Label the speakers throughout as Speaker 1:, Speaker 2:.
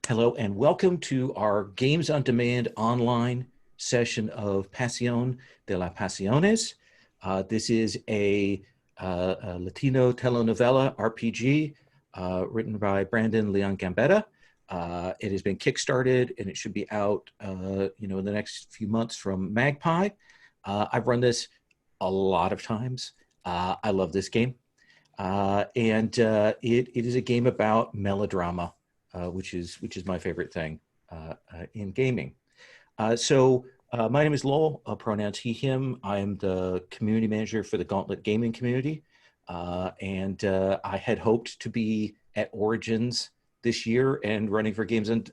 Speaker 1: Hello and welcome to our Games on Demand online session of Pasión de las Pasiones. This is a Latino telenovela RPG written by Brandon Leon-Gambetta. It has been kickstarted and it should be out, in the next few months from Magpie. I've run this a lot of times. I love this game, and it is a game about melodrama. Which is my favorite thing in gaming. My name is Lowell, pronouns he, him. I am the community manager for the Gauntlet gaming community. I had hoped to be at Origins this year and running for Games on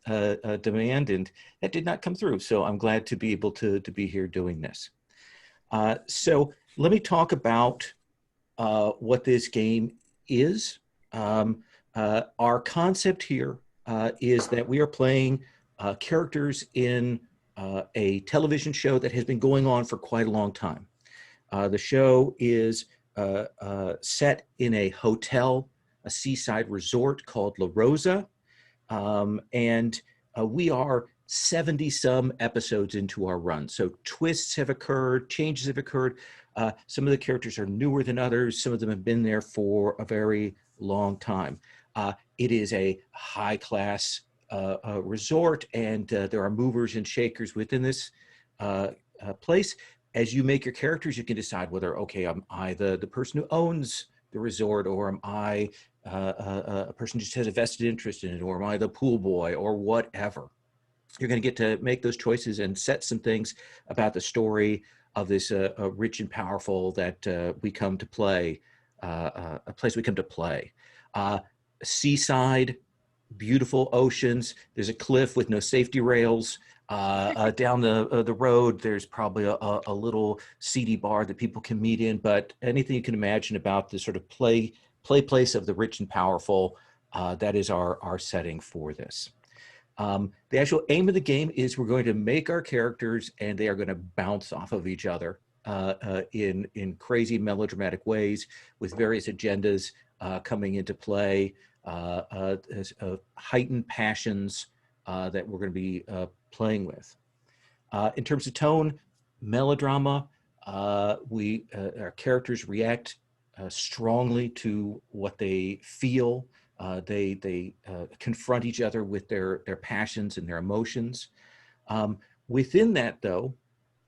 Speaker 1: Demand, and that did not come through. So I'm glad to be able to be here doing this. So let me talk about what this game is. Our concept here is that we are playing characters in a television show that has been going on for quite a long time. The show is set in a hotel, a seaside resort called La Rosa, and we are 70-some episodes into our run. So twists have occurred, changes have occurred. Some of the characters are newer than others. Some of them have been there for a very long time. It is a high-class resort, and there are movers and shakers within this place. As you make your characters, you can decide whether, okay, am I the person who owns the resort, or am I a person who just has a vested interest in it, or am I the pool boy, or whatever. You're going to get to make those choices and set some things about the story of this rich and powerful that we come to play, a place we come to play. Seaside, beautiful oceans. There's a cliff with no safety rails. Down the road, there's probably a little seedy bar that people can meet in. But anything you can imagine about the sort of play place of the rich and powerful, that is our setting for this. The actual aim of the game is we're going to make our characters, and they are going to bounce off of each other in crazy melodramatic ways with various agendas coming into play. Heightened passions that we're going to be playing with. In terms of tone, melodrama, our characters react strongly to what they feel. They confront each other with their passions and their emotions. Within that, though,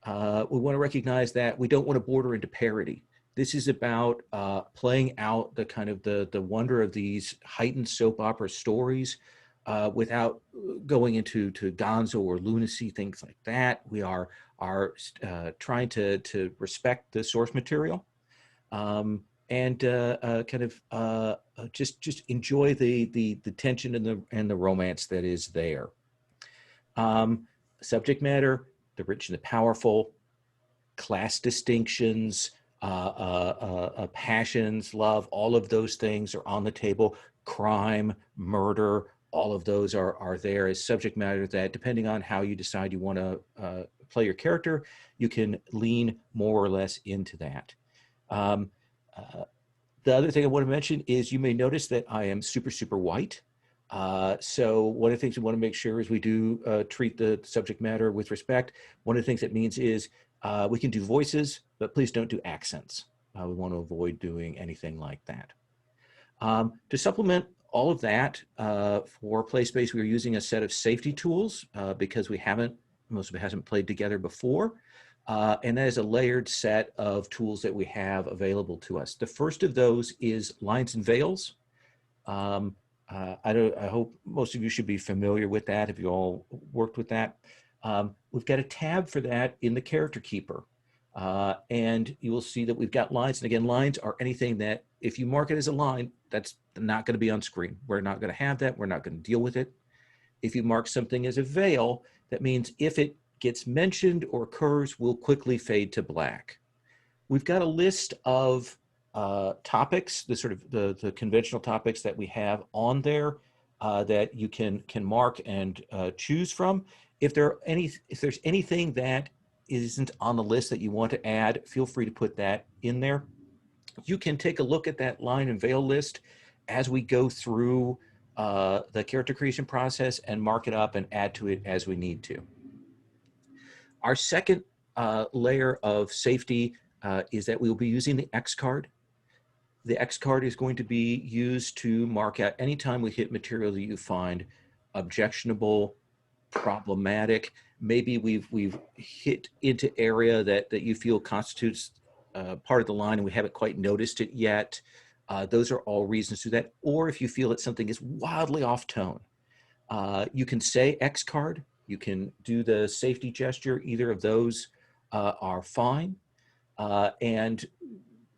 Speaker 1: we want to recognize that we don't want to border into parody. This is about playing out the kind of the wonder of these heightened soap opera stories without going into gonzo or lunacy, things like that. We are trying to respect the source material and just enjoy the tension and the romance that is there. Subject matter: the rich and the powerful, class distinctions, passions, love, all of those things are on the table. Crime, murder, all of those are there as subject matter that, depending on how you decide you want to play your character, you can lean more or less into that. The other thing I want to mention is you may notice that I am super, super white. So one of the things we want to make sure is we do treat the subject matter with respect. One of the things that means is we can do voices, but please don't do accents. We want to avoid doing anything like that. To supplement all of that, for PlaySpace, we are using a set of safety tools because most of it hasn't played together before. And that is a layered set of tools that we have available to us. The first of those is lines and veils. I hope most of you should be familiar with that if you all worked with that. We've got a tab for that in the Character Keeper. And you will see that we've got lines. And again, lines are anything that if you mark it as a line, that's not going to be on screen. We're not going to have that. We're not going to deal with it. If you mark something as a veil, that means if it gets mentioned or occurs, will quickly fade to black. We've got a list of topics, the sort of the conventional topics that we have on there that you can mark and choose from. If there's anything that isn't on the list that you want to add, feel free to put that in there. You can take a look at that line and veil list as we go through the character creation process and mark it up and add to it as we need to. Our second layer of safety is that we will be using the X card. The X card is going to be used to mark out anytime we hit material that you find objectionable, problematic. Maybe we've hit into area that you feel constitutes part of the line and we haven't quite noticed it yet. Those are all reasons to do that. Or if you feel that something is wildly off tone, you can say X card. You can do the safety gesture. Either of those are fine. And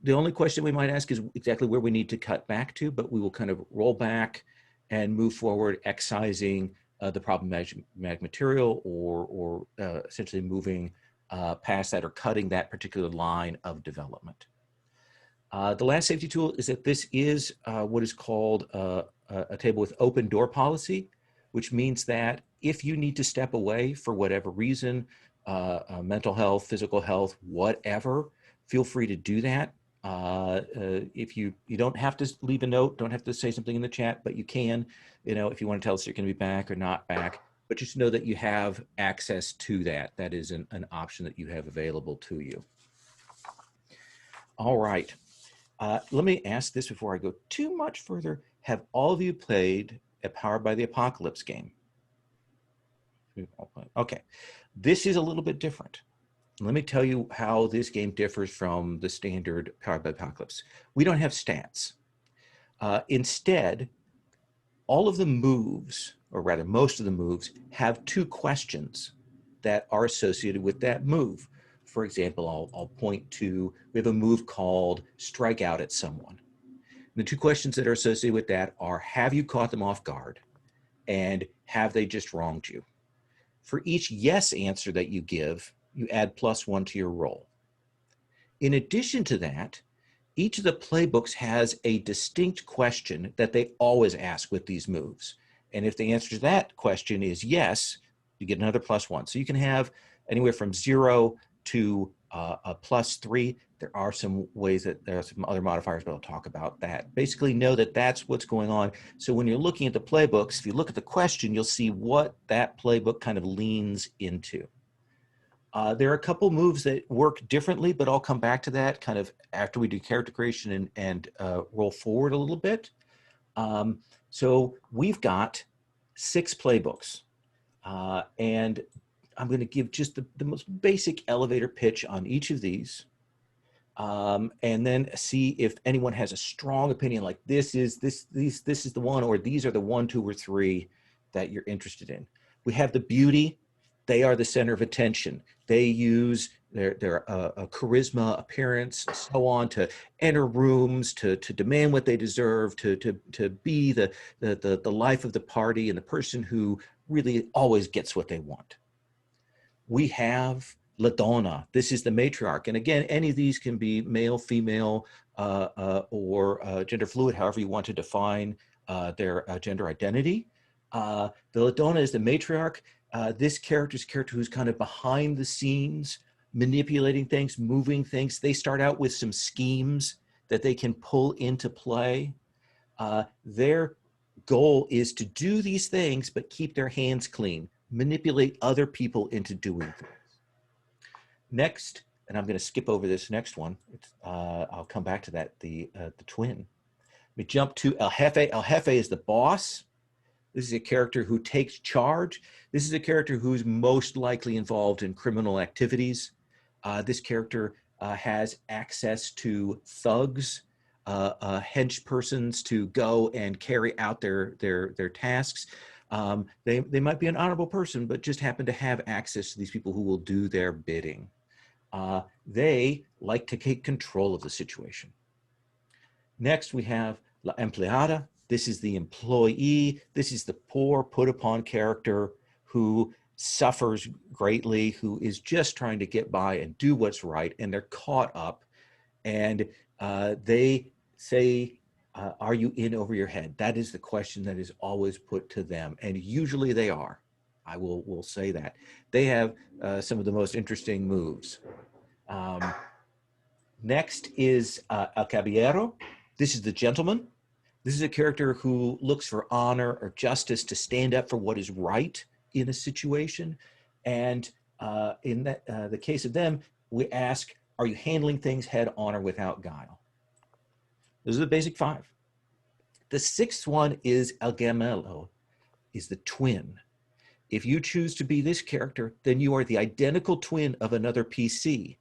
Speaker 1: the only question we might ask is exactly where we need to cut back to, but we will kind of roll back and move forward, excising the problematic material or essentially moving past that or cutting that particular line of development. The last safety tool is that this is what is called a table with open door policy, which means that if you need to step away for whatever reason, mental health, physical health, whatever, feel free to do that. If you don't have to leave a note, don't have to say something in the chat, but you can, if you want to tell us you're going to be back or not back, but just know that you have access to that. That is an option that you have available to you. All right. Let me ask this before I go too much further. Have all of you played a Powered by the Apocalypse game? Okay. This is a little bit different. Let me tell you how this game differs from the standard Powered by Apocalypse. We don't have stats. Instead, all of the moves, or rather most of the moves, have two questions that are associated with that move. For example, I'll point to, we have a move called Strike Out at Someone. The two questions that are associated with that are, have you caught them off guard? And have they just wronged you? For each yes answer that you give, you add +1 to your roll. In addition to that, each of the playbooks has a distinct question that they always ask with these moves. And if the answer to that question is yes, you get another +1. So you can have anywhere from 0 to a +3. There are some ways that there are some other modifiers, but I'll talk about that. Basically know that that's what's going on. So when you're looking at the playbooks, if you look at the question, you'll see what that playbook kind of leans into. There are a couple moves that work differently, but I'll come back to that kind of after we do character creation and roll forward a little bit. So we've got 6 playbooks, and I'm going to give just the most basic elevator pitch on each of these, and then see if anyone has a strong opinion, like this is the one, or these are the 1, 2, or 3 that you're interested in. We have the beauty. They are the center of attention. They use their charisma, appearance, so on, to enter rooms, to demand what they deserve, to be the life of the party and the person who really always gets what they want. We have La Donna. This is the matriarch. And again, any of these can be male, female, or gender fluid, however you want to define their gender identity. The La Donna is the matriarch. This character is a character who's kind of behind the scenes, manipulating things, moving things. They start out with some schemes that they can pull into play. Their goal is to do these things, but keep their hands clean, manipulate other people into doing things. Next, and I'm going to skip over this next one. I'll come back to that, the twin. We jump to El Jefe. El Jefe is the boss. This is a character who takes charge. This is a character who's most likely involved in criminal activities. This character has access to thugs, hench persons to go and carry out their tasks. They might be an honorable person, but just happen to have access to these people who will do their bidding. They like to take control of the situation. Next, we have La Empleada. This is the employee. This is the poor, put-upon character who suffers greatly, who is just trying to get by and do what's right, and they're caught up. And they say, are you in over your head? That is the question that is always put to them, and usually they are. I will say that. They have some of the most interesting moves. Next is El Caballero. This is the gentleman. This is a character who looks for honor or justice to stand up for what is right in a situation. And in the case of them, we ask, are you handling things head on or without guile? Those are the basic 5. The 6th one is El Gemelo, is the twin. If you choose to be this character, then you are the identical twin of another PC.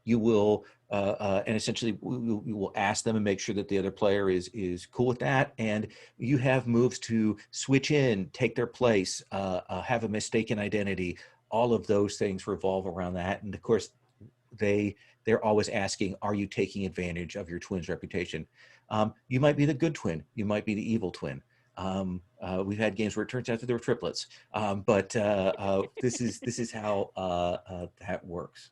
Speaker 1: You will, and essentially you will ask them and make sure that the other player is cool with that. And you have moves to switch in, take their place, have a mistaken identity. All of those things revolve around that. And of course, they're always asking, are you taking advantage of your twin's reputation? You might be the good twin. You might be the evil twin. We've had games where it turns out that they were triplets, but this is how that works.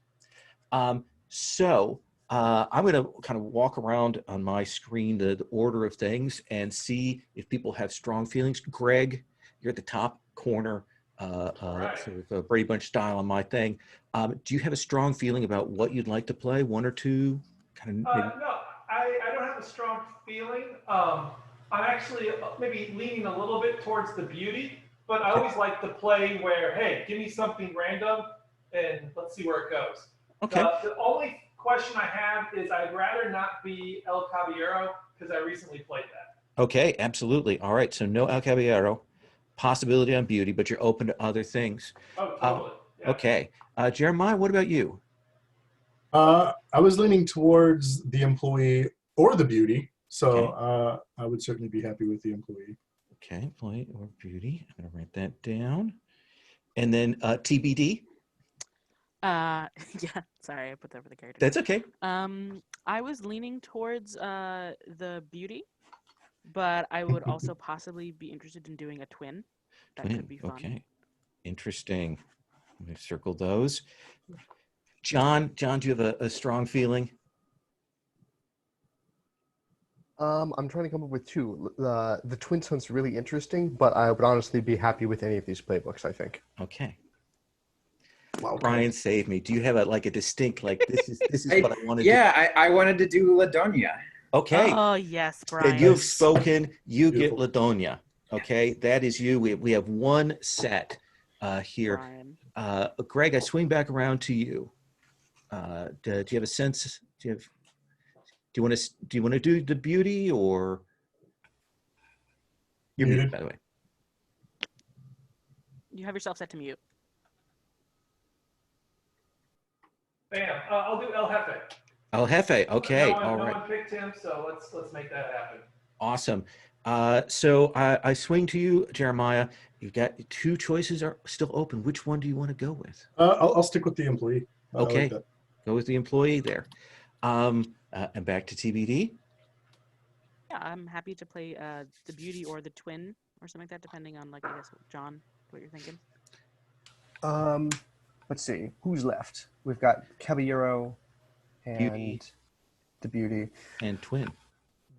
Speaker 1: So I'm going to kind of walk around on my screen the order of things and see if people have strong feelings. Greg, you're at the top corner, sort of a Brady Bunch style on my thing. Do you have a strong feeling about what you'd like to play? 1 or 2? Kind of.
Speaker 2: No, I don't have a strong feeling. I'm actually maybe leaning a little bit towards the beauty, but I always like to play where, hey, give me something random and let's see where it goes.
Speaker 1: Okay.
Speaker 2: The only question I have is I'd rather not be El Caballero because I recently played that.
Speaker 1: Okay, absolutely. All right, so no El Caballero, possibility on beauty, but you're open to other things.
Speaker 2: Oh, totally. Yeah.
Speaker 1: Okay. Jeremiah, what about you?
Speaker 3: I was leaning towards the employee or the beauty, so
Speaker 1: Okay.
Speaker 3: I would certainly be happy with the employee.
Speaker 1: Okay, employee or beauty. I'm going to write that down. And then TBD.
Speaker 4: Yeah, sorry, I put that for the character.
Speaker 1: That's okay.
Speaker 4: I was leaning towards the beauty, but I would also possibly be interested in doing a twin. That could be fun.
Speaker 1: Okay, interesting. Let me circle those. John, do you have a strong feeling?
Speaker 5: I'm trying to come up with 2. The twin sounds really interesting, but I would honestly be happy with any of these playbooks, I think.
Speaker 1: Okay.
Speaker 3: Wow.
Speaker 1: Brian, save me. Do you have a distinct this is what I wanted?
Speaker 6: Yeah, I wanted to do Ladonia.
Speaker 1: Okay.
Speaker 4: Oh yes, Brian.
Speaker 1: And you've spoken. You
Speaker 3: Beautiful.
Speaker 1: get Ladonia. Okay, that is you. We have one set here.
Speaker 4: Brian.
Speaker 1: Greg, I swing back around to you. Do you have a sense? Do you want to do the beauty or you're muted, by the way?
Speaker 4: You have yourself set to mute.
Speaker 2: Bam. I'll do El Jefe.
Speaker 1: El Jefe. Okay.
Speaker 2: No
Speaker 1: All right.
Speaker 2: one picked him, so let's make that happen.
Speaker 1: Awesome. So I swing to you, Jeremiah. You've got 2 choices are still open. Which one do you want to go with?
Speaker 3: I'll stick with the employee.
Speaker 1: Okay.
Speaker 3: Like that.
Speaker 1: Go with the employee there. And back to TBD.
Speaker 4: Yeah, I'm happy to play the beauty or the twin or something like that, depending on I guess John, what you're thinking.
Speaker 5: Let's see, who's left? We've got Caballero and
Speaker 1: Beauty.
Speaker 5: the beauty.
Speaker 1: And twin.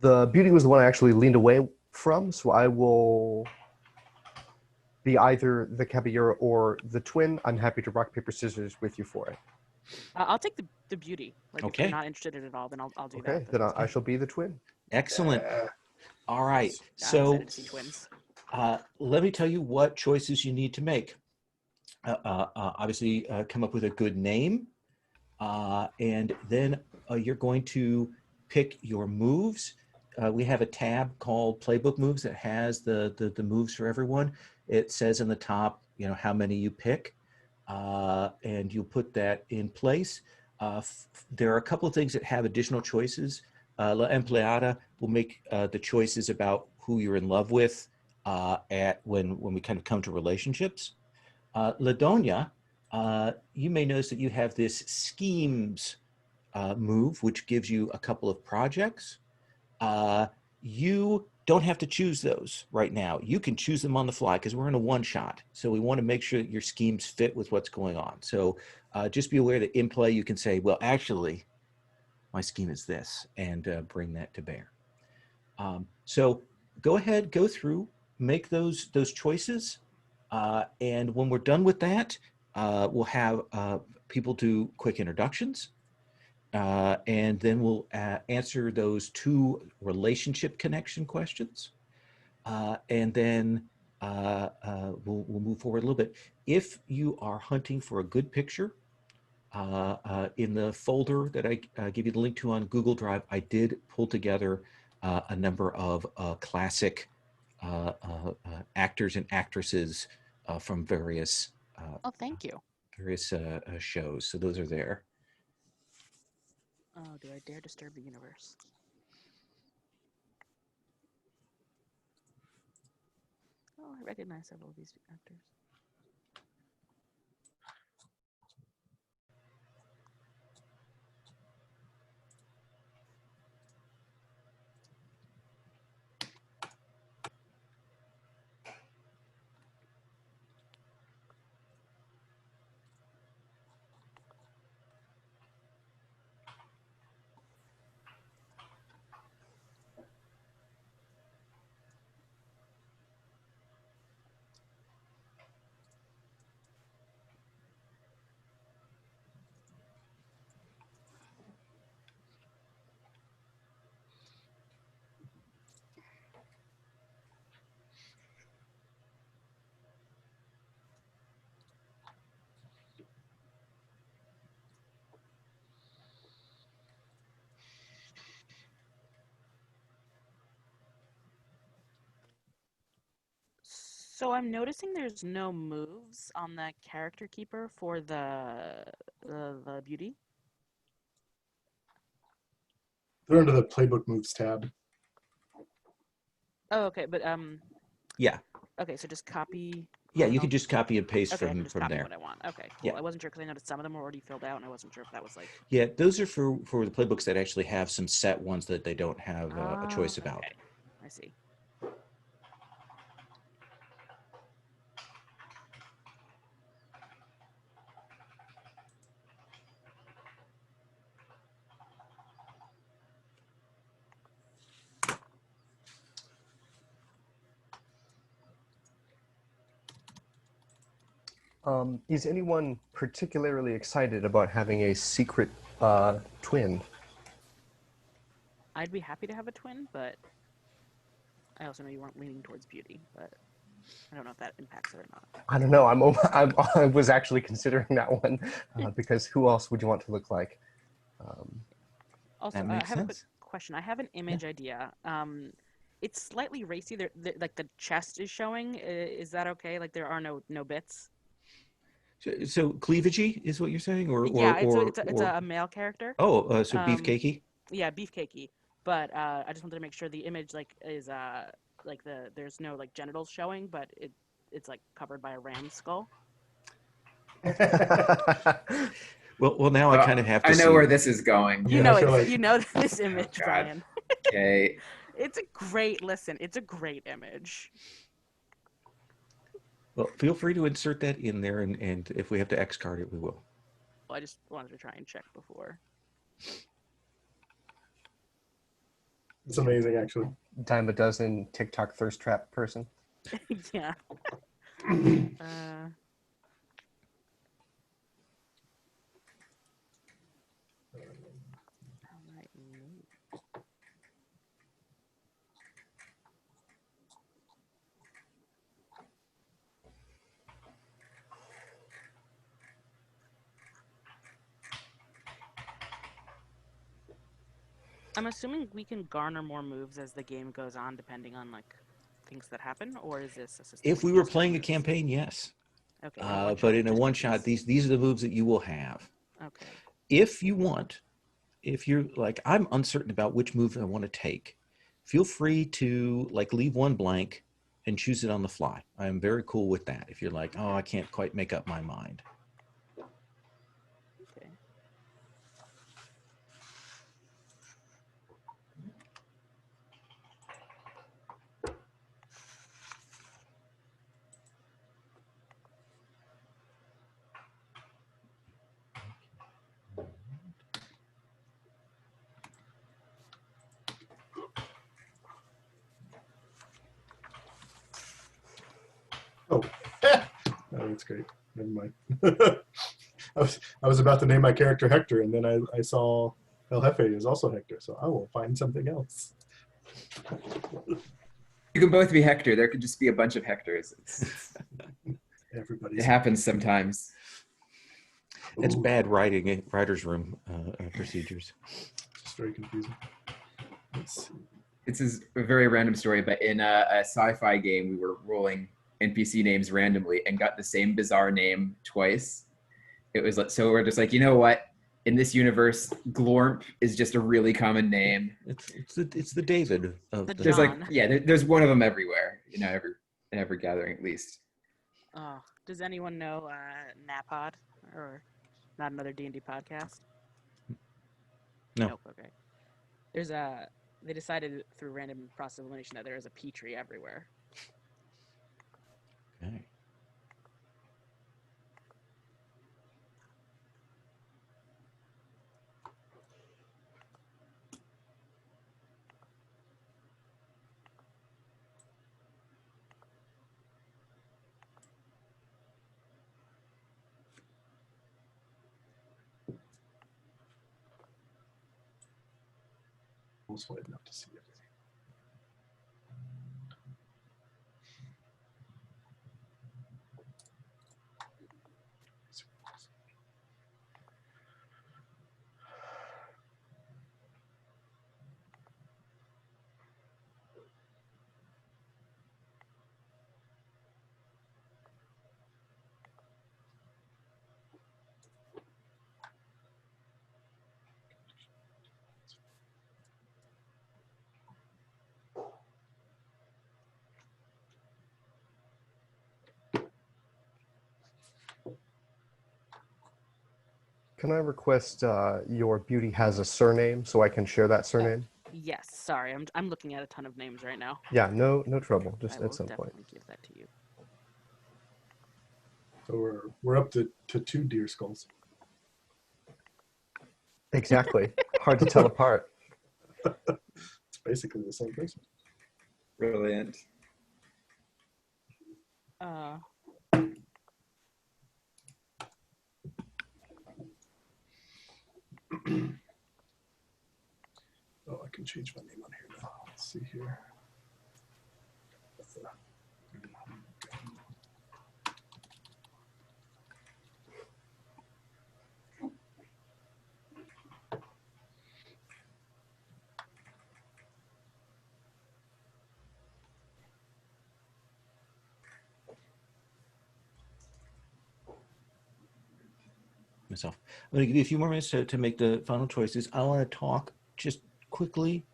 Speaker 5: The beauty was the one I actually leaned away from, so I will be either the Caballero or the twin. I'm happy to rock, paper, scissors with you for it.
Speaker 4: I'll take the beauty. If
Speaker 1: Okay.
Speaker 4: you're not interested in it at all, then I'll do
Speaker 5: Okay,
Speaker 4: that.
Speaker 5: then I shall be the twin.
Speaker 1: Excellent. All right.
Speaker 4: Yeah, I'm
Speaker 1: So
Speaker 4: excited to see twins.
Speaker 1: let me tell you what choices you need to make. Obviously, come up with a good name, and then you're going to pick your moves. We have a tab called Playbook Moves that has the moves for everyone. It says on the top, how many you pick, and you'll put that in place. There are a couple of things that have additional choices. La Empleada will make the choices about who you're in love with when we kind of come to relationships. Ladonia, you may notice that you have this schemes move, which gives you a couple of projects. You don't have to choose those right now. You can choose them on the fly because we're in a one-shot. So we want to make sure that your schemes fit with what's going on. So just be aware that in play you can say, well, actually, my scheme is this, and bring that to bear. So go ahead, go through, make those choices. And when we're done with that, we'll have people do quick introductions. And then we'll answer those 2 relationship connection questions. And then we'll move forward a little bit. If you are hunting for a good picture, in the folder that I give you the link to on Google Drive, I did pull together a number of classic actors and actresses from various
Speaker 4: Oh, thank you.
Speaker 1: shows. So those are there.
Speaker 4: Oh, do I dare disturb the universe? Oh, I recognize several of these actors. So I'm noticing there's no moves on the character keeper for the beauty.
Speaker 3: They're under the playbook moves tab.
Speaker 4: Oh, okay, but
Speaker 1: Yeah.
Speaker 4: okay, so just copy.
Speaker 1: Yeah,
Speaker 4: and
Speaker 1: you
Speaker 4: I'll-
Speaker 1: can just copy and paste
Speaker 4: Okay, I can just
Speaker 1: from
Speaker 4: copy
Speaker 1: there.
Speaker 4: what I want. Okay, cool.
Speaker 1: Yeah.
Speaker 4: I wasn't sure because I noticed some of them were already filled out, and I wasn't sure if that was like.
Speaker 1: Yeah, those are for the playbooks that actually have some set ones that they don't have a choice about.
Speaker 4: Okay, I see.
Speaker 5: Is anyone particularly excited about having a secret twin?
Speaker 4: I'd be happy to have a twin, but I also know you weren't leaning towards beauty, but I don't know if that impacts it or not.
Speaker 5: I don't know. I was actually considering that one because who else would you want to look like?
Speaker 4: Also,
Speaker 1: That
Speaker 4: I
Speaker 1: makes
Speaker 4: have a quick
Speaker 1: sense.
Speaker 4: question. I have an image idea. It's slightly racy. Like the chest is showing. Is that okay? Like there are no bits.
Speaker 1: So cleavagey is what you're saying, or
Speaker 4: Yeah,
Speaker 1: or
Speaker 4: it's a male character.
Speaker 1: so beefcakey.
Speaker 4: Yeah, beefcakey. But I just wanted to make sure the image like is like there's no like genitals showing, but it's like covered by a ram's skull.
Speaker 1: Well, now I kind of have to
Speaker 6: I
Speaker 1: see
Speaker 6: know where
Speaker 1: it.
Speaker 6: this is going.
Speaker 3: Yeah, I feel like-
Speaker 4: You know this image,
Speaker 6: God.
Speaker 4: Brian.
Speaker 6: Okay.
Speaker 4: It's a great It's a great image.
Speaker 1: Well, feel free to insert that in there, and if we have to X card it, we will.
Speaker 4: Well, I just wanted to try and check before.
Speaker 3: It's amazing, actually.
Speaker 5: Dime a dozen TikTok thirst trap person.
Speaker 4: Yeah. Alright, I'm assuming we can garner more moves as the game goes on, depending on like things that happen, or is this a system?
Speaker 1: If we were playing a campaign, yes.
Speaker 4: Okay.
Speaker 1: But in a one shot, these are the moves that you will have.
Speaker 4: Okay.
Speaker 1: If you want, if you're like, I'm uncertain about which move I want to take, feel free to like leave one blank and choose it on the fly. I'm very cool with that. If you're like, oh, I can't quite make up my mind.
Speaker 4: Okay.
Speaker 3: Oh, that's great. Never mind. I was about to name my character Hector, and then I saw El Jefe is also Hector, so I will find something else.
Speaker 6: You can both be Hector. There could just be a bunch of Hectors.
Speaker 3: Everybody's
Speaker 6: It happens sometimes.
Speaker 1: It's
Speaker 3: Ooh,
Speaker 1: bad writing, writer's room procedures.
Speaker 3: Just very confusing. Let's see.
Speaker 6: It's a very random story, but in a sci-fi game, we were rolling NPC names randomly and got the same bizarre name twice. It was like, so we're just like, you know what? In this universe, Glorp is just a really common name.
Speaker 1: It's the David of
Speaker 4: The
Speaker 6: There's like,
Speaker 4: John.
Speaker 6: yeah, there's one of them everywhere. You know, in every gathering at least.
Speaker 4: Oh, does anyone know Napod or not another D&D podcast?
Speaker 1: No.
Speaker 4: Nope. Okay. They decided through random process of elimination that there is a Petrie everywhere.
Speaker 1: Okay.
Speaker 3: Almost wide enough to see everything.
Speaker 5: Can I request your beauty has a surname so I can share that surname?
Speaker 4: Yes. Sorry, I'm looking at a ton of names right now.
Speaker 5: Yeah, no trouble.
Speaker 4: I
Speaker 5: Just
Speaker 4: will
Speaker 5: at some point.
Speaker 4: definitely give that to you.
Speaker 3: So we're up to 2 deer skulls.
Speaker 5: Exactly. Hard to tell apart.
Speaker 3: It's basically the same person.
Speaker 6: Brilliant.
Speaker 3: Oh, I can change my name on here now. Let's see here.
Speaker 1: Myself. I'm going to give you a few more minutes to make the final choices. I want to talk just quickly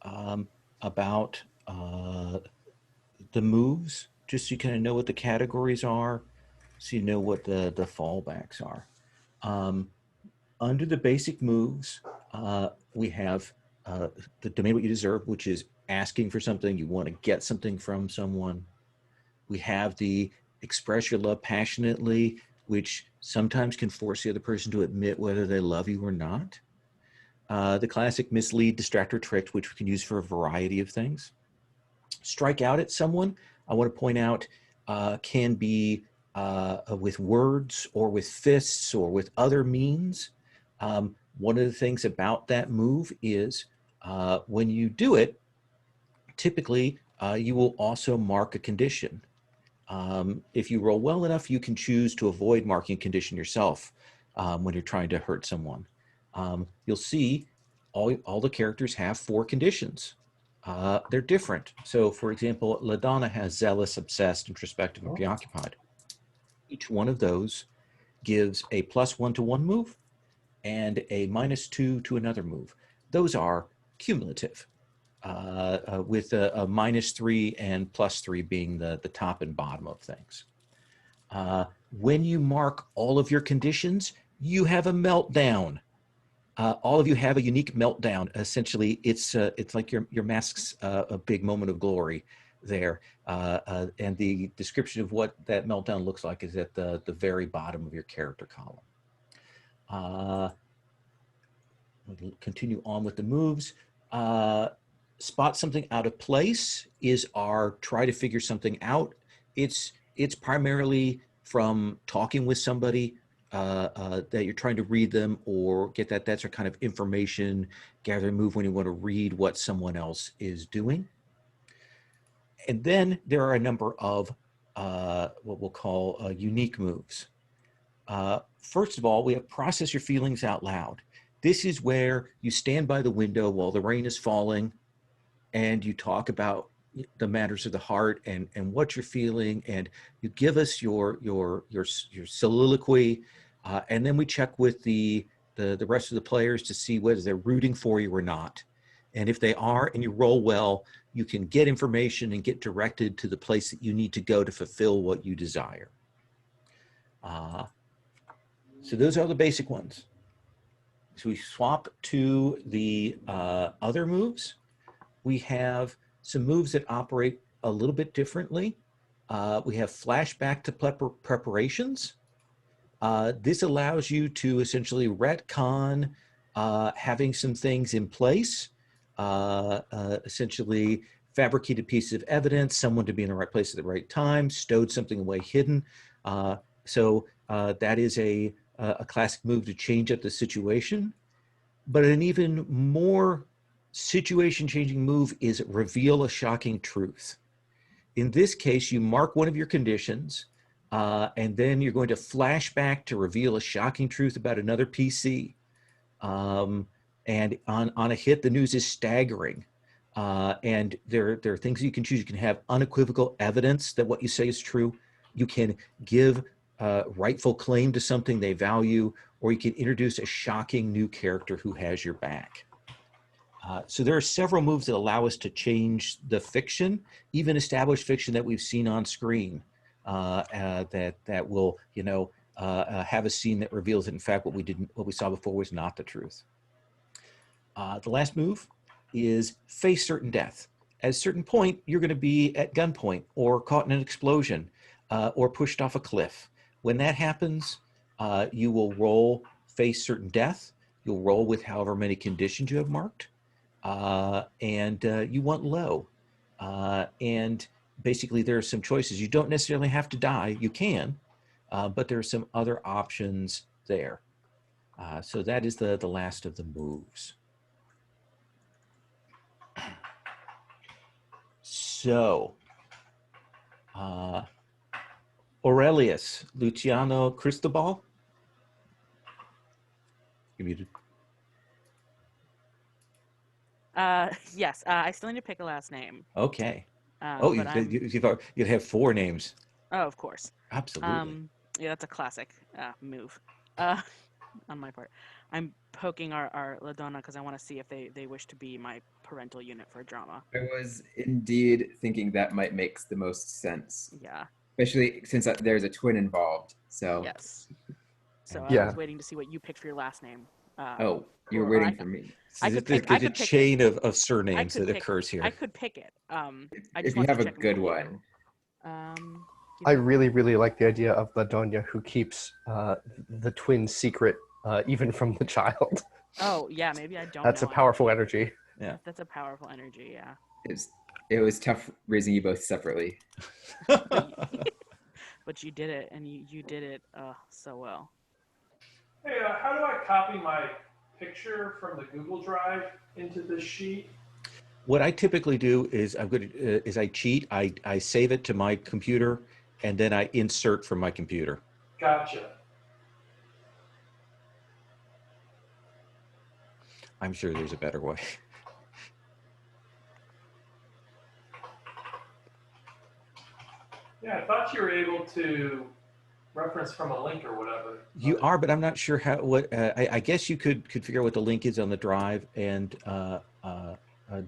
Speaker 1: about the moves, just so you kind of know what the categories are, so you know what the fallbacks are. Under the basic moves, we have the demand what you deserve, which is asking for something, you want to get something from someone. We have the express your love passionately, which sometimes can force the other person to admit whether they love you or not. The classic mislead, distract, or trick, which we can use for a variety of things. Strike out at someone, I want to point out, can be with words or with fists or with other means. One of the things about that move is when you do it, typically you will also mark a condition. If you roll well enough, you can choose to avoid marking a condition yourself when you're trying to hurt someone. You'll see all the characters have 4 conditions. They're different. So, for example, LaDonna has zealous, obsessed, introspective, and preoccupied. Each one of those gives a +1 to one move and a -2 to another move. Those are cumulative, with a -3 and +3 being the top and bottom of things. When you mark all of your conditions, you have a meltdown. All of you have a unique meltdown. Essentially, it's like your mask's a big moment of glory there. And the description of what that meltdown looks like is at the very bottom of your character column. We'll continue on with the moves. Spot something out of place is our try to figure something out. It's primarily from talking with somebody that you're trying to read them or get that. That's a kind of information gathering move when you want to read what someone else is doing. And then there are a number of what we'll call unique moves. First of all, we have process your feelings out loud. This is where you stand by the window while the rain is falling and you talk about the matters of the heart and what you're feeling, and you give us your soliloquy, and then we check with the rest of the players to see whether they're rooting for you or not. And if they are and you roll well, you can get information and get directed to the place that you need to go to fulfill what you desire. So those are the basic ones. So we swap to the other moves. We have some moves that operate a little bit differently. We have flashback to preparations. This allows you to essentially retcon having some things in place, essentially fabricated pieces of evidence, someone to be in the right place at the right time, stowed something away hidden. So that is a classic move to change up the situation. But an even more situation-changing move is reveal a shocking truth. In this case, you mark one of your conditions, and then you're going to flash back to reveal a shocking truth about another PC. And on a hit, the news is staggering. And there are things you can choose. You can have unequivocal evidence that what you say is true. You can give rightful claim to something they value, or you can introduce a shocking new character who has your back. So there are several moves that allow us to change the fiction, even established fiction that we've seen on screen, that will, have a scene that reveals that in fact what we saw before was not the truth. The last move is face certain death. At a certain point, you're going to be at gunpoint or caught in an explosion or pushed off a cliff. When that happens, you will roll face certain death. You'll roll with however many conditions you have marked. And you want low. And basically there are some choices. You don't necessarily have to die. You can, but there are some other options there. So that is the last of the moves. So, Aurelius, Luciano Cristobal. You're muted.
Speaker 4: Yes, I still need to pick a last name.
Speaker 1: Okay.
Speaker 4: But
Speaker 1: you'd have 4 names.
Speaker 4: Oh, of course.
Speaker 1: Absolutely.
Speaker 4: Yeah, that's a classic move on my part. I'm poking our La Donna because I want to see if they wish to be my parental unit for drama.
Speaker 6: I was indeed thinking that might make the most sense.
Speaker 4: Yeah.
Speaker 6: Especially since there's a twin involved. So.
Speaker 4: Yes. So
Speaker 5: Yeah.
Speaker 4: I was waiting to see what you picked for your last name.
Speaker 6: You were waiting for me.
Speaker 1: There's a chain of surnames that occurs here.
Speaker 4: I could pick it.
Speaker 6: If you have a good one.
Speaker 5: I really, really like the idea of La Donna who keeps the twin secret even from the child.
Speaker 4: Oh, yeah, maybe I don't
Speaker 5: That's
Speaker 4: know.
Speaker 5: a powerful energy.
Speaker 1: Yeah.
Speaker 4: That's a powerful energy, yeah.
Speaker 6: It was tough raising you both separately.
Speaker 4: But you did it, and you did it so well.
Speaker 2: Hey, how do I copy my picture from the Google Drive into this sheet?
Speaker 1: What I typically do is I cheat. I save it to my computer, and then I insert from my computer.
Speaker 2: Gotcha.
Speaker 1: I'm sure there's a better way.
Speaker 2: Yeah, I thought you were able to reference from a link or whatever.
Speaker 1: You are, but I'm not sure how. I guess you could figure out what the link is on the drive and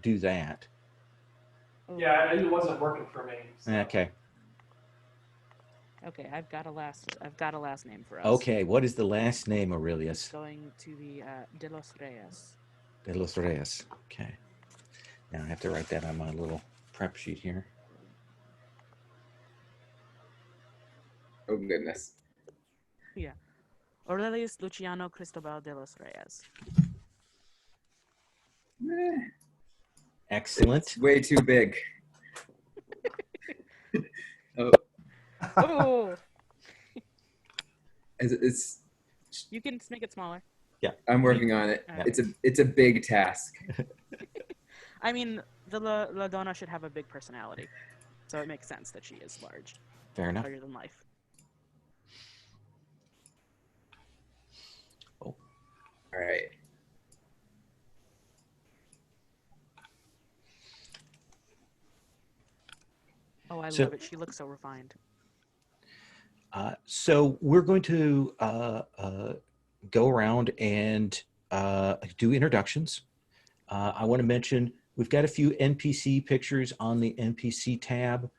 Speaker 1: do that.
Speaker 2: Yeah, it wasn't working for me. So.
Speaker 1: Okay.
Speaker 4: Okay, I've got a last name for us.
Speaker 1: Okay, what is the last name, Aurelius?
Speaker 4: It's going to be De Los Reyes.
Speaker 1: De Los Reyes. Okay. Now I have to write that on my little prep sheet here.
Speaker 6: Oh, goodness.
Speaker 4: Yeah. Aurelius Luciano Cristobal de los Reyes.
Speaker 1: Excellent.
Speaker 6: It's way too big. Oh.
Speaker 4: Oh.
Speaker 6: It's
Speaker 4: You can make it smaller.
Speaker 6: I'm working on it.
Speaker 4: Yeah.
Speaker 6: It's a big task.
Speaker 4: I mean, the La Donna should have a big personality, so it makes sense that she is large,
Speaker 1: Fair enough.
Speaker 4: larger than life.
Speaker 6: All right.
Speaker 4: Oh, I
Speaker 1: So-
Speaker 4: love it. She looks so refined.
Speaker 1: So we're going to go around and do introductions. I want to mention we've got a few NPC pictures on the NPC tab.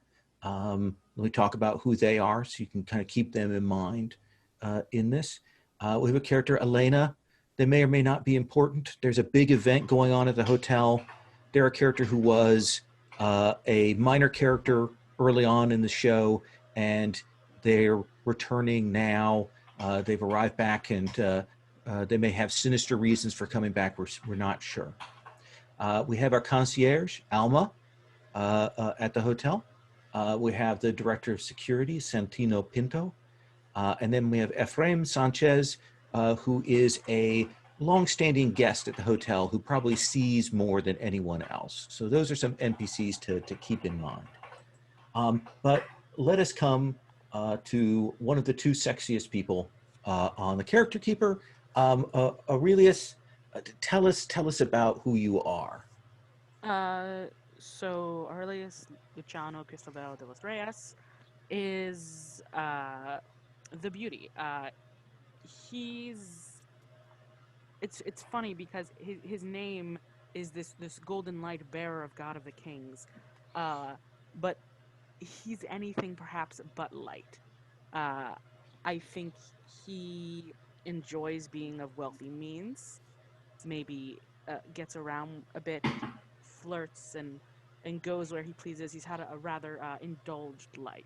Speaker 1: We talk about who they are, so you can kind of keep them in mind in this. We have a character, Elena. They may or may not be important. There's a big event going on at the hotel. They're a character who was a minor character early on in the show, and they're returning now. They've arrived back, and they may have sinister reasons for coming back. We're not sure. We have our concierge, Alma, at the hotel. We have the director of security, Santino Pinto. And then we have Efraim Sanchez, who is a long-standing guest at the hotel who probably sees more than anyone else. So those are some NPCs to keep in mind. But let us come to one of the two sexiest people on the Character Keeper. Aurelius, tell us about who you are.
Speaker 4: So Aurelius Luciano Cristobal de los Reyes is the beauty. It's funny because his name is this golden light bearer of God of the Kings, but he's anything perhaps but light. I think he enjoys being of wealthy means, maybe gets around a bit, flirts and goes where he pleases. He's had a rather indulged life,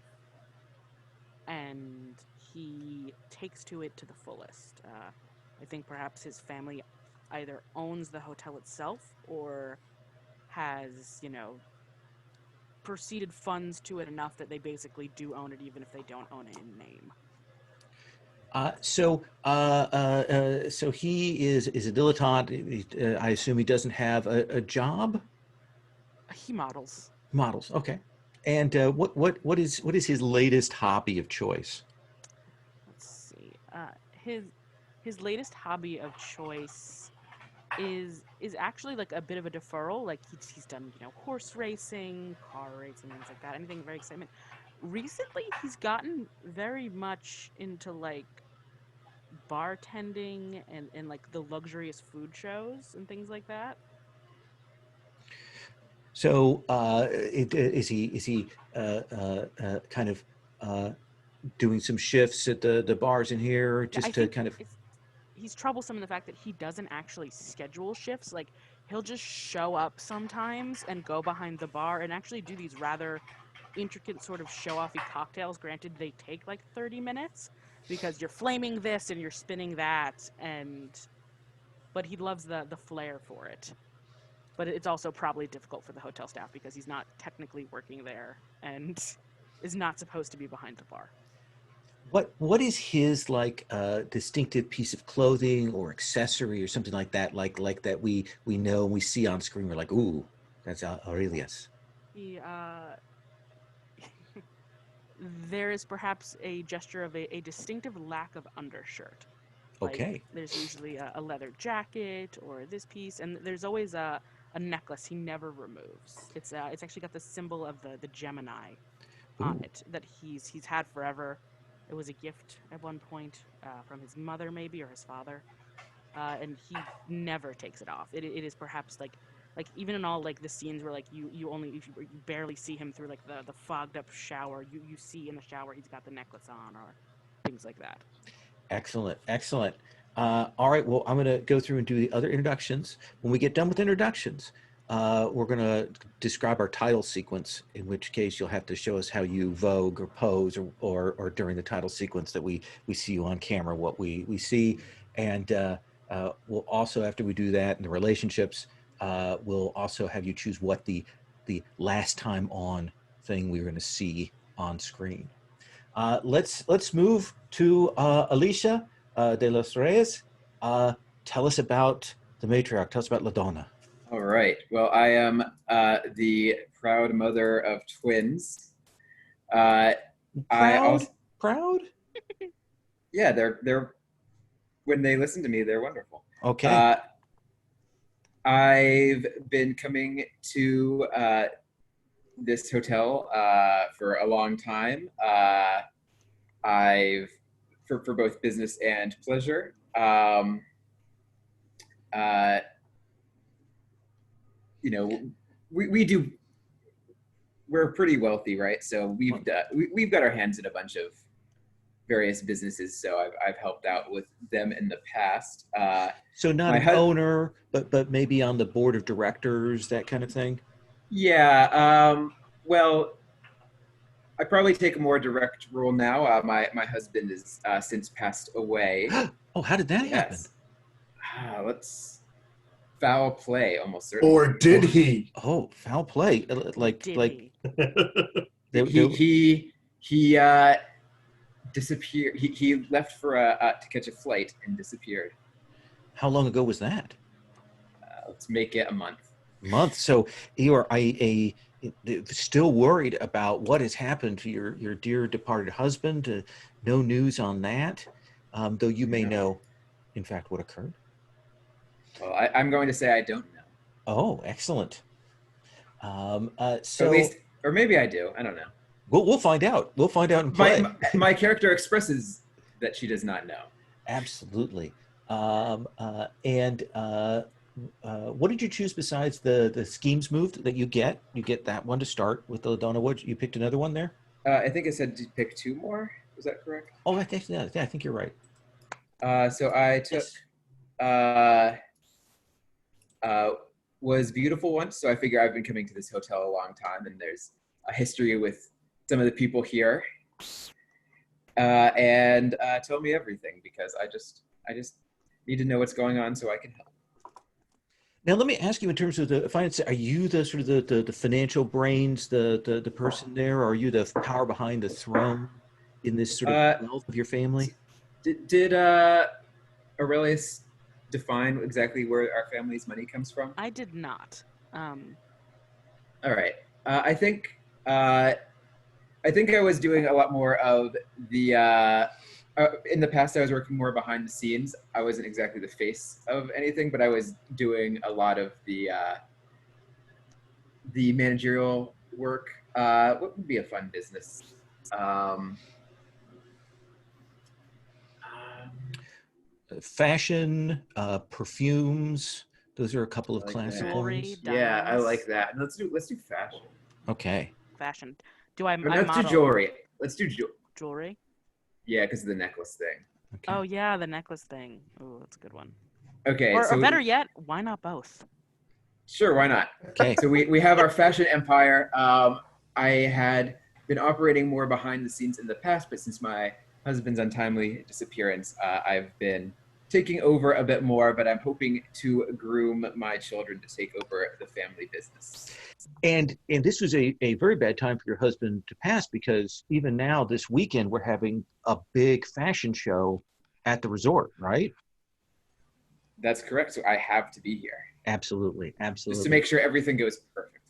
Speaker 4: and he takes to it to the fullest. I think perhaps his family either owns the hotel itself or has, proceeded funds to it enough that they basically do own it, even if they don't own it in name.
Speaker 1: So he is a dilettante. I assume he doesn't have a job.
Speaker 4: He models.
Speaker 1: Models, okay. And what is his latest hobby of choice?
Speaker 4: Let's see. His latest hobby of choice is actually like a bit of a deferral. Like he's done, horse racing, car racing, things like that. Anything very excitement. Recently, he's gotten very much into like bartending and like the luxurious food shows and things like that.
Speaker 1: So is he kind of doing some shifts at the bars in here
Speaker 4: I
Speaker 1: just to
Speaker 4: think
Speaker 1: kind of?
Speaker 4: he's troublesome in the fact that he doesn't actually schedule shifts. Like he'll just show up sometimes and go behind the bar and actually do these rather intricate sort of show-offy cocktails. Granted, they take like 30 minutes because you're flaming this and you're spinning that, but he loves the flair for it. But it's also probably difficult for the hotel staff because he's not technically working there and is not supposed to be behind the bar.
Speaker 1: What is his like distinctive piece of clothing or accessory or something like that we know and we see on screen? We're like, ooh, that's Aurelius.
Speaker 4: He there is perhaps a gesture of a distinctive lack of undershirt. Like,
Speaker 1: Okay.
Speaker 4: there's usually a leather jacket or this piece, and there's always a necklace he never removes. It's actually got the symbol of the Gemini on
Speaker 1: Ooh.
Speaker 4: it that he's had forever. It was a gift at one point from his mother, maybe, or his father, and he never takes it off. It is perhaps like even in all like the scenes where like you barely see him through like the fogged up shower, you see in the shower he's got the necklace on or things like that.
Speaker 1: Excellent. All right, well, I'm going to go through and do the other introductions. When we get done with introductions, we're going to describe our title sequence, in which case you'll have to show us how you vogue or pose or during the title sequence that we see you on camera, what we see. And we'll also, after we do that and the relationships, we'll also have you choose what the last time on thing we're going to see on screen. Let's move to Alicia. de los Reyes. Tell us about the matriarch. Tell us about La Donna.
Speaker 6: All right. Well, I am the proud mother of twins. I also,
Speaker 1: Proud?
Speaker 6: yeah, they're when they listen to me, they're wonderful.
Speaker 1: Okay.
Speaker 6: I've been coming to this hotel for a long time. I've for both business and pleasure. You know, we do. We're pretty wealthy, right? So we've got our hands in a bunch of various businesses. So I've helped out with them in the past.
Speaker 1: So not an owner, but maybe on the board of directors, that kind of thing.
Speaker 6: Yeah. Well, I probably take a more direct role now. My husband is since passed away.
Speaker 1: Oh, how did that happen?
Speaker 6: Let's foul play, almost certainly.
Speaker 3: Or did he?
Speaker 1: Oh, foul play! Like
Speaker 6: he disappeared. He left for to catch a flight and disappeared.
Speaker 1: How long ago was that?
Speaker 6: Let's make it a month.
Speaker 1: So you are still worried about what has happened to your dear departed husband. No news on that, though you may know, in fact, what occurred.
Speaker 6: Well, I'm going to say I don't know.
Speaker 1: Oh, excellent. So
Speaker 6: at least, or maybe I do. I don't know.
Speaker 1: We'll find out. We'll find out in play.
Speaker 6: My character expresses that she does not know.
Speaker 1: Absolutely. What did you choose besides the schemes moved that you get? You get that one to start with the LaDonna Wood. You picked another one there?
Speaker 6: I think it said to pick 2 more. Is that correct?
Speaker 1: Oh, I think you're right.
Speaker 6: So I took was beautiful once. So I figure I've been coming to this hotel a long time, and there's a history with some of the people here, and tell me everything, because I just need to know what's going on so I can help.
Speaker 1: Now, let me ask you, in terms of the finance, are you the sort of the financial brains, the person there, or are you the power behind the throne in this sort of wealth of your family?
Speaker 6: Did Aurelius define exactly where our family's money comes from?
Speaker 4: I did not.
Speaker 6: All right. I think I was doing a lot more of the. In the past, I was working more behind the scenes. I wasn't exactly the face of anything, but I was doing a lot of the managerial work. What would be a fun business?
Speaker 1: Fashion, perfumes. Those are a couple of classic
Speaker 4: jewelry,
Speaker 1: ones.
Speaker 6: Yeah, I like that. Let's do fashion.
Speaker 1: Okay.
Speaker 4: Fashion. Do I?
Speaker 6: Let's do jewelry. Let's do
Speaker 4: jewelry.
Speaker 6: Yeah, because of the necklace thing.
Speaker 1: Okay.
Speaker 4: Oh yeah, the necklace thing. Oh, that's a good one.
Speaker 6: Okay.
Speaker 4: Or better yet, why not both?
Speaker 6: Sure, why not?
Speaker 1: Okay.
Speaker 6: So we have our fashion empire. I had been operating more behind the scenes in the past, but since my husband's untimely disappearance, I've been taking over a bit more, but I'm hoping to groom my children to take over the family business.
Speaker 1: And this was a very bad time for your husband to pass, because even now this weekend we're having a big fashion show at the resort, right?
Speaker 6: That's correct. So I have to be here.
Speaker 1: Absolutely.
Speaker 6: Just to make sure everything goes perfectly.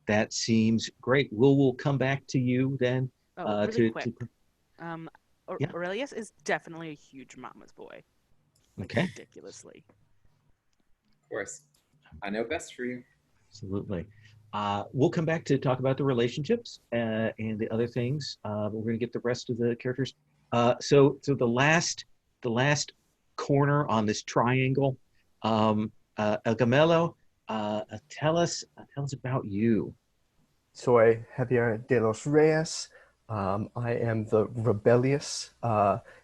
Speaker 1: That seems great. We'll come back to you then.
Speaker 4: Oh, really quick. Aurelius is definitely a huge mama's boy. Like,
Speaker 1: okay.
Speaker 4: Ridiculously.
Speaker 6: Of course. I know best for you.
Speaker 1: Absolutely. We'll come back to talk about the relationships and the other things. But we're going to get the rest of the characters. So the last corner on this triangle, El Gamelo, tell us about you.
Speaker 5: Soy Javier de los Reyes. I am the rebellious,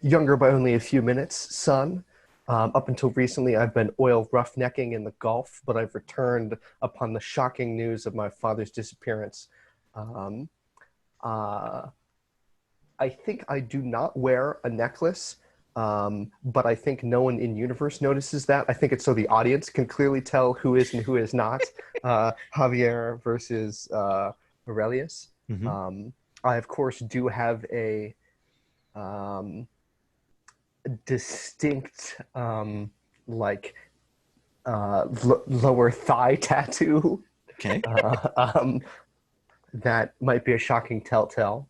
Speaker 5: younger by only a few minutes, son. Up until recently, I've been oil roughnecking in the Gulf, but I've returned upon the shocking news of my father's disappearance. I think I do not wear a necklace, but I think no one in universe notices that. I think it's so the audience can clearly tell who is and who is not. Javier versus Aurelius.
Speaker 1: Mm-hmm.
Speaker 5: I, of course, do have a distinct, lower thigh tattoo.
Speaker 1: Okay.
Speaker 5: That might be a shocking telltale.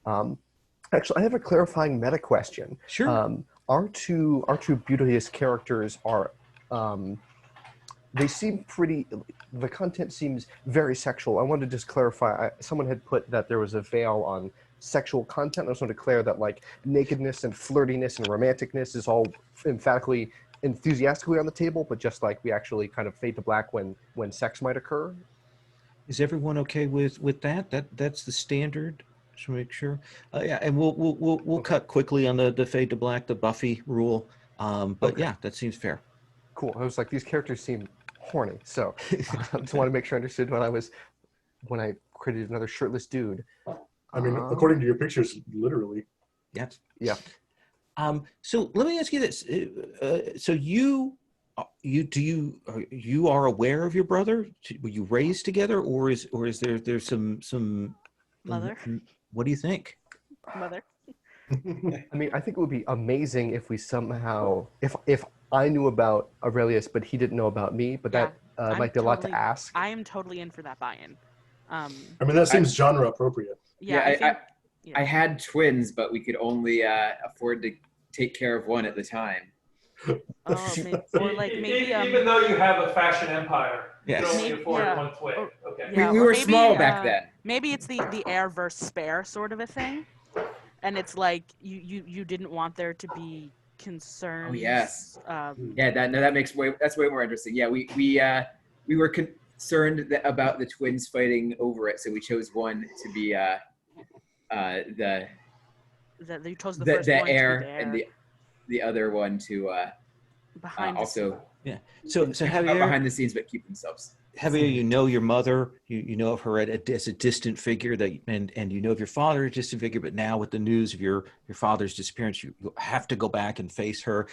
Speaker 5: Actually, I have a clarifying meta question.
Speaker 1: Sure.
Speaker 5: Our two beauteous characters are, they seem pretty. The content seems very sexual. I wanted to just clarify. Someone had put that there was a veil on sexual content. I just want to declare that like nakedness and flirtiness and romanticness is all emphatically, enthusiastically on the table, but just like we actually kind of fade to black when sex might occur.
Speaker 1: Is everyone okay with that? That's the standard. Just to make sure. Yeah, and we'll cut quickly on the fade to black, the Buffy rule. But
Speaker 5: Okay.
Speaker 1: yeah, that seems fair.
Speaker 5: Cool. I was like, these characters seem horny, so I just want to make sure I understood when I created another shirtless dude.
Speaker 3: I mean, according to your pictures, literally.
Speaker 1: Yes.
Speaker 5: Yeah.
Speaker 1: So let me ask you this: so you are aware of your brother? Were you raised together, or is there's some
Speaker 4: Mother.
Speaker 1: What do you think?
Speaker 4: Mother.
Speaker 5: I mean, I think it would be amazing if we somehow, if I knew about Aurelius, but he didn't know about me, but
Speaker 4: Yeah,
Speaker 5: that
Speaker 4: I'm
Speaker 5: might be a lot to
Speaker 4: totally-
Speaker 5: ask.
Speaker 4: I am totally in for that buy-in.
Speaker 3: I mean, that seems genre appropriate.
Speaker 4: Yeah, I think.
Speaker 6: I had twins, but we could only afford to take care of one at the time.
Speaker 4: Oh, or like maybe
Speaker 2: even though you have a fashion empire, you
Speaker 1: Yes.
Speaker 2: can only
Speaker 4: Maybe-
Speaker 2: afford
Speaker 4: yeah.
Speaker 2: one twin.
Speaker 4: Oh,
Speaker 2: Okay.
Speaker 4: yeah,
Speaker 6: we
Speaker 4: or
Speaker 6: were
Speaker 4: maybe,
Speaker 6: small back then.
Speaker 4: Maybe it's the heir versus spare sort of a thing, and it's like you didn't want there to be concerns.
Speaker 6: Oh yes.
Speaker 4: Yeah,
Speaker 6: That's way more interesting. Yeah, we were concerned about the twins fighting over it, so we chose one to be the
Speaker 4: that you chose the first one
Speaker 6: heir,
Speaker 4: to be the heir.
Speaker 6: and the other one to
Speaker 4: behind the
Speaker 6: also
Speaker 4: scenes.
Speaker 1: Yeah. So Javier,
Speaker 6: behind the scenes, but keep themselves.
Speaker 1: Javier, you know your mother. You know of her as a distant figure and you know of your father as a distant figure. But now with the news of your father's disappearance, you have to go back and face her.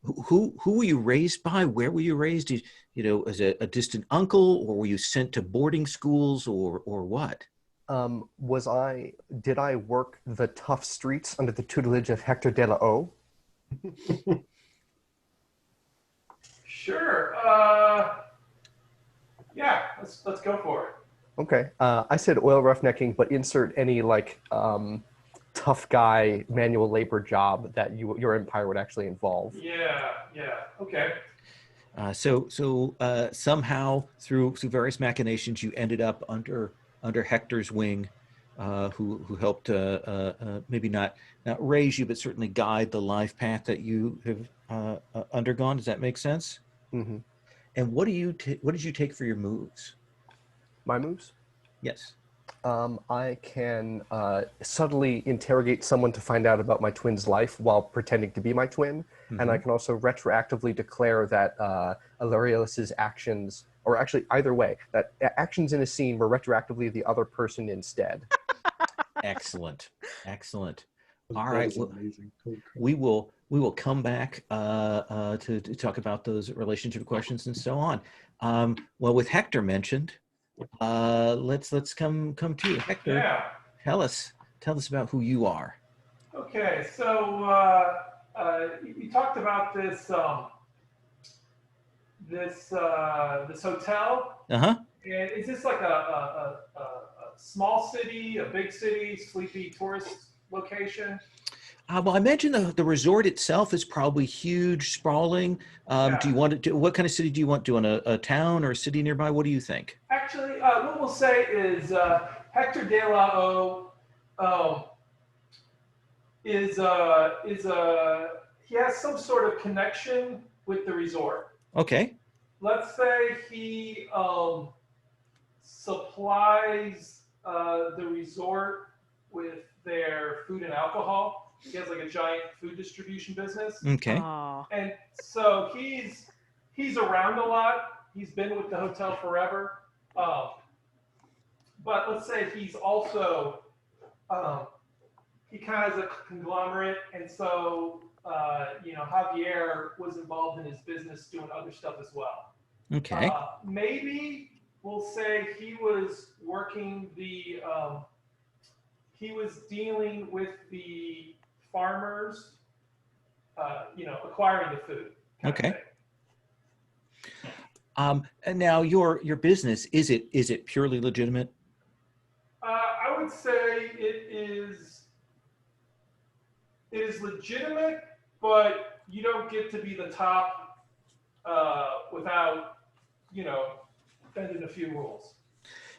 Speaker 1: Who were you raised by? Where were you raised? As a distant uncle, or were you sent to boarding schools, or what?
Speaker 5: Did I work the tough streets under the tutelage of Hector de la O?
Speaker 2: Sure. Yeah. Let's go for it.
Speaker 5: Okay. I said oil roughnecking, but insert any tough guy manual labor job that your empire would actually involve.
Speaker 2: Yeah. Okay.
Speaker 1: So somehow through various machinations, you ended up under Hector's wing, who helped maybe not raise you, but certainly guide the life path that you have undergone. Does that make sense?
Speaker 5: Mm-hmm.
Speaker 1: And what did you take for your moves?
Speaker 5: My moves?
Speaker 1: Yes.
Speaker 5: I can subtly interrogate someone to find out about my twin's life while pretending to be my twin. Mm-hmm. And I can also retroactively declare that Aurelius's actions, or actually either way, that actions in a scene were retroactively the other person instead.
Speaker 1: Excellent. All
Speaker 3: That
Speaker 1: right.
Speaker 3: is amazing.
Speaker 1: We will come back to talk about those relationship questions and so on. Well, with Hector mentioned, let's come to you, Hector.
Speaker 2: Yeah.
Speaker 1: Tell us about who you are.
Speaker 2: Okay. So you talked about this this hotel.
Speaker 1: Uh-huh.
Speaker 2: And is this like a small city, a big city, sleepy tourist location?
Speaker 1: Well, I mentioned the resort itself is probably huge, sprawling.
Speaker 2: Yeah.
Speaker 1: Do you want to? What kind of city do you want? Do you want a town or a city nearby? What do you think?
Speaker 2: Actually, what we'll say is Hector de la O is he has some sort of connection with the resort.
Speaker 1: Okay.
Speaker 2: Let's say he supplies the resort with their food and alcohol. He has like a giant food distribution business.
Speaker 1: Okay.
Speaker 2: And so he's around a lot. He's been with the hotel forever. But let's say he's also, he kind of has a conglomerate. And so, Javier was involved in his business doing other stuff as well.
Speaker 1: Okay.
Speaker 2: Maybe we'll say he was working he was dealing with the farmers acquiring the food.
Speaker 1: Okay. And now your business, is it purely legitimate?
Speaker 2: I would say it is legitimate, but you don't get to be the top without bending a few rules.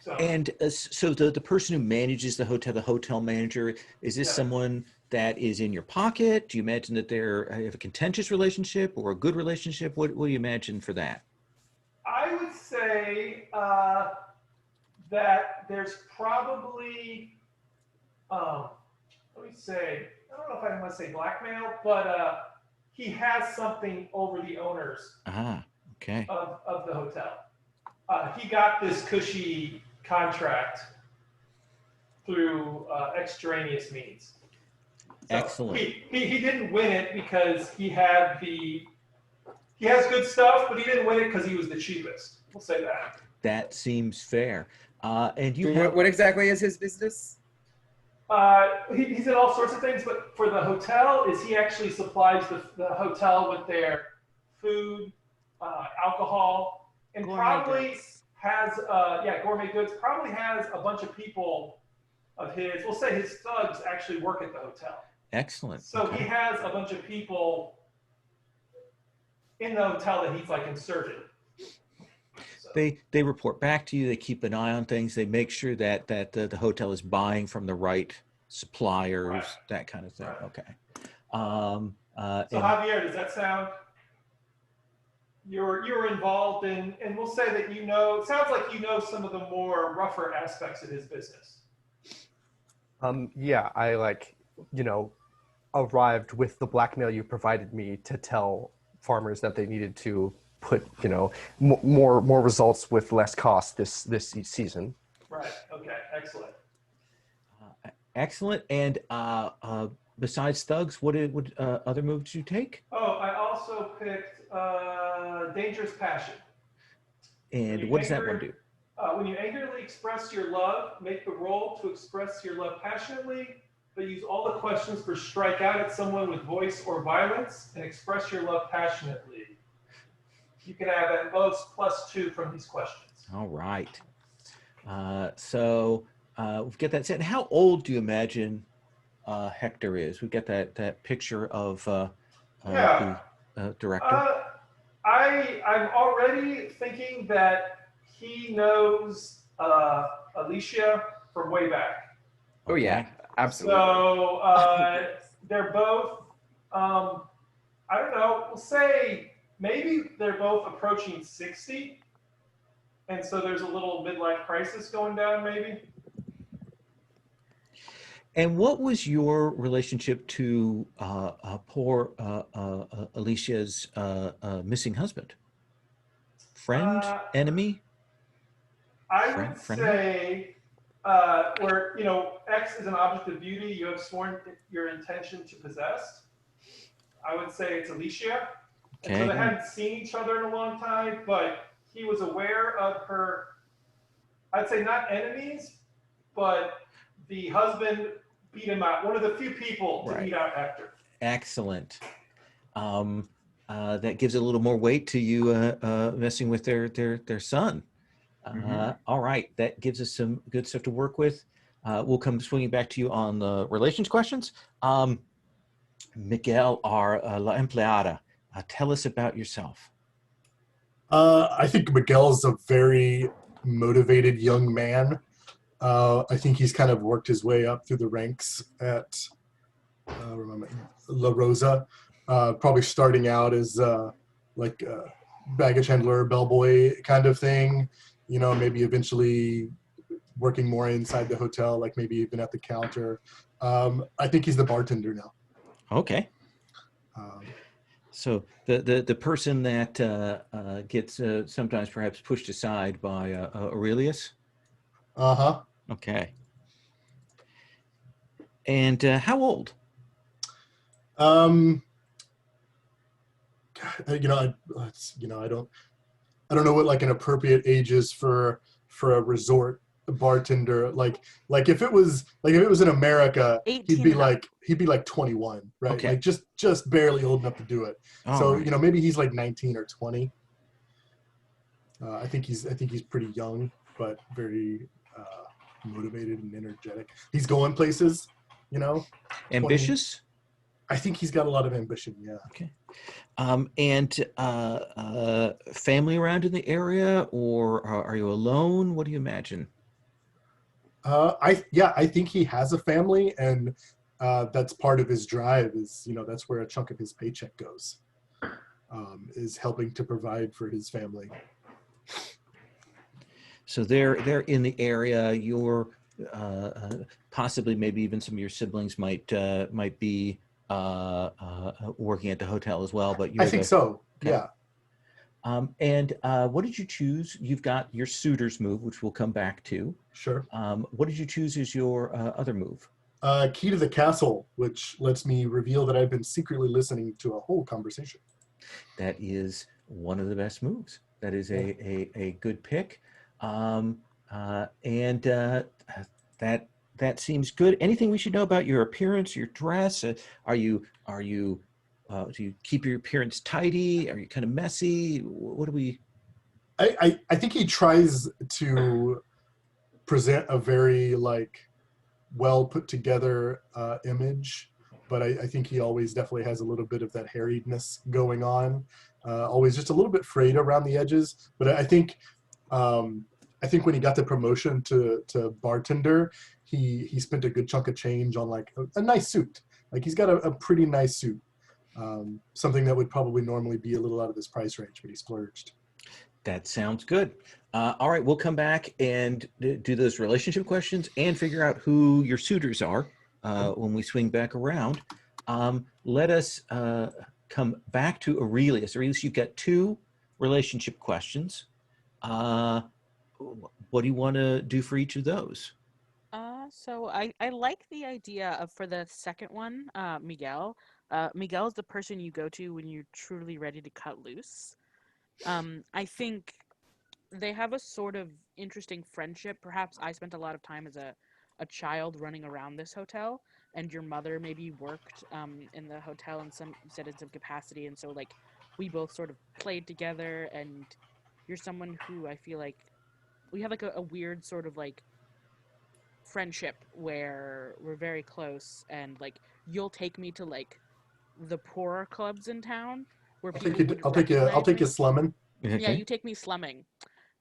Speaker 2: So,
Speaker 1: And so the person who manages the hotel manager, is this someone that is in your pocket? Do you imagine that they have a contentious relationship or a good relationship? What do you imagine for that?
Speaker 2: I would say that there's probably, let me say, I don't know if I want to say blackmail, but he has something over the owners
Speaker 1: Okay.
Speaker 2: of the hotel. He got this cushy contract through extraneous means. So
Speaker 1: Excellent.
Speaker 2: He didn't win it because he has good stuff, but he didn't win it because he was the cheapest. We'll say that.
Speaker 1: That seems fair. And you
Speaker 6: So
Speaker 1: have,
Speaker 6: what exactly is his business?
Speaker 2: He's in all sorts of things, but for the hotel, he actually supplies the hotel with their food, alcohol, and
Speaker 4: Gourmet
Speaker 2: probably
Speaker 4: goods.
Speaker 2: has gourmet goods. Probably has a bunch of people of his. We'll say his thugs actually work at the hotel.
Speaker 1: excellent.
Speaker 2: So
Speaker 1: Okay.
Speaker 2: he has a bunch of people in the hotel that he's like inserted. So,
Speaker 1: They report back to you. They keep an eye on things. They make sure that the hotel is buying from the right suppliers,
Speaker 2: Right.
Speaker 1: that kind of thing.
Speaker 2: Right.
Speaker 1: Okay.
Speaker 2: so
Speaker 1: And
Speaker 2: Javier, does that sound? You're involved in, and we'll say that it sounds like you know some of the more rougher aspects of his business.
Speaker 5: Yeah, I arrived with the blackmail you provided me to tell farmers that they needed to put, more results with less cost this season.
Speaker 2: Right. Okay. Excellent.
Speaker 1: excellent. And besides thugs, what other moves did you take?
Speaker 2: Oh, I also picked Dangerous Passion.
Speaker 1: And what does that one do?
Speaker 2: When you angrily express your love, make the roll to express your love passionately, but use all the questions for strike out at someone with voice or violence and express your love passionately. You can have at most +2 from these questions.
Speaker 1: All right. So we've got that set. How old do you imagine Hector is? We've got that picture of the director.
Speaker 2: I'm already thinking that he knows Alicia from way back.
Speaker 6: Oh yeah, absolutely.
Speaker 2: So they're both, I don't know, we'll say maybe they're both approaching 60. And so there's a little midlife crisis going down maybe.
Speaker 1: And what was your relationship to poor Alicia's missing husband? Friend? Enemy?
Speaker 2: I would say where, X is an object of beauty you have sworn your intention to possess. I would say it's Alicia.
Speaker 1: Okay.
Speaker 2: And so they hadn't seen each other in a long time, but he was aware of her, I'd say not enemies, but the husband beat him out. One of the few people to beat out Hector.
Speaker 1: Excellent. That gives a little more weight to you messing with their son. All right, that gives us some good stuff to work with. We'll come swinging back to you on the relations questions. Miguel, our La Empleada, tell us about yourself.
Speaker 3: I think Miguel's a very motivated young man. I think he's kind of worked his way up through the ranks at La Rosa, probably starting out as like a baggage handler, bellboy kind of thing, maybe eventually working more inside the hotel, like maybe even at the counter. I think he's the bartender now.
Speaker 1: Okay. So the person that gets sometimes perhaps pushed aside by Aurelius?
Speaker 3: Uh-huh.
Speaker 1: Okay. And how old?
Speaker 3: I don't know what like an appropriate age is for a resort bartender. Like if it was in America,
Speaker 4: 18
Speaker 3: he'd be
Speaker 4: and up.
Speaker 3: like 21, right?
Speaker 1: Okay.
Speaker 3: Like just barely old enough to do it.
Speaker 1: All
Speaker 3: So
Speaker 1: right.
Speaker 3: maybe he's like 19 or 20. I think he's pretty young, but very motivated and energetic. He's going places, 20.
Speaker 1: Ambitious?
Speaker 3: I think he's got a lot of ambition. Yeah.
Speaker 1: Okay. And family around in the area, or are you alone? What do you imagine?
Speaker 3: I think he has a family, and that's part of his drive. Is that's where a chunk of his paycheck goes, is helping to provide for his family.
Speaker 1: So they're in the area. You're possibly, maybe even some of your siblings might be working at the hotel as well. But
Speaker 3: I think so.
Speaker 1: Okay.
Speaker 3: Yeah.
Speaker 1: And what did you choose? You've got your suitor's move, which we'll come back to.
Speaker 3: Sure.
Speaker 1: What did you choose as your other move?
Speaker 3: Key to the castle, which lets me reveal that I've been secretly listening to a whole conversation.
Speaker 1: That is one of the best moves. That is a good pick. And that seems good. Anything we should know about your appearance, your dress? Do you keep your appearance tidy? Are you kind of messy? What do we?
Speaker 3: I think he tries to present a very well put together image, but I think he always definitely has a little bit of that harriedness going on. Always just a little bit frayed around the edges, but I think when he got the promotion to bartender, he spent a good chunk of change on a nice suit. He's got a pretty nice suit, something that would probably normally be a little out of his price range, but he splurged.
Speaker 1: That sounds good. All right, we'll come back and do those relationship questions and figure out who your suitors are when we swing back around. Let us come back to Aurelius. Aurelius, you've got 2 relationship questions. What do you want to do for each of those?
Speaker 4: So I like the idea of, for the second one, Miguel. Miguel is the person you go to when you're truly ready to cut loose. I think they have a sort of interesting friendship. Perhaps I spent a lot of time as a child running around this hotel, and your mother maybe worked in the hotel in some capacity, and so we both sort of played together, and you're someone who I feel like we have a weird sort of friendship where we're very close, and you'll take me to the poorer clubs in town where
Speaker 3: I'll take you slumming.
Speaker 4: Yeah, you take me slumming,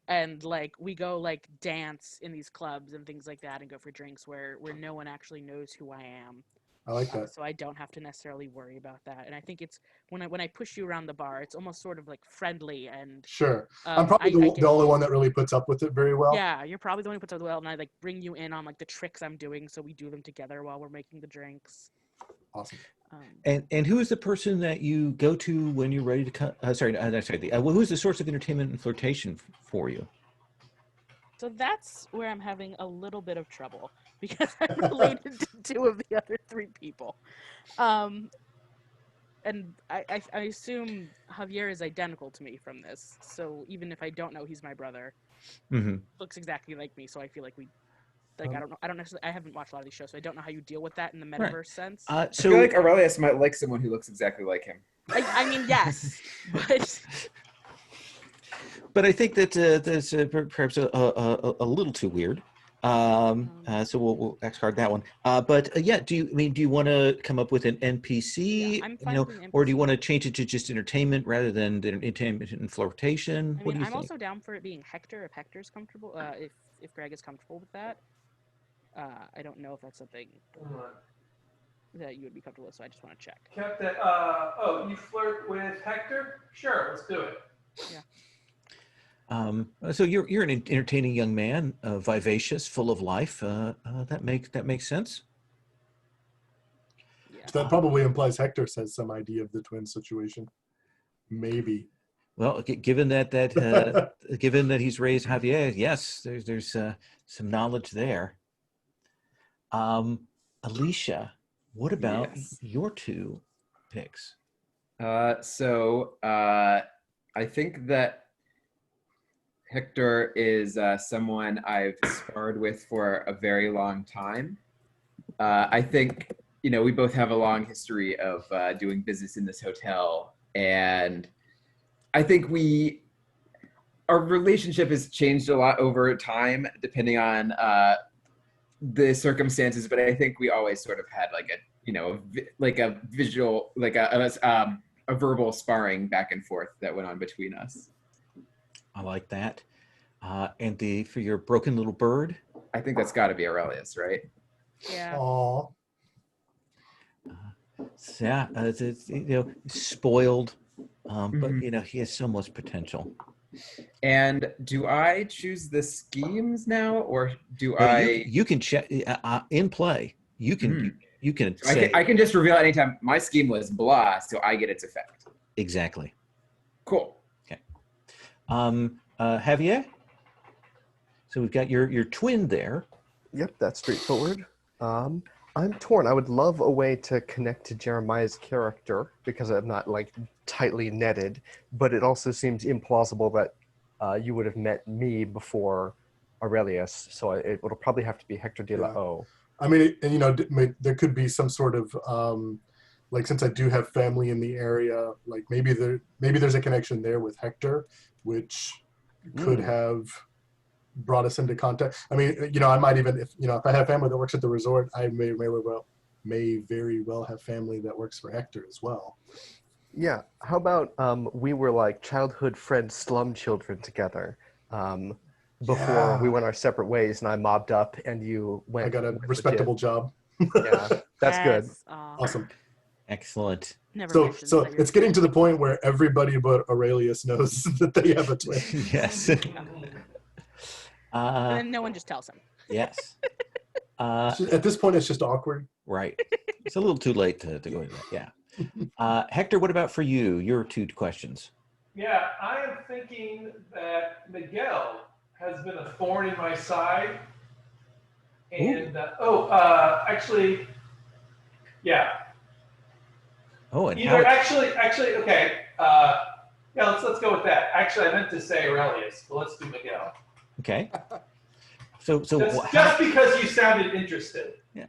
Speaker 4: and we go dance in these clubs and things like that, and go for drinks where no one actually knows who I am.
Speaker 3: I like that.
Speaker 4: So I don't have to necessarily worry about that. And I think it's when I push you around the bar, it's almost sort of friendly and
Speaker 3: sure. I'm probably the only one that really puts up with it very well.
Speaker 4: Yeah, you're probably the one who puts up with it well, and I bring you in on the tricks I'm doing, so we do them together while we're making the drinks.
Speaker 3: Awesome.
Speaker 1: And who is the person that you go to when you're ready to cut? Who is the source of entertainment and flirtation for you?
Speaker 4: So that's where I'm having a little bit of trouble, because I'm related to 2 of the other 3 people. And I assume Javier is identical to me from this. So even if I don't know he's my brother, looks exactly like me. So I feel like we, I don't know. I don't necessarily. I haven't watched a lot of these shows, so I don't know how you deal with that in the metaverse sense.
Speaker 6: I feel like Aurelius might like someone who looks exactly like him.
Speaker 4: I mean, yes, but.
Speaker 1: But I think that that's perhaps a little too weird. So we'll X-card that one. Do you want to come up with an NPC?
Speaker 4: Yeah, I'm fine with an NPC.
Speaker 1: Or do you want to change it to just entertainment rather than entertainment and flirtation? What do you think?
Speaker 4: I'm also down for it being Hector if Hector's comfortable. If Greg is comfortable with that. I don't know if that's something that you would be comfortable with, so I just want to check.
Speaker 2: Captain, you flirt with Hector? Sure, let's do it.
Speaker 4: Yeah.
Speaker 1: So you're an entertaining young man, vivacious, full of life. That makes sense.
Speaker 4: Yeah.
Speaker 3: That probably implies Hector has some idea of the twin situation. Maybe.
Speaker 1: Well, given that given that he's raised Javier, yes, there's some knowledge there. Alicia, what about your 2 picks?
Speaker 6: I think that Hector is someone I've sparred with for a very long time. I think, we both have a long history of doing business in this hotel, and I think our relationship has changed a lot over time, depending on the circumstances. But I think we always sort of had a visual, a verbal sparring back and forth that went on between us.
Speaker 1: I like that. And for your broken little bird?
Speaker 6: I think that's got to be Aurelius, right?
Speaker 4: Yeah.
Speaker 3: Aw.
Speaker 1: Yeah, it's spoiled, but
Speaker 6: Mhm.
Speaker 1: he has so much potential.
Speaker 6: And do I choose the schemes now, or do
Speaker 1: No,
Speaker 6: I?
Speaker 1: you can check in play. You can you can say
Speaker 6: I can just reveal anytime. My scheme was blah, so I get its effect.
Speaker 1: exactly.
Speaker 6: Cool.
Speaker 1: Okay. Javier. So we've got your twin there.
Speaker 5: Yep, that's straightforward. I'm torn. I would love a way to connect to Jeremiah's character because I'm not tightly netted, but it also seems implausible that you would have met me before Aurelius, so it'll probably have to be Hector de la O.
Speaker 3: I mean, and there could be some sort of since I do have family in the area, maybe there's a connection there with Hector, which could have brought us into contact. I mean, I might even, if I have family that works at the resort, I may very well have family that works for Hector as well.
Speaker 5: Yeah. How about we were childhood friends, slum children together before we went our separate ways, and I mobbed up, and you went.
Speaker 3: I got a respectable job.
Speaker 5: Yeah, that's good.
Speaker 3: Awesome.
Speaker 1: Excellent.
Speaker 4: Never
Speaker 3: So it's getting to the point where everybody but Aurelius knows that they have a twin.
Speaker 1: Yes.
Speaker 4: And then no one just tells him.
Speaker 1: Yes.
Speaker 3: At this point, it's just awkward.
Speaker 1: Right. It's a little too late to go into that. Yeah. Hector, what about for you? Your 2 questions.
Speaker 2: Yeah, I am thinking that Miguel has been a thorn in my side. And, actually, yeah.
Speaker 1: Oh, and
Speaker 2: either actually, okay. Let's go with that. Actually, I meant to say Aurelius, but let's do Miguel.
Speaker 1: Okay. So
Speaker 2: just because you sounded interested.
Speaker 1: Yeah.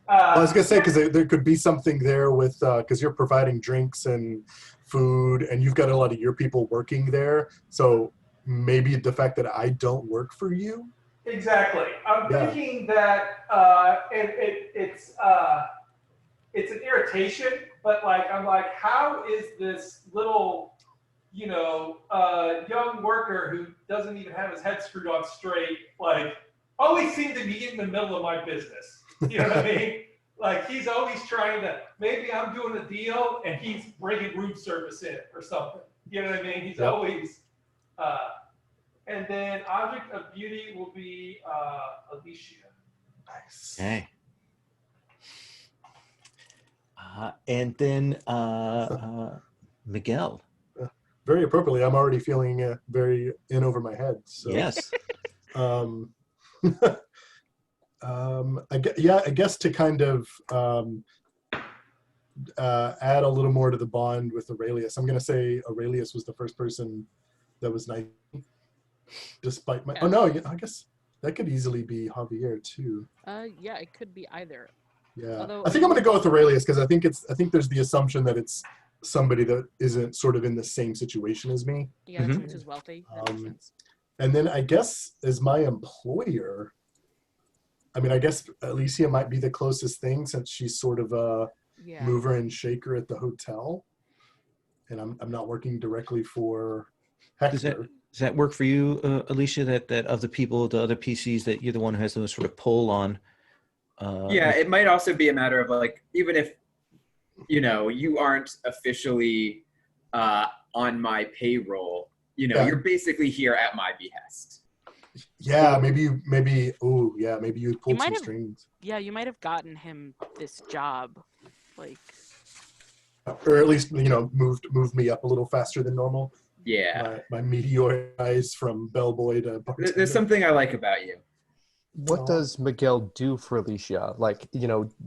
Speaker 3: I was gonna say because there could be something there with because you're providing drinks and food, and you've got a lot of your people working there. So maybe the fact that I don't work for you.
Speaker 2: Exactly. I'm thinking that it's an irritation, but I'm like, how is this little young worker who doesn't even have his head screwed on straight, always seem to be in the middle of my business. You know what I mean? He's always trying to, maybe I'm doing a deal and he's bringing room service in or something. You know what I mean? He's always, and then object of beauty will be Alicia.
Speaker 3: Nice.
Speaker 1: Okay. And then Miguel.
Speaker 3: Very appropriately, I'm already feeling very in over my head. So.
Speaker 1: Yes.
Speaker 3: I guess to kind of add a little more to the bond with Aurelius, I'm going to say Aurelius was the first person that was nice, despite my. Oh no, I guess that could easily be Javier too.
Speaker 4: Yeah, it could be either.
Speaker 3: Yeah,
Speaker 4: Although,
Speaker 3: I think I'm going to go with Aurelius because I think there's the assumption that it's somebody that isn't sort of in the same situation as me.
Speaker 4: Yeah, someone who's wealthy. That makes sense.
Speaker 3: And then I guess as my employer, I mean, I guess Alicia might be the closest thing since she's sort of a mover and shaker at the hotel. And I'm not working directly for Hector.
Speaker 1: Does that work for you, Alicia, that of the people, the other PCs, that you're the one who has the sort of pull on?
Speaker 6: It might also be a matter of even if, you aren't officially on my payroll, you're basically here at my behest.
Speaker 3: Yeah, maybe you pulled some strings.
Speaker 4: Yeah, you might have gotten him this job,
Speaker 3: or at least moved me up a little faster than normal.
Speaker 6: Yeah,
Speaker 3: my meteor rise from bellboy to bartender.
Speaker 6: There's something I like about you.
Speaker 5: What does Miguel do for Alicia?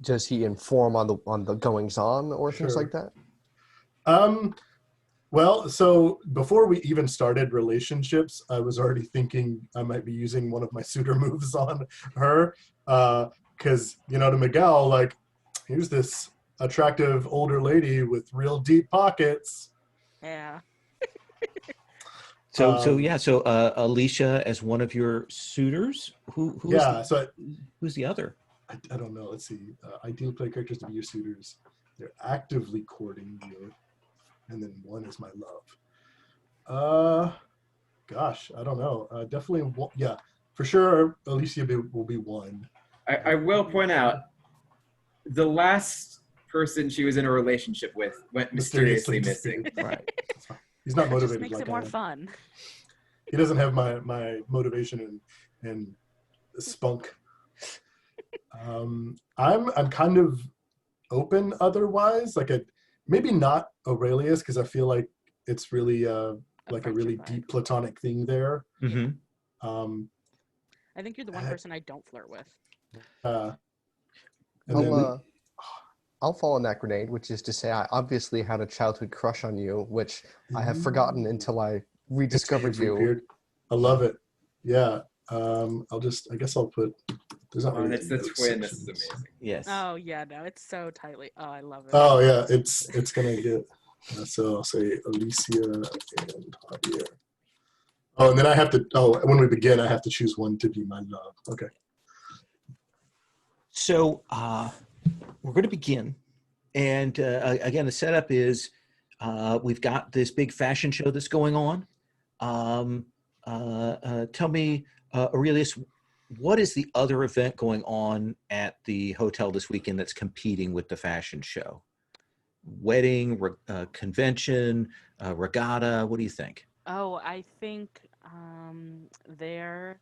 Speaker 5: Does he inform on the goings on or things like that?
Speaker 3: Well, so before we even started relationships, I was already thinking I might be using one of my suitor moves on her. Because, to Miguel, like, here's this attractive older lady with real deep pockets.
Speaker 4: Yeah.
Speaker 1: So Alicia as one of your suitors. Who's the other?
Speaker 3: I don't know. Let's see. Ideal play characters to be your suitors. They're actively courting you. And then one is my love. Gosh, I don't know. Definitely, yeah, for sure. Alicia will be one.
Speaker 6: I will point out the last person she was in a relationship with went mysteriously missing.
Speaker 1: Right.
Speaker 3: He's not
Speaker 4: That
Speaker 3: motivated.
Speaker 4: just makes
Speaker 3: like
Speaker 4: it more
Speaker 3: I am.
Speaker 4: fun.
Speaker 3: He doesn't have my motivation and spunk. I'm kind of open otherwise. Maybe not Aurelius, because I feel like it's really like a really
Speaker 4: friendship vibe.
Speaker 3: deep platonic thing there.
Speaker 1: Mm-hmm.
Speaker 4: I think you're the one person I don't flirt with.
Speaker 5: I'll fall on that grenade, which is to say I obviously had a childhood crush on you, which I have forgotten until I rediscovered you.
Speaker 3: Beard. I love it. Yeah. I guess I'll put, there's not really
Speaker 6: It's the
Speaker 3: note
Speaker 6: twin. This is
Speaker 3: sections.
Speaker 6: amazing.
Speaker 1: Yes.
Speaker 4: Oh yeah, no, it's so tightly. Oh, I love it.
Speaker 3: Oh yeah, it's gonna get, so I'll say Alicia and Javier. Oh, and then I have to, when we begin, I have to choose one to be my love. Okay.
Speaker 1: So we're going to begin. And again, the setup is we've got this big fashion show that's going on. Tell me, Aurelius, what is the other event going on at the hotel this weekend that's competing with the fashion show? Wedding, convention, regatta, what do you think?
Speaker 4: Oh, I think there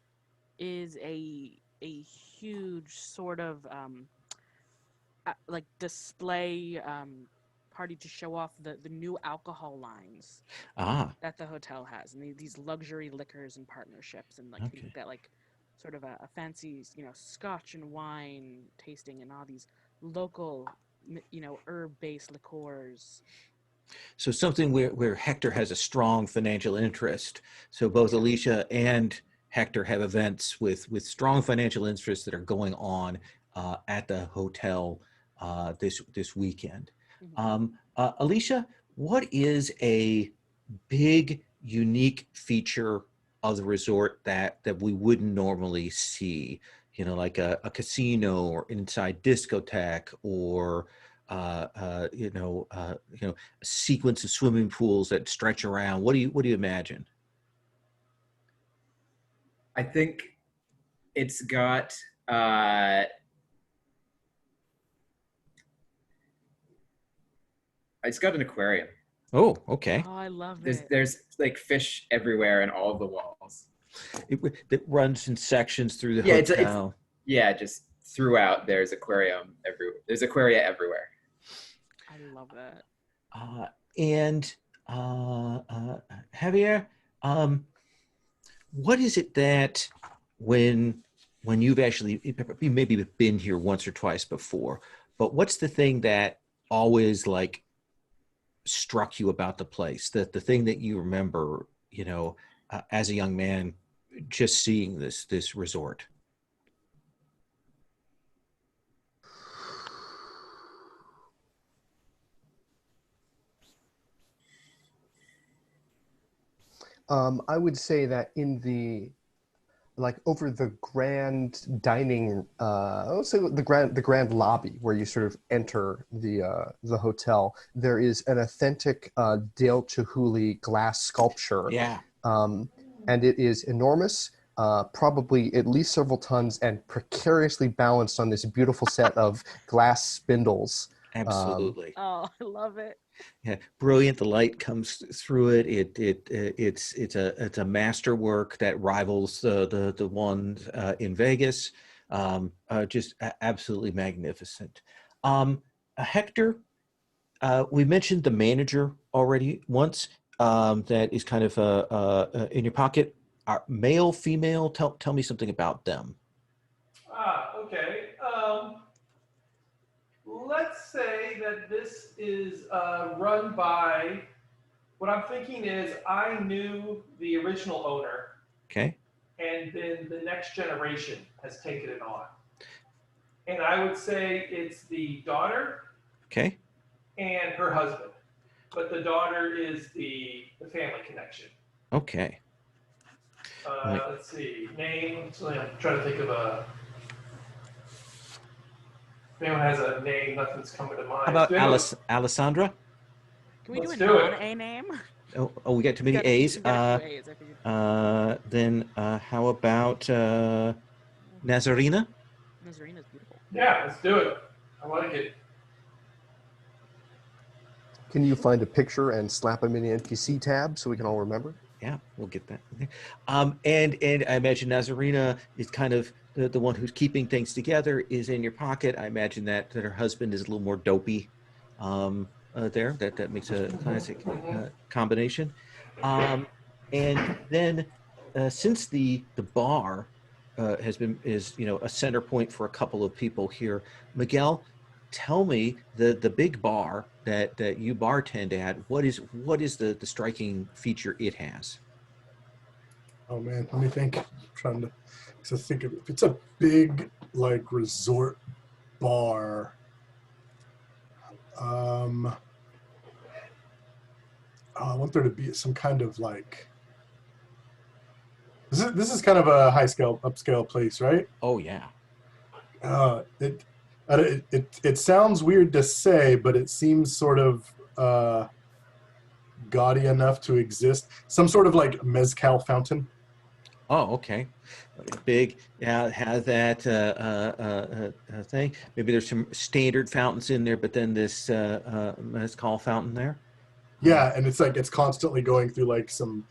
Speaker 4: is a huge sort of like display party to show off the new alcohol lines that the hotel has, and these luxury liquors and partnerships, and like
Speaker 1: Okay.
Speaker 4: we've got like sort of a fancy scotch and wine tasting, and all these local herb-based liqueurs.
Speaker 1: So something where Hector has a strong financial interest. So both Alicia and Hector have events with strong financial interests that are going on at the hotel this weekend.
Speaker 4: Mm-hmm.
Speaker 1: Alicia, what is a big, unique feature of the resort that we wouldn't normally see? Like a casino or inside discotheque, or a sequence of swimming pools that stretch around. What do you imagine?
Speaker 6: I think it's got an aquarium.
Speaker 1: Oh, okay.
Speaker 4: Oh, I love it.
Speaker 6: There's like fish everywhere in all the walls.
Speaker 1: It runs in sections through the hotel.
Speaker 6: Just throughout. There's aquarium everywhere. There's aquaria everywhere.
Speaker 4: I love that.
Speaker 1: And Javier, what is it that when you've actually maybe been here once or twice before, but what's the thing that always like struck you about the place, that the thing that you remember, as a young man, just seeing this resort?
Speaker 5: I would say that over the grand dining, also the grand lobby where you sort of enter the hotel, there is an authentic Dale Chihuly glass sculpture.
Speaker 1: Yeah.
Speaker 5: And it is enormous, probably at least several tons, and precariously balanced on this beautiful set of glass spindles.
Speaker 1: Absolutely.
Speaker 4: Oh, I love it.
Speaker 1: Yeah, brilliant. The light comes through it. It's a masterwork that rivals the one in Vegas. Just absolutely magnificent. Hector, we mentioned the manager already once. That is kind of in your pocket. Male, female. Tell me something about them.
Speaker 2: Okay. Let's say that this is run by, What I'm thinking is I knew the original owner,
Speaker 1: Okay.
Speaker 2: and then the next generation has taken it on. And I would say it's the daughter
Speaker 1: Okay.
Speaker 2: and her husband. But the daughter is the family connection.
Speaker 1: Okay. Right.
Speaker 2: Let's see. Name. So I'm trying to think of a. If anyone has a name, nothing's coming to mind.
Speaker 1: How about Alessandra?
Speaker 4: Can we
Speaker 2: Let's
Speaker 4: do a
Speaker 2: do it.
Speaker 4: non-A name?
Speaker 1: Oh, we got too many
Speaker 4: We got-
Speaker 1: A's.
Speaker 4: we got two A's, I figured.
Speaker 1: Then how about Nazarena?
Speaker 4: Nazarina's beautiful.
Speaker 2: Yeah, let's do it. I like it.
Speaker 5: Can you find a picture and slap them in the NPC tab so we can all remember?
Speaker 1: Yeah, we'll get that. And I imagine Nazarena is kind of the one who's keeping things together, is in your pocket. I imagine that her husband is a little more dopey there. That makes a classic combination. And then since the bar is a center point for a couple of people here, Miguel, tell me the big bar that you bartend at. What is the striking feature it has?
Speaker 3: Oh man, let me think. I'm trying to think of if it's a big like resort bar. I want there to be some kind of like. This is kind of a upscale place, right?
Speaker 1: Oh yeah.
Speaker 3: It sounds weird to say, but it seems sort of gaudy enough to exist. Some sort of like mezcal fountain.
Speaker 1: Oh, okay. Big, yeah, has that thing. Maybe there's some standard fountains in there, but then this mezcal fountain there.
Speaker 3: Yeah, and it's like it's constantly going through like some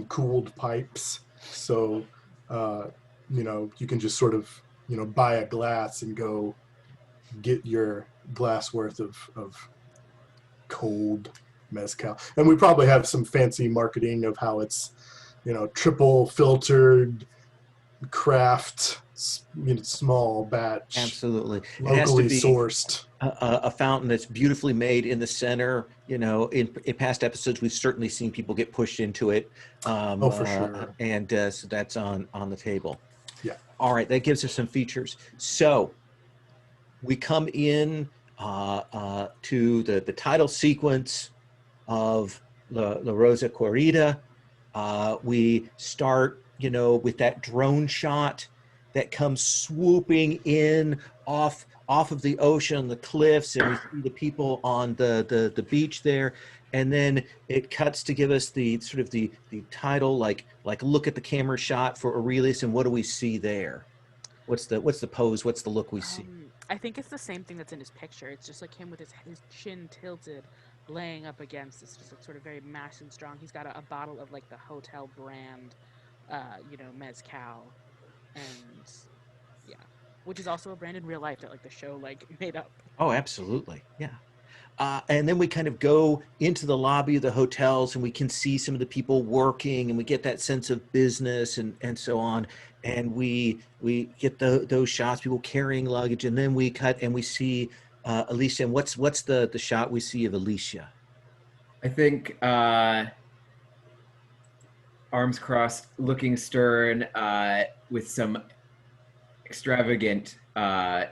Speaker 3: cooled pipes. So you can just sort of buy a glass and go get your glass worth of cold mezcal. And we probably have some fancy marketing of how it's triple filtered craft, small batch,
Speaker 1: Absolutely.
Speaker 3: locally
Speaker 1: It has to be
Speaker 3: sourced.
Speaker 1: a fountain that's beautifully made in the center. In past episodes, we've certainly seen people get pushed into it.
Speaker 3: For sure.
Speaker 1: And so that's on the table.
Speaker 3: Yeah.
Speaker 1: All right, that gives us some features. So we come in to the title sequence of La Rosa Corrida. We start, with that drone shot that comes swooping in off of the ocean, the cliffs, and we see the people on the beach there. And then it cuts to give us the sort of the title, like look at the camera shot for Aurelius, and what do we see there? What's the pose? What's the look we see?
Speaker 4: I think it's the same thing that's in his picture. It's just like him with his chin tilted, laying up against. It's just like sort of very massive and strong. He's got a bottle of like the hotel brand, mezcal, and yeah, which is also a brand in real life that like the show like made up.
Speaker 1: Oh, absolutely, yeah. And then we kind of go into the lobby of the hotels, and we can see some of the people working, and we get that sense of business and so on. And we get those shots, people carrying luggage, and then we cut and we see Alicia. And what's the shot we see of Alicia?
Speaker 6: I think arms crossed, looking stern, with some extravagant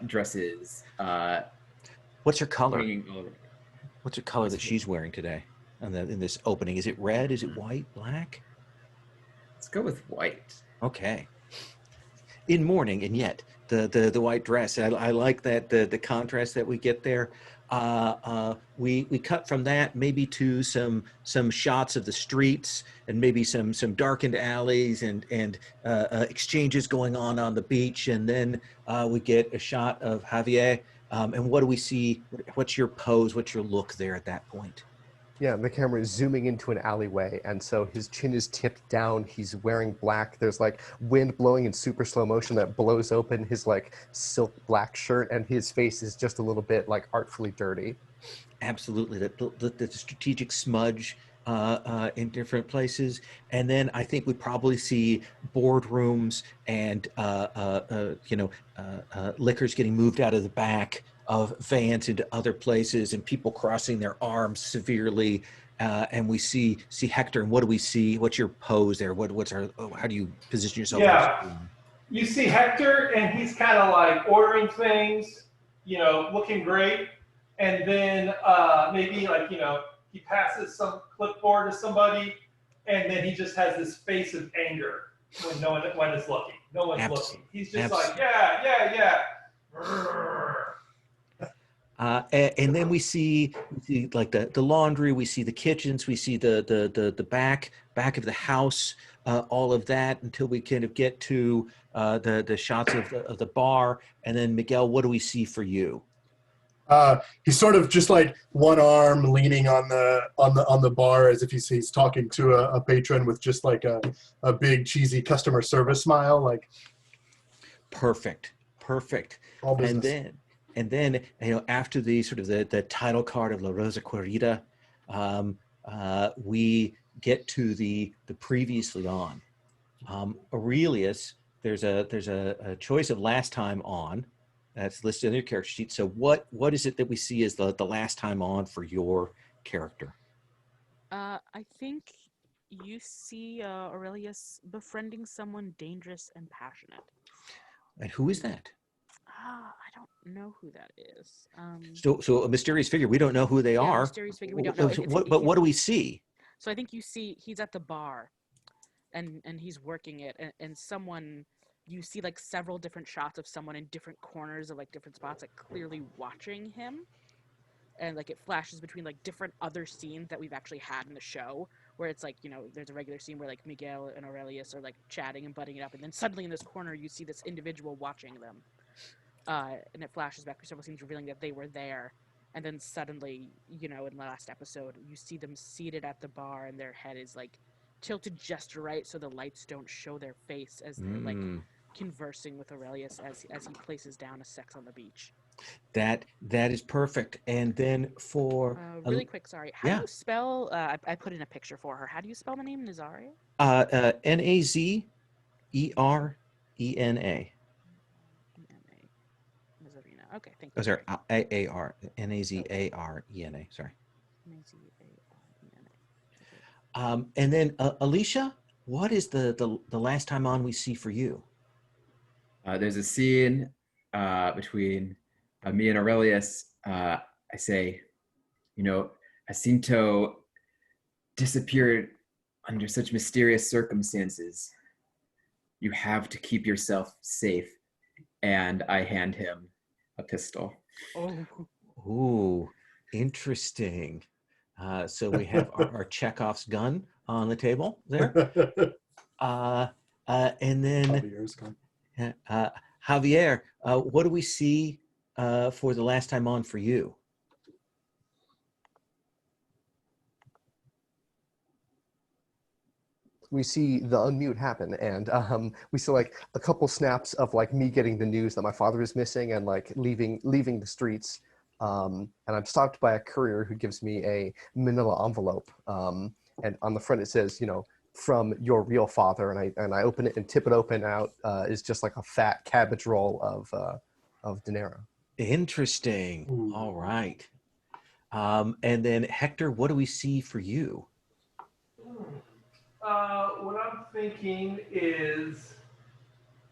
Speaker 6: dresses.
Speaker 1: What's her color?
Speaker 6: Hanging over.
Speaker 1: What's her color that she's wearing today in this opening? Is it red? Is it white? Black?
Speaker 6: Let's go with white.
Speaker 1: Okay. In mourning, and yet the white dress. I like that the contrast that we get there. We cut from that maybe to some shots of the streets, and maybe some darkened alleys and exchanges going on the beach, and then we get a shot of Javier. And what do we see? What's your pose? What's your look there at that point?
Speaker 5: Yeah, the camera is zooming into an alleyway, and so his chin is tipped down. He's wearing black. There's like wind blowing in super slow motion that blows open his like silk black shirt, and his face is just a little bit like artfully dirty.
Speaker 1: Absolutely, the strategic smudge in different places, and then I think we probably see boardrooms and liquors getting moved out of the back of vans into other places, and people crossing their arms severely and we see Hector. And what do we see? What's your pose there? How do you position yourself?
Speaker 2: Yeah. You see Hector, and he's kind of like ordering things, looking great. And then maybe he passes some clipboard to somebody, and then he just has this face of anger when when it's looking. No one's looking. He's just like, yeah.
Speaker 1: And then we see like the laundry, we see the kitchens, we see the back of the house, all of that until we kind of get to the shots of the bar. And then Miguel, what do we see for you?
Speaker 3: He's sort of just like one arm leaning on the bar as if he's talking to a patron with just like a big cheesy customer service smile. Like
Speaker 1: perfect.
Speaker 3: All business.
Speaker 1: And then after the sort of the title card of La Rosa Querida, we get to the previously on. Aurelius, there's a choice of last time on that's listed in your character sheet. So what is it that we see as the last time on for your character?
Speaker 4: I think you see Aurelius befriending someone dangerous and passionate.
Speaker 1: And who is that?
Speaker 4: I don't know who that is.
Speaker 1: So a mysterious figure. We don't know who they are.
Speaker 4: Mysterious figure. We don't know.
Speaker 1: But what do we see?
Speaker 4: So I think you see he's at the bar, and he's working it, and someone. You see like several different shots of someone in different corners of like different spots, like clearly watching him, and like it flashes between like different other scenes that we've actually had in the show, where it's like there's a regular scene where like Miguel and Aurelius are like chatting and butting it up, and then suddenly in this corner you see this individual watching them. And it flashes back to several scenes revealing that they were there. And then suddenly, in the last episode, you see them seated at the bar and their head is like tilted just right so the lights don't show their face as they're like conversing with Aurelius as he places down a sex on the beach.
Speaker 1: That is perfect. And then for
Speaker 4: really quick, sorry. How do you spell? I put in a picture for her. How do you spell the name Nazaria?
Speaker 1: Nazerena.
Speaker 4: Okay, thank you.
Speaker 1: Oh, sorry, A-A-R, Nazarena, sorry. And then, Alicia, what is the last time on we see for you?
Speaker 6: There's a scene between me and Aurelius. I say, Jacinto disappeared under such mysterious circumstances. You have to keep yourself safe. And I hand him a pistol.
Speaker 1: Oh, interesting. So we have our Chekhov's gun on the table there. And then Javier, what do we see for the last time on for you?
Speaker 5: We see the unmute happen, and we see like a couple snaps of like me getting the news that my father is missing and like leaving the streets. And I'm stopped by a courier who gives me a manila envelope, and on the front it says, from your real father. And I open it and tip it open. Out is just like a fat cabbage roll of dinero.
Speaker 1: Interesting. Ooh. All right. And then Hector, what do we see for you?
Speaker 2: What I'm thinking is,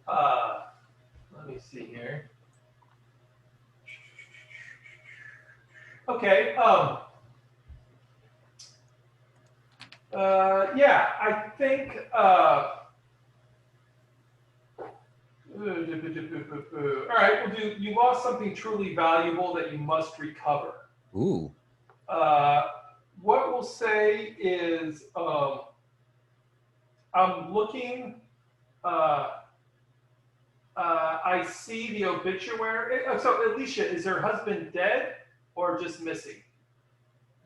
Speaker 2: let me see here. Okay. I think. All right. We'll do. You lost something truly valuable that you must recover.
Speaker 1: Ooh.
Speaker 2: What we'll say is. I'm looking, I see the obituary. So Alicia, is her husband dead or just missing?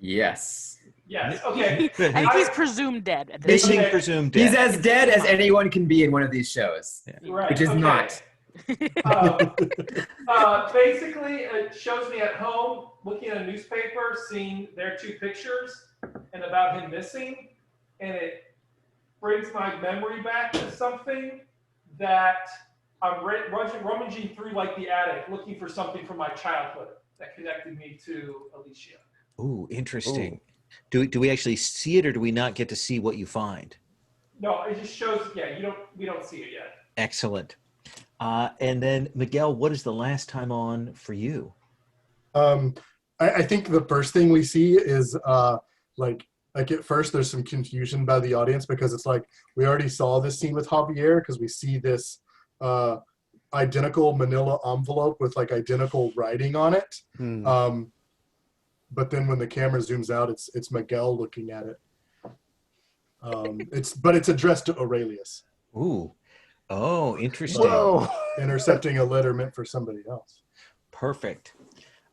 Speaker 6: Yes.
Speaker 2: Yes, okay.
Speaker 4: I think he's presumed dead at this
Speaker 1: Missing,
Speaker 2: point.
Speaker 1: presumed dead.
Speaker 6: He's as dead as anyone can be in one of these shows,
Speaker 2: Right,
Speaker 6: which is not.
Speaker 2: Basically, it shows me at home looking at a newspaper, seeing their two pictures and about him missing, and it brings my memory back to something that I'm rummaging through like the attic, looking for something from my childhood that connected me to Alicia.
Speaker 1: Ooh, interesting. Ooh. Do we actually see it, or do we not get to see what you find?
Speaker 2: No, it just shows. Yeah, we don't see it yet.
Speaker 1: Excellent. And then Miguel, what is the last time on for you?
Speaker 3: I think the first thing we see is like at first there's some confusion by the audience because it's like we already saw this scene with Javier because we see this identical manila envelope with like identical writing on it. But then when the camera zooms out, it's Miguel looking at it. It's addressed to Aurelius.
Speaker 1: Ooh. Oh, interesting.
Speaker 5: Whoa.
Speaker 3: Intercepting a letter meant for somebody else.
Speaker 1: Perfect.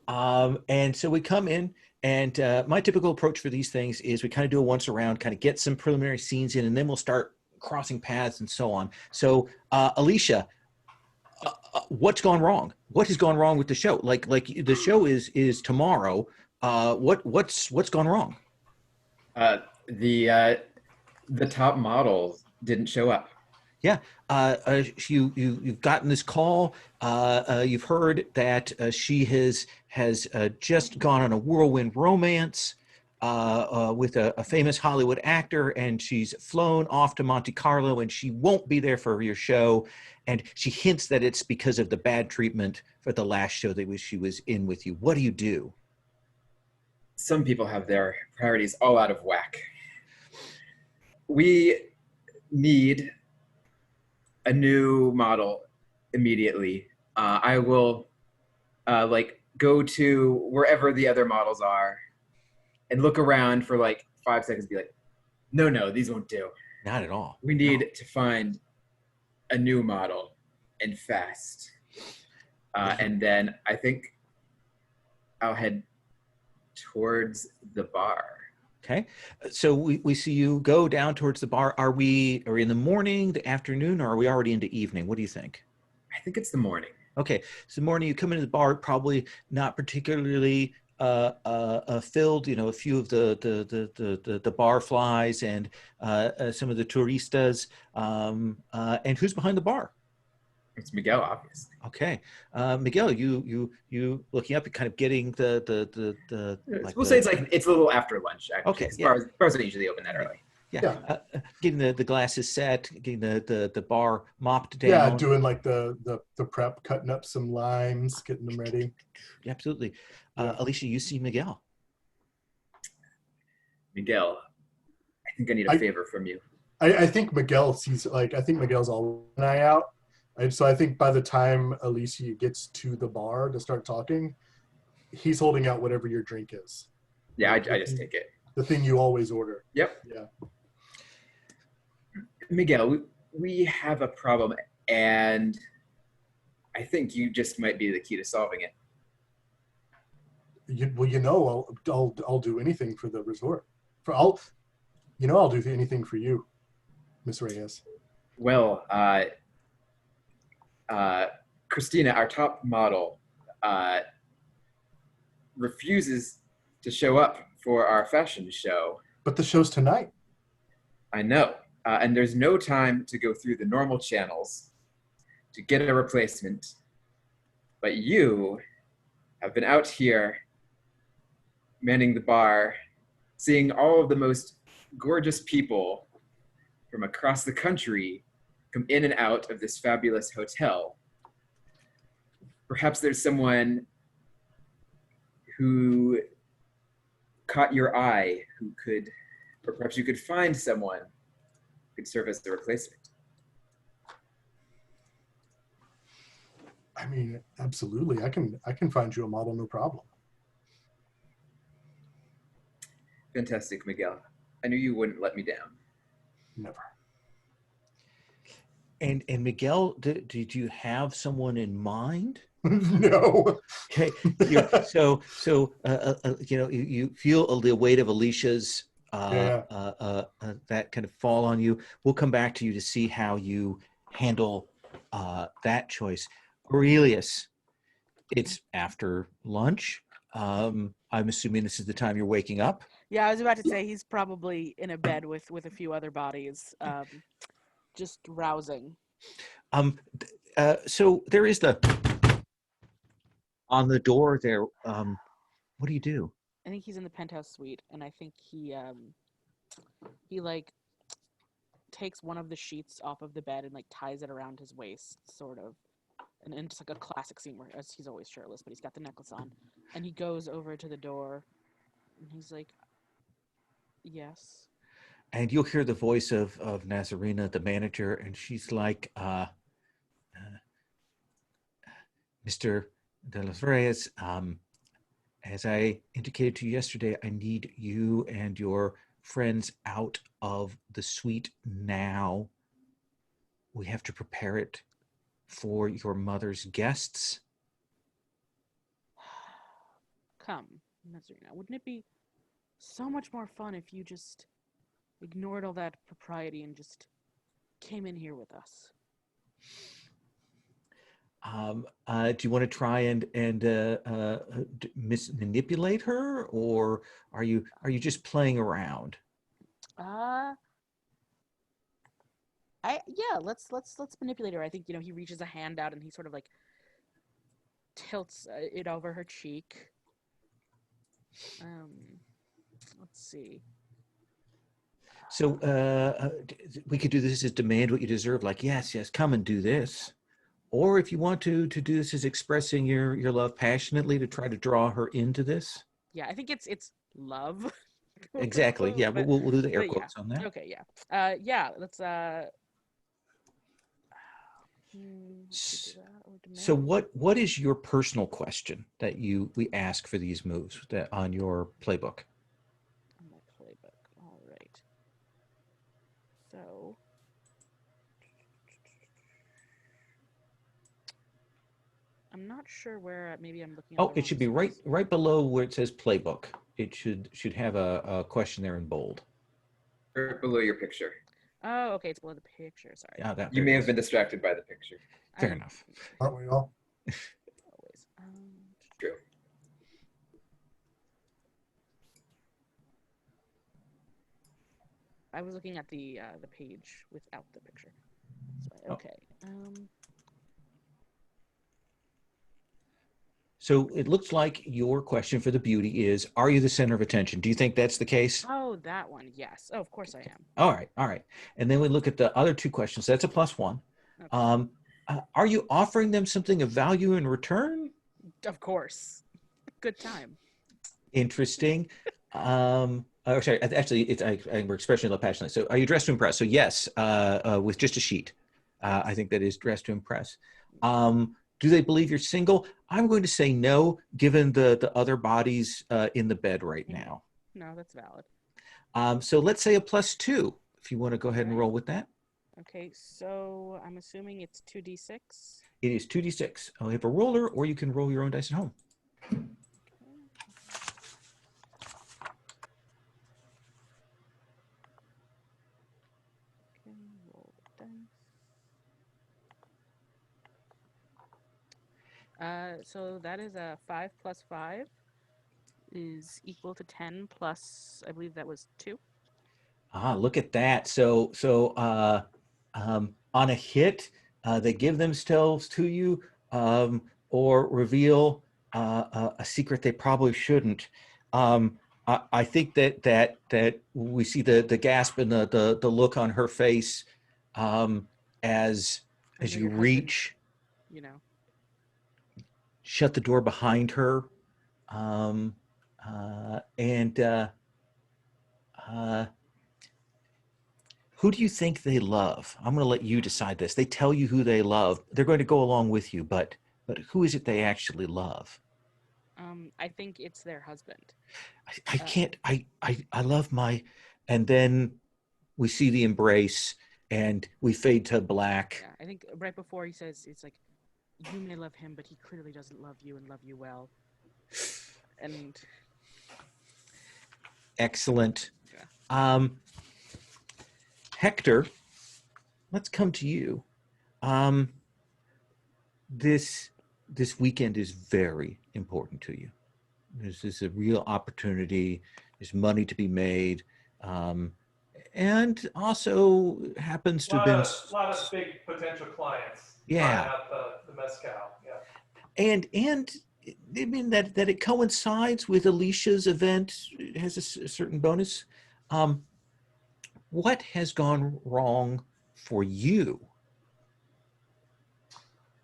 Speaker 1: And so we come in, and my typical approach for these things is we kind of do a once around, kind of get some preliminary scenes in, and then we'll start crossing paths and so on. So, Alicia, what's gone wrong? What has gone wrong with the show? Like the show is tomorrow. What's gone wrong?
Speaker 6: The top model didn't show up.
Speaker 1: Yeah, you've gotten this call. You've heard that she has just gone on a whirlwind romance with a famous Hollywood actor, and she's flown off to Monte Carlo, and she won't be there for your show. And she hints that it's because of the bad treatment for the last show that she was in with you. What do you do?
Speaker 6: Some people have their priorities all out of whack. We need a new model immediately. I will go to wherever the other models are and look around for like 5 seconds and be like, no, these won't do.
Speaker 1: Not at all.
Speaker 6: We need to find a new model and fast. And then I think I'll head towards the bar.
Speaker 1: Okay, so we see you go down towards the bar. Are we in the morning, the afternoon, or are we already into evening? What do you think?
Speaker 6: I think it's the morning.
Speaker 1: Okay, so morning, you come into the bar, probably not particularly filled. You know, a few of the bar flies and some of the turistas. And who's behind the bar?
Speaker 6: It's Miguel, obviously.
Speaker 1: Okay, Miguel, you looking up and kind of getting the
Speaker 6: we'll say it's a little after lunch. Actually.
Speaker 1: Okay,
Speaker 6: Bars don't usually open that early.
Speaker 1: Yeah. Getting the glasses set, getting the bar mopped down.
Speaker 3: Yeah, doing like the prep, cutting up some limes, getting them ready.
Speaker 1: Absolutely. Alicia, you see Miguel.
Speaker 6: Miguel, I think I need a favor from you.
Speaker 3: I think Miguel sees, I think Miguel's all an eye out. So I think by the time Alicia gets to the bar to start talking, he's holding out whatever your drink is.
Speaker 6: Yeah, I just take it.
Speaker 3: The thing you always order.
Speaker 6: Yep.
Speaker 3: Yeah.
Speaker 6: Miguel, we have a problem, and I think you just might be the key to solving it.
Speaker 3: I'll do anything for the resort. I'll do anything for you, Miss Reyes.
Speaker 6: Well, Christina, our top model, refuses to show up for our fashion show.
Speaker 3: But the show's tonight.
Speaker 6: I know. And there's no time to go through the normal channels to get a replacement. But you have been out here manning the bar, seeing all of the most gorgeous people from across the country come in and out of this fabulous hotel. Perhaps there's someone who caught your eye or perhaps you could find someone who could serve as the replacement.
Speaker 3: I mean, absolutely. I can find you a model, no problem.
Speaker 6: Fantastic, Miguel. I knew you wouldn't let me down.
Speaker 3: Never.
Speaker 1: And Miguel, did you have someone in mind?
Speaker 3: No.
Speaker 1: Okay. You feel the weight of Alicia's that kind of fall on you. We'll come back to you to see how you handle that choice. Aurelius, it's after lunch. I'm assuming this is the time you're waking up.
Speaker 4: Yeah, I was about to say he's probably in a bed with a few other bodies, just rousing.
Speaker 1: So there is on the door there. What do you do?
Speaker 4: think he's in the penthouse suite, and I think he like takes one of the sheets off of the bed and like ties it around his waist, sort of, and just like a classic scene where he's always shirtless, but he's got the necklace on, and he goes over to the door, and he's like, "Yes."
Speaker 1: And you'll hear the voice of Nazarena, the manager, and she's like, Mr. De Los Reyes, as I indicated to you yesterday, I need you and your friends out of the suite now. We have to prepare it for your mother's guests.
Speaker 4: Come, Nazarena, wouldn't it be so much more fun if you just ignored all that propriety and just came in here with us?
Speaker 1: Do you want to try and manipulate her, or are you just playing around?
Speaker 4: Let's manipulate her. I think he reaches a hand out and he sort of like tilts it over her cheek. Let's see.
Speaker 1: So we could do this as demand what you deserve, like yes, come and do this. Or if you want to do this as expressing your love passionately to try to draw her into this.
Speaker 4: Yeah, I think it's love.
Speaker 1: Exactly. Yeah,
Speaker 4: but,
Speaker 1: we'll do the air
Speaker 4: yeah.
Speaker 1: quotes on that.
Speaker 4: Okay, yeah. Let's
Speaker 1: So what is your personal question that we ask for these moves that on your playbook?
Speaker 4: On my playbook. All right. So I'm not sure where. Maybe I'm looking.
Speaker 1: Oh, it should be right below where it says playbook. It should have a question there in bold.
Speaker 6: Right below your picture.
Speaker 4: Oh, okay. It's below the picture. Sorry.
Speaker 1: Yeah,
Speaker 6: You may have been distracted by the picture.
Speaker 1: Fair enough.
Speaker 3: Aren't we all?
Speaker 4: Always.
Speaker 6: True.
Speaker 4: I was looking at the page without the picture. So, okay.
Speaker 1: So it looks like your question for the beauty is, are you the center of attention? Do you think that's the case?
Speaker 4: Oh, that one. Yes. Oh, of course I am.
Speaker 1: All right. And then we look at the other two questions. That's a +1.
Speaker 4: Okay.
Speaker 1: Are you offering them something of value in return?
Speaker 4: Of course. Good time.
Speaker 1: Interesting. Sorry, actually, we're expressing love passionately. So are you dressed to impress? So yes, with just a sheet. I think that is dressed to impress. Do they believe you're single? I'm going to say no, given the other bodies in the bed right now.
Speaker 4: No, that's valid.
Speaker 1: So let's say a +2, if you want to go ahead and roll with that.
Speaker 4: Okay, so I'm assuming it's 2d6.
Speaker 1: It is 2d6. I'll have a roller, or you can roll your own dice at home.
Speaker 4: Okay, roll the dice. So that is a 5 plus 5 is equal to 10 plus, I believe that was 2.
Speaker 1: Look at that. So on a hit, they give themselves to you, or reveal a secret they probably shouldn't. I think that we see the gasp and the look on her face as you reach, shut the door behind her, who do you think they love? I'm going to let you decide this. They tell you who they love. They're going to go along with you, but who is it they actually love?
Speaker 4: I think it's their husband.
Speaker 1: I love my, and then we see the embrace and we fade to black.
Speaker 4: Yeah, I think right before he says, it's like, you may love him, but he clearly doesn't love you and love you well. And
Speaker 1: excellent.
Speaker 4: Yeah.
Speaker 1: Hector, let's come to you. This weekend is very important to you. This is a real opportunity. There's money to be made, and also happens to have been
Speaker 2: a lot of big potential clients.
Speaker 1: Yeah.
Speaker 2: Trying out the mezcal. Yeah.
Speaker 1: And I mean that it coincides with Alicia's event. It has a certain bonus. What has gone wrong for you?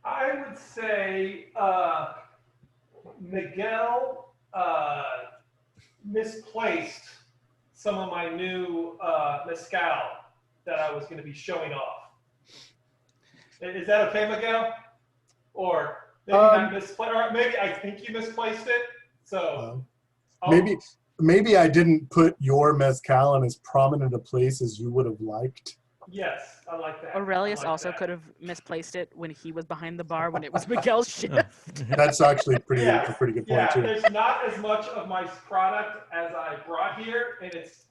Speaker 2: I would say Miguel misplaced some of my new mezcal that I was going to be showing off. Is that okay, Miguel? Or maybe not misplaced, or maybe I think you misplaced it. So
Speaker 3: maybe I didn't put your mezcal in as prominent a place as you would have liked.
Speaker 2: Yes, I like that.
Speaker 4: Aurelius
Speaker 2: like
Speaker 4: also
Speaker 2: that.
Speaker 4: could have misplaced it when he was behind the bar when it was Miguel's shift.
Speaker 3: That's actually a pretty good point
Speaker 2: Yeah,
Speaker 3: too.
Speaker 2: there's not as much of my product as I brought here, and it's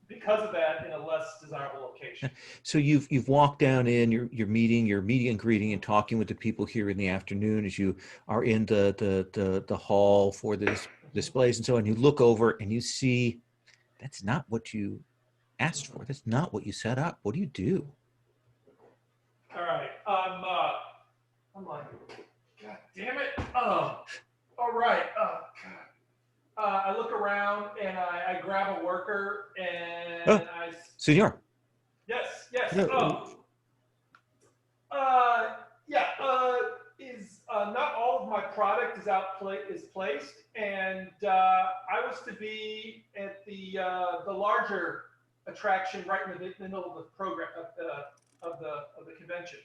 Speaker 2: because of that in a less desirable location.
Speaker 1: So you've walked down in, you're meeting and greeting and talking with the people here in the afternoon as you are in the hall for this displays and so on. You look over and you see that's not what you asked for. That's not what you set up. What do you do?
Speaker 2: All right. I'm like, God damn it. All right. I look around and I grab a worker and
Speaker 1: Senor.
Speaker 2: Yes.
Speaker 1: No.
Speaker 2: Is not all of my product is placed, and I was to be at the larger attraction right in the middle of the program of the convention.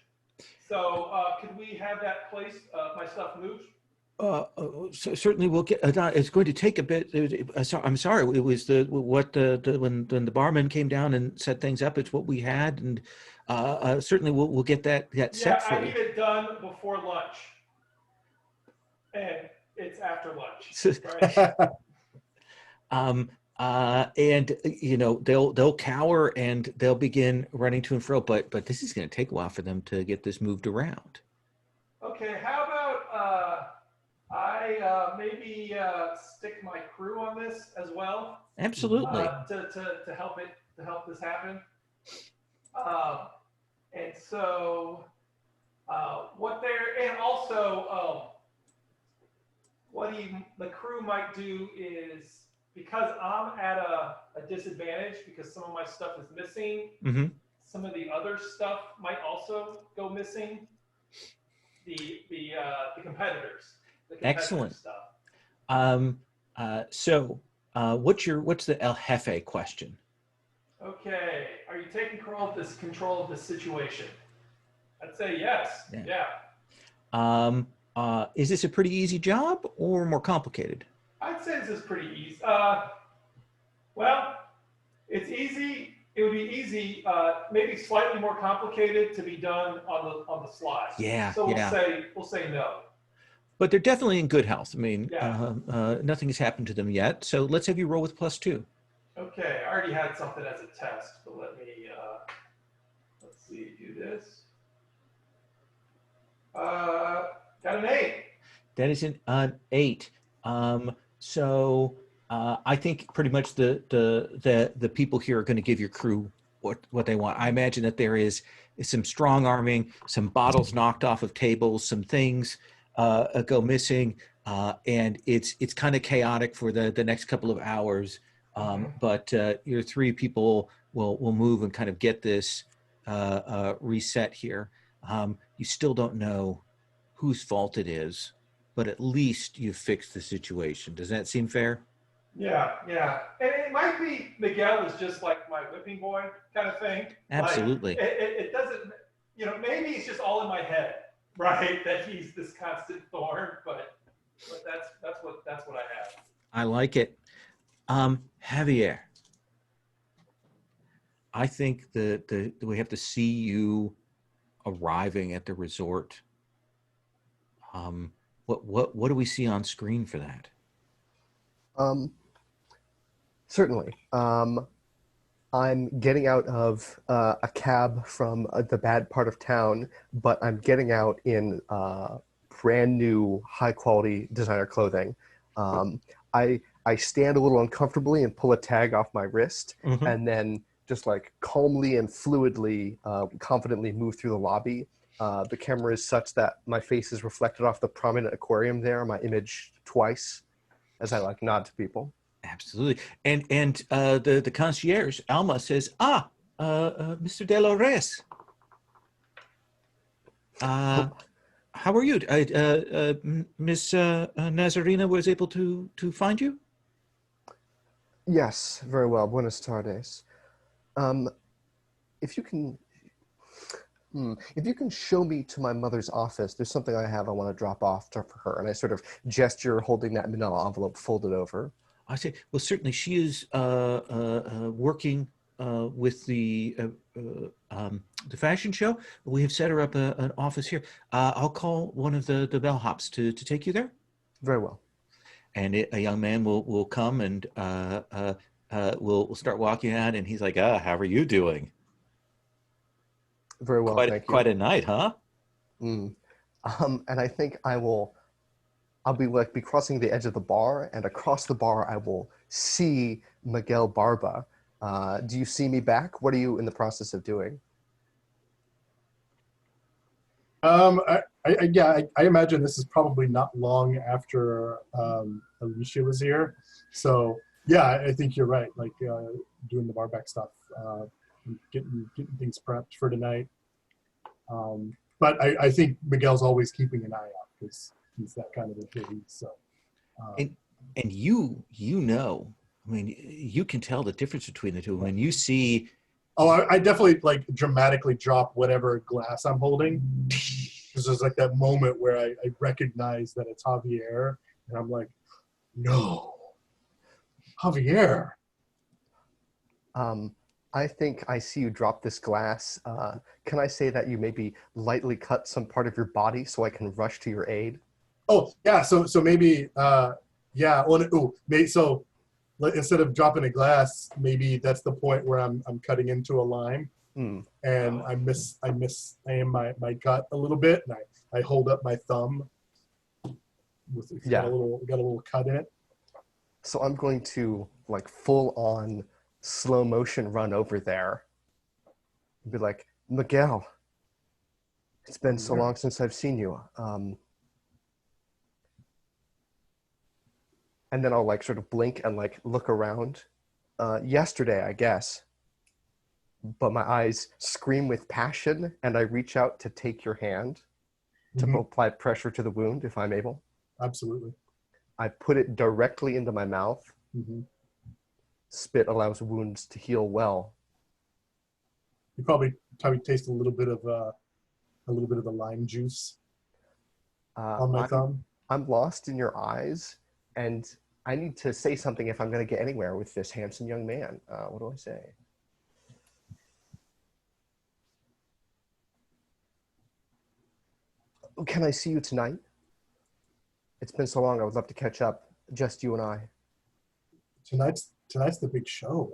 Speaker 2: So could we have that place, my stuff moved?
Speaker 1: So certainly we'll get. It's going to take a bit. I'm sorry. It was when the barman came down and set things up. It's what we had, and certainly we'll get that set for you.
Speaker 2: I need it done before lunch, and it's after lunch. Right?
Speaker 1: And they'll cower and they'll begin running to and fro. But this is going to take a while for them to get this moved around.
Speaker 2: Okay. How about I maybe stick my crew on this as well.
Speaker 1: Absolutely.
Speaker 2: To help this happen. And so what the crew might do is, because I'm at a disadvantage because some of my stuff is missing.
Speaker 1: Mm-hmm.
Speaker 2: Some of the other stuff might also go missing. The competitors.
Speaker 1: Excellent.
Speaker 2: Stuff.
Speaker 1: So what's the El Jefe question?
Speaker 2: Okay. Are you taking control of this situation? I'd say yes. Yeah.
Speaker 1: Is this a pretty easy job or more complicated?
Speaker 2: I'd say this is pretty easy. Well, it's easy. It would be easy, maybe slightly more complicated to be done on the slide.
Speaker 1: Yeah.
Speaker 2: So we'll say no.
Speaker 1: But they're definitely in good health. I mean,
Speaker 2: Yeah.
Speaker 1: Nothing has happened to them yet. So let's have you roll with +2.
Speaker 2: Okay, I already had something as a test, but let's see, do this. Got an 8.
Speaker 1: That is an 8. So I think pretty much the people here are going to give your crew what they want. I imagine that there is some strong arming, some bottles knocked off of tables, some things go missing, and it's kind of chaotic for the next couple of hours. But your 3 people will move and kind of get this reset here. You still don't know whose fault it is, but at least you've fixed the situation. Does that seem fair?
Speaker 2: Yeah. And it might be Miguel is just like my whipping boy kind of thing.
Speaker 1: Absolutely.
Speaker 2: Like, it doesn't, maybe it's just all in my head, right? That he's this constant thorn, but that's what I have.
Speaker 1: I like it. Javier, I think that we have to see you arriving at the resort. What do we see on screen for that?
Speaker 5: Certainly. I'm getting out of a cab from the bad part of town, but I'm getting out in brand new, high quality designer clothing. I stand a little uncomfortably and pull a tag off my wrist, and then just like calmly and fluidly, confidently move through the lobby The camera is such that my face is reflected off the prominent aquarium there, my image twice, as I like nod to people.
Speaker 1: Absolutely. And the concierge, Alma, says, Mr. De La Res. How are you? Miss Nazarena was able to find you?
Speaker 5: Yes, very well. Buenas tardes. If you can, if you can show me to my mother's office, there's something I want to drop off for her. And I sort of gesture, holding that manila envelope folded over.
Speaker 1: I say, well, certainly she is working with the fashion show. We have set her up an office here. I'll call one of the bellhops to take you there.
Speaker 5: Very well.
Speaker 1: And a young man will come and we'll start walking out, and he's like, how are you doing?
Speaker 5: Very well, thank you.
Speaker 1: Quite a night, huh?
Speaker 5: And I think I'll be crossing the edge of the bar, and across the bar I will see Miguel Barba. Do you see me back? What are you in the process of doing?
Speaker 3: I imagine this is probably not long after Alicia was here. So yeah, I think you're right. Like doing the barback stuff, getting things prepped for tonight. But I think Miguel's always keeping an eye out because he's that kind of a kid. So.
Speaker 1: And you know, I mean, you can tell the difference between the two when you see.
Speaker 3: Oh, I definitely like dramatically drop whatever glass I'm holding, because there's like that moment where I recognize that it's Javier, and I'm like, no, Javier.
Speaker 5: I think I see you drop this glass. Can I say that you maybe lightly cut some part of your body so I can rush to your aid?
Speaker 3: Oh yeah, so maybe yeah. Well, so instead of dropping a glass, maybe that's the point where I'm cutting into a lime, and I aim my cut a little bit, and I hold up my thumb. Got a little cut in it.
Speaker 5: So I'm going to like full on slow motion run over there. Be like, Miguel, it's been so long since I've seen you. And then I'll like sort of blink and like look around. Yesterday, I guess. But my eyes scream with passion, and I reach out to take your hand to apply pressure to the wound if I'm able.
Speaker 3: Absolutely.
Speaker 5: I put it directly into my mouth. Spit allows wounds to heal well.
Speaker 3: You probably taste a little bit of the lime juice on my thumb.
Speaker 5: I'm lost in your eyes, and I need to say something if I'm going to get anywhere with this handsome young man. What do I say? Can I see you tonight? It's been so long. I would love to catch up, just you and I.
Speaker 3: Tonight's the big show.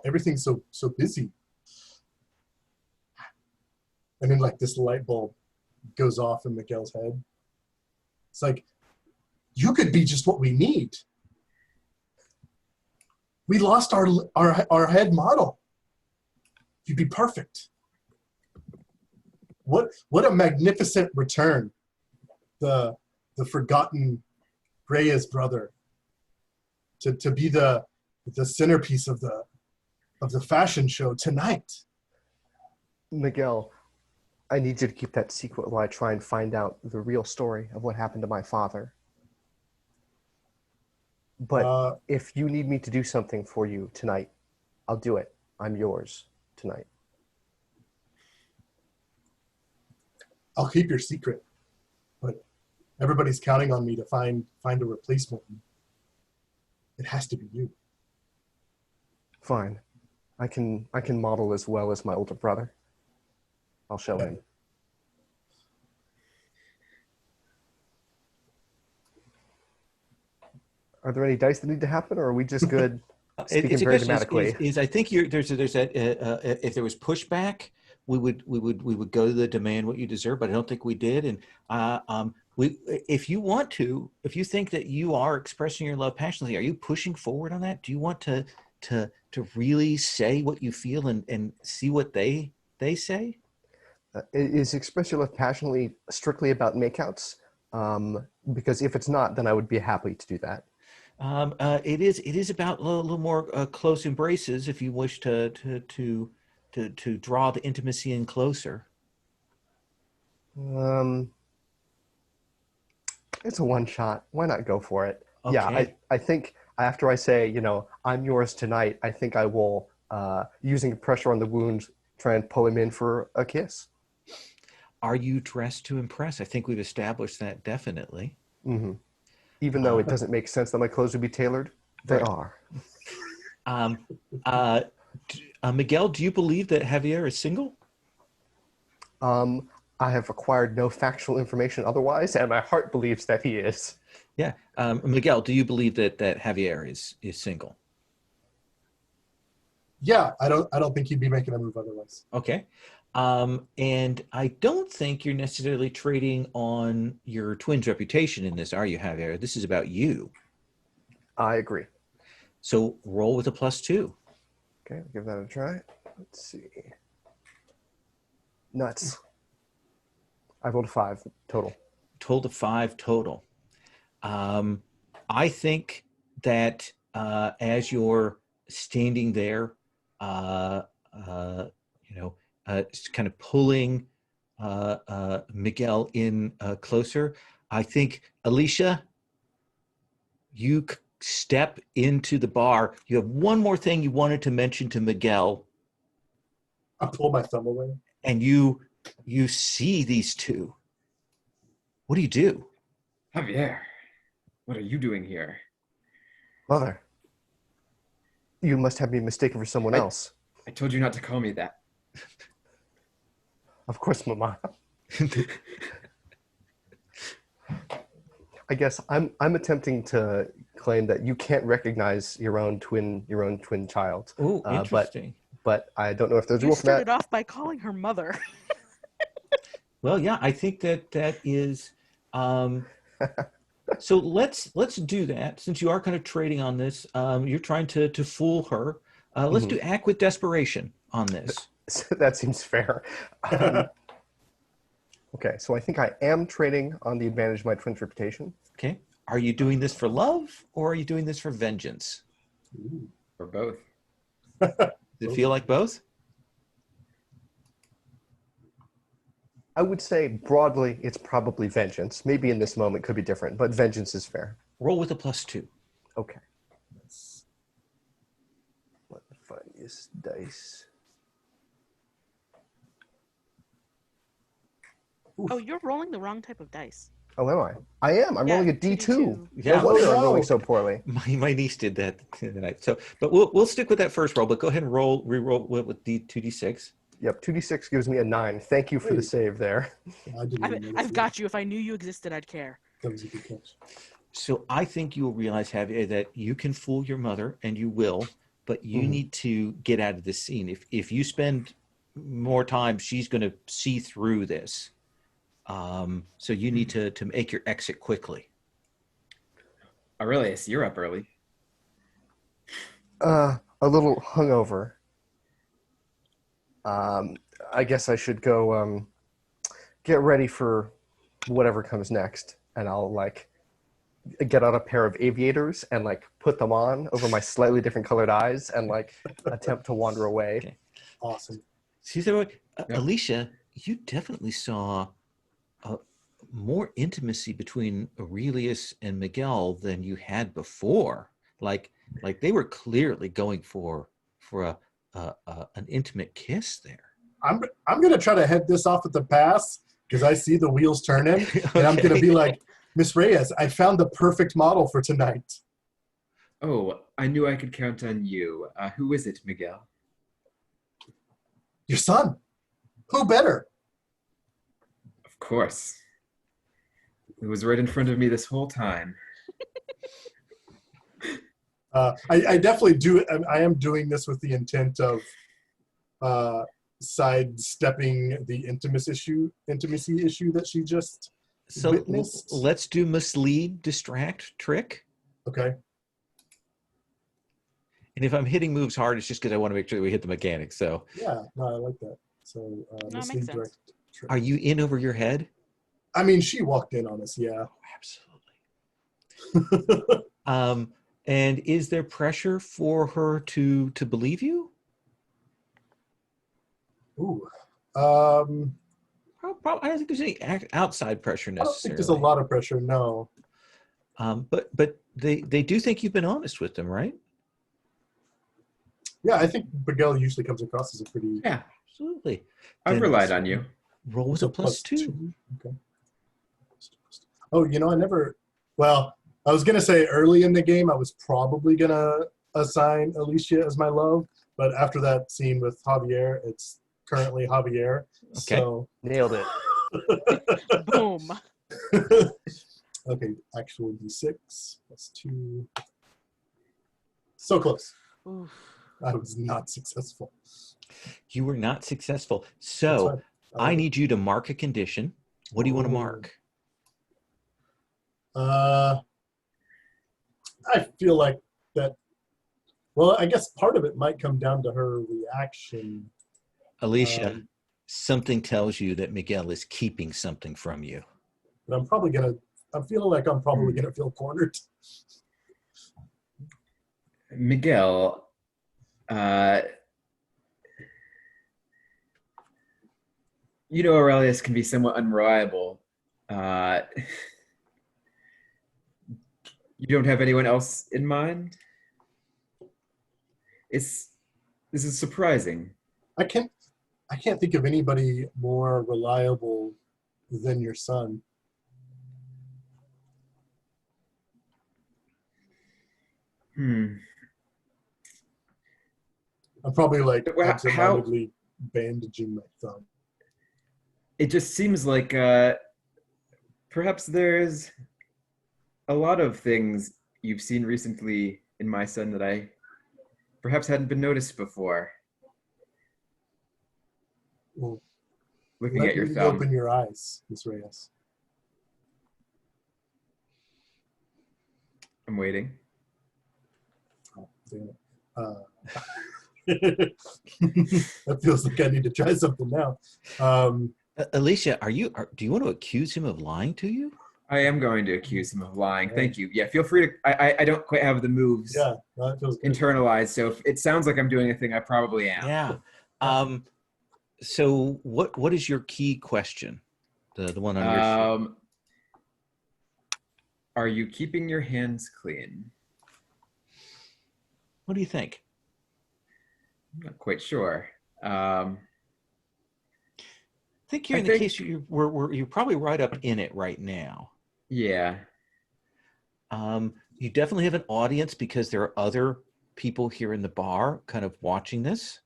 Speaker 3: Everything's so busy. And then like this light bulb goes off in Miguel's head. It's like, you could be just what we need. We lost our head model. You'd be perfect. What a magnificent return. The forgotten Reyes brother to be the centerpiece of the fashion show tonight.
Speaker 5: Miguel, I need you to keep that secret while I try and find out the real story of what happened to my father. But if you need me to do something for you tonight, I'll do it. I'm yours tonight.
Speaker 3: I'll keep your secret, but everybody's counting on me to find a replacement. It has to be you.
Speaker 5: Fine. I can model as well as my older brother. I'll show him. Are there any dice that need to happen, or are we just good speaking very dramatically?
Speaker 1: I think there's that if there was pushback, we would go to the demand what you deserve, but I don't think we did. And if you want to, if you think that you are expressing your love passionately, are you pushing forward on that? Do you want to really say what you feel and see what they say?
Speaker 5: Is Express Your Love Passionately strictly about makeouts? Because if it's not, then I would be happy to do that.
Speaker 1: It is about a little more close embraces if you wish to draw the intimacy in closer.
Speaker 5: It's a one shot. Why not go for it?
Speaker 1: Okay.
Speaker 5: Yeah, I think after I say, I'm yours tonight, I think I will, using pressure on the wound, try and pull him in for a kiss.
Speaker 1: Are you dressed to impress? I think we've established that definitely.
Speaker 5: Mm-hmm. Even though it doesn't make sense that my clothes would be tailored, they are.
Speaker 1: Miguel, do you believe that Javier is single?
Speaker 5: I have acquired no factual information otherwise, and my heart believes that he is.
Speaker 1: Yeah. Miguel, do you believe that Javier is single?
Speaker 3: Yeah, I don't think he'd be making a move otherwise.
Speaker 1: Okay. And I don't think you're necessarily trading on your twin's reputation in this, are you, Javier? This is about you.
Speaker 5: I agree.
Speaker 1: So roll with a +2.
Speaker 5: Okay, I'll give that a try. Let's see. Nuts. I rolled a 5 total.
Speaker 1: Total of 5 total. I think that as you're standing there, kind of pulling Miguel in closer, I think, Alicia, you step into the bar. You have one more thing you wanted to mention to Miguel.
Speaker 3: I pull my thumb away.
Speaker 1: And you see these two. What do you do?
Speaker 6: Javier, what are you doing here?
Speaker 5: Mother, you must have me mistaken for someone else.
Speaker 6: I told you not to call me that.
Speaker 5: Of course, Mama. I guess I'm attempting to claim that you can't recognize your own twin child.
Speaker 1: Oh, interesting.
Speaker 5: But I don't know if there's a
Speaker 4: You
Speaker 5: rule for that.
Speaker 4: started off by calling her mother.
Speaker 1: Well, yeah, I think that is. So let's do that. Since you are kind of trading on this, you're trying to fool her. Let's do act with desperation on this.
Speaker 5: That seems fair. Okay, so I think I am trading on the advantage of my twin's reputation.
Speaker 1: Okay. Are you doing this for love or are you doing this for vengeance?
Speaker 6: Or both.
Speaker 1: Does it feel like both?
Speaker 5: I would say broadly it's probably vengeance. Maybe in this moment could be different, but vengeance is fair.
Speaker 1: Roll with a +2.
Speaker 5: Okay. Let me find this dice.
Speaker 4: Oh, you're rolling the wrong type of dice.
Speaker 5: Oh, am I? I am. I'm
Speaker 4: Yeah,
Speaker 5: rolling a D2.
Speaker 4: 2D2.
Speaker 1: Yeah.
Speaker 5: No wonder I'm
Speaker 3: no.
Speaker 5: rolling so poorly.
Speaker 1: My niece did that tonight. So, but we'll stick with that first roll. But go ahead and re-roll with D2D6.
Speaker 5: Yep, 2D6 gives me a 9. Thank you for the save there.
Speaker 3: I didn't even notice
Speaker 4: I've got you. If I knew you existed, I'd care.
Speaker 3: That was a good catch.
Speaker 1: So I think you will realize, Javier, that you can fool your mother, and you will, but you need to get out of this scene. If you spend more time, she's going to see through this. So you need to make your exit quickly.
Speaker 6: Aurelius, you're up early.
Speaker 5: A little hungover. I guess I should go get ready for whatever comes next, and I'll get out a pair of aviators and put them on over my slightly different colored eyes and attempt to wander away.
Speaker 1: Okay.
Speaker 3: Awesome.
Speaker 1: See, Alicia, you definitely saw more intimacy between Aurelius and Miguel than you had before. Like they were clearly going for an intimate kiss there.
Speaker 3: I'm gonna try to head this off at the pass because I see the wheels turning, and I'm gonna be like, Miss Reyes, I found the perfect model for tonight.
Speaker 6: Oh, I knew I could count on you. Who is it, Miguel?
Speaker 3: Your son. Who better?
Speaker 6: Of course. It was right in front of me this whole time.
Speaker 3: I definitely do. I am doing this with the intent of sidestepping the intimacy issue that she just witnessed.
Speaker 1: Let's do mislead, distract, trick.
Speaker 3: Okay.
Speaker 1: And if I'm hitting moves hard, it's just because I want to make sure that we hit the mechanics. So
Speaker 3: Yeah, no, I like that. So
Speaker 4: No, it
Speaker 3: mislead,
Speaker 4: makes sense.
Speaker 3: direct,
Speaker 1: Are you in over your head?
Speaker 3: I mean, she walked in on us, yeah.
Speaker 1: Absolutely. And is there pressure for her to believe you?
Speaker 3: Ooh.
Speaker 1: I don't think there's any outside pressure
Speaker 3: I don't
Speaker 1: necessarily.
Speaker 3: think there's a lot of pressure, no.
Speaker 1: But they do think you've been honest with them, right?
Speaker 3: Yeah, I think Miguel usually comes across as a pretty...
Speaker 6: Yeah,
Speaker 1: Absolutely.
Speaker 6: I've
Speaker 1: Then
Speaker 6: relied on you.
Speaker 1: roll with a plus two.
Speaker 3: Okay. Oh, I never... Well, I was going to say early in the game, I was probably going to assign Alicia as my love, but after that scene with Javier, it's currently Javier.
Speaker 1: Okay.
Speaker 3: So...
Speaker 5: Nailed it.
Speaker 4: Boom.
Speaker 3: Okay, actual D6 plus 2. So close.
Speaker 4: Oof.
Speaker 3: I was not successful.
Speaker 1: You were not successful.
Speaker 3: That's
Speaker 1: So
Speaker 3: fine.
Speaker 1: I need you to mark a condition. What do you want to
Speaker 3: Ooh.
Speaker 1: mark?
Speaker 3: I feel like that. Well, I guess part of it might come down to her reaction.
Speaker 1: Alicia, something tells you that Miguel is keeping something from you.
Speaker 3: But I'm feeling like I'm probably gonna feel cornered.
Speaker 6: Miguel, Aurelius can be somewhat unreliable. You don't have anyone else in mind? This is surprising.
Speaker 3: I can't think of anybody more reliable than your son. I'm probably like absentmindedly bandaging my thumb.
Speaker 6: It just seems like perhaps there's a lot of things you've seen recently in my son that I perhaps hadn't been noticed before.
Speaker 3: Well,
Speaker 6: Looking at your thumb.
Speaker 3: Open your eyes, Miss Reyes.
Speaker 6: I'm waiting.
Speaker 3: Oh, damn it. That feels like I need to try something now.
Speaker 1: Alicia, do you want to accuse him of lying to you?
Speaker 6: I am going to accuse him of lying. Thank you. Yeah, feel free to. I don't quite have the moves
Speaker 3: that feels good.
Speaker 6: internalized, so if it sounds like I'm doing a thing, I probably am.
Speaker 1: Yeah. So what is your key question? The one on your sheet.
Speaker 6: Are you keeping your hands clean?
Speaker 1: What do you think?
Speaker 6: I'm not quite sure.
Speaker 1: I think you're in the case you're probably right up in it right now.
Speaker 6: Yeah.
Speaker 1: You definitely have an audience because there are other people here in the bar kind of watching this.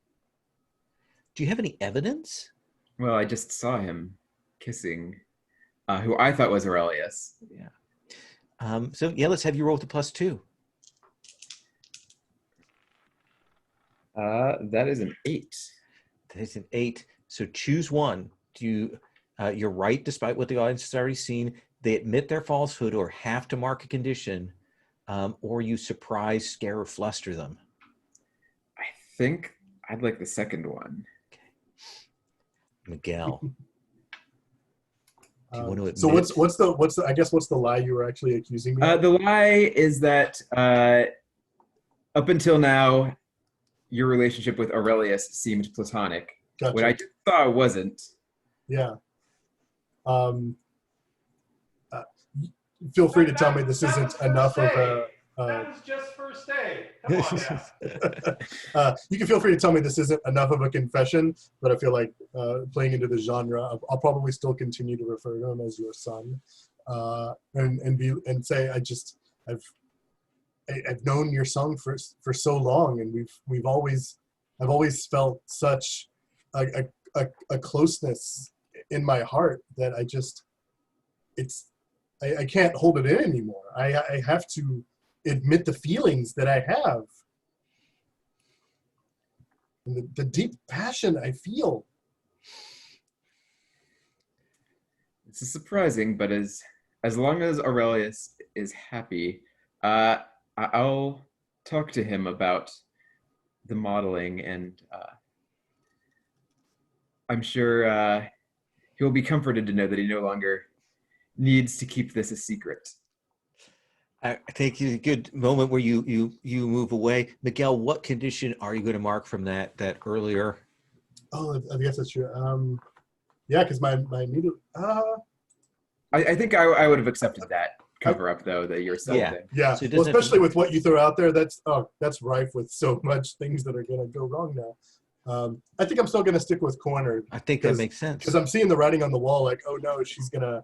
Speaker 1: Do you have any evidence?
Speaker 6: Well, I just saw him kissing who I thought was Aurelius.
Speaker 1: Yeah. So let's have you roll with the plus 2.
Speaker 6: That is an 8.
Speaker 1: That is an 8. So choose one. You're right, despite what the audience has already seen. They admit their falsehood or have to mark a condition, or you surprise, scare, or fluster them.
Speaker 6: I think I'd like the second one.
Speaker 1: Okay. Miguel. Do you want to admit?
Speaker 3: So what's the lie you were actually accusing me of?
Speaker 6: The lie is that up until now, your relationship with Aurelius seemed platonic.
Speaker 3: Gotcha.
Speaker 6: What I just saw wasn't.
Speaker 3: Yeah. Feel free to tell me this isn't enough of a...
Speaker 2: that was just first day. Come on now.
Speaker 3: You can feel free to tell me this isn't enough of a confession, but I feel like playing into the genre, I'll probably still continue to refer to him as your son, and say I've known your son for so long, and I've always felt such a closeness in my heart that I can't hold it in anymore. I have to admit the feelings that I have. And the deep passion I feel.
Speaker 6: This is surprising, but as long as Aurelius is happy, I'll talk to him about the modeling, and I'm sure He will be comforted to know that he no longer needs to keep this a secret.
Speaker 1: I think it's a good moment where you move away. Miguel, what condition are you going to mark from that earlier?
Speaker 3: Oh, I guess that's true. Yeah, because my immediate.
Speaker 6: I think I would have accepted that cover up though, that you're still
Speaker 1: Yeah.
Speaker 6: thing.
Speaker 3: Yeah.
Speaker 1: So it
Speaker 3: Well,
Speaker 1: doesn't have to-
Speaker 3: especially with what you throw out there, that's rife with so much things that are gonna go wrong now. I think I'm still gonna stick with cornered
Speaker 1: I think that makes sense.
Speaker 3: because I'm seeing the writing on the wall. Like, oh no, she's gonna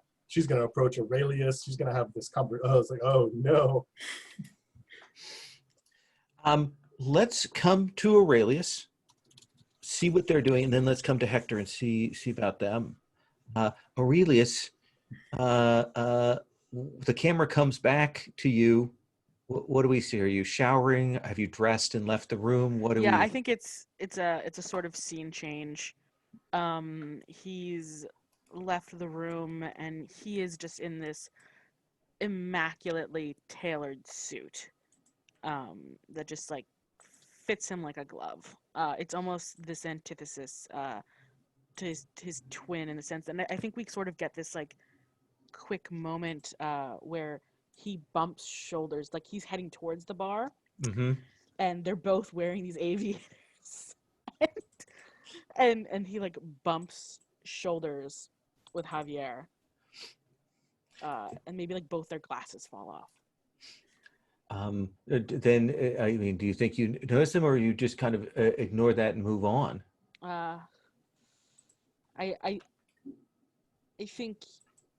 Speaker 3: approach Aurelius. She's gonna have this conversation. Oh, it's like, oh no.
Speaker 1: Let's come to Aurelius, see what they're doing, and then let's come to Hector and see about them. Aurelius, the camera comes back to you. What do we see? Are you showering? Have you dressed and left the room? What do we?
Speaker 4: Yeah, I think it's a sort of scene change. He's left the room and he is just in this immaculately tailored suit that just like fits him like a glove. It's almost this antithesis to his twin in the sense that I think we sort of get this like quick moment where he bumps shoulders, like he's heading towards the bar,
Speaker 1: Mm-hmm.
Speaker 4: and they're both wearing these aviators, and he like bumps shoulders with Javier, and maybe like both their glasses fall off.
Speaker 1: Then, I mean, do you think you notice them, or you just kind of ignore that and move on?
Speaker 4: I think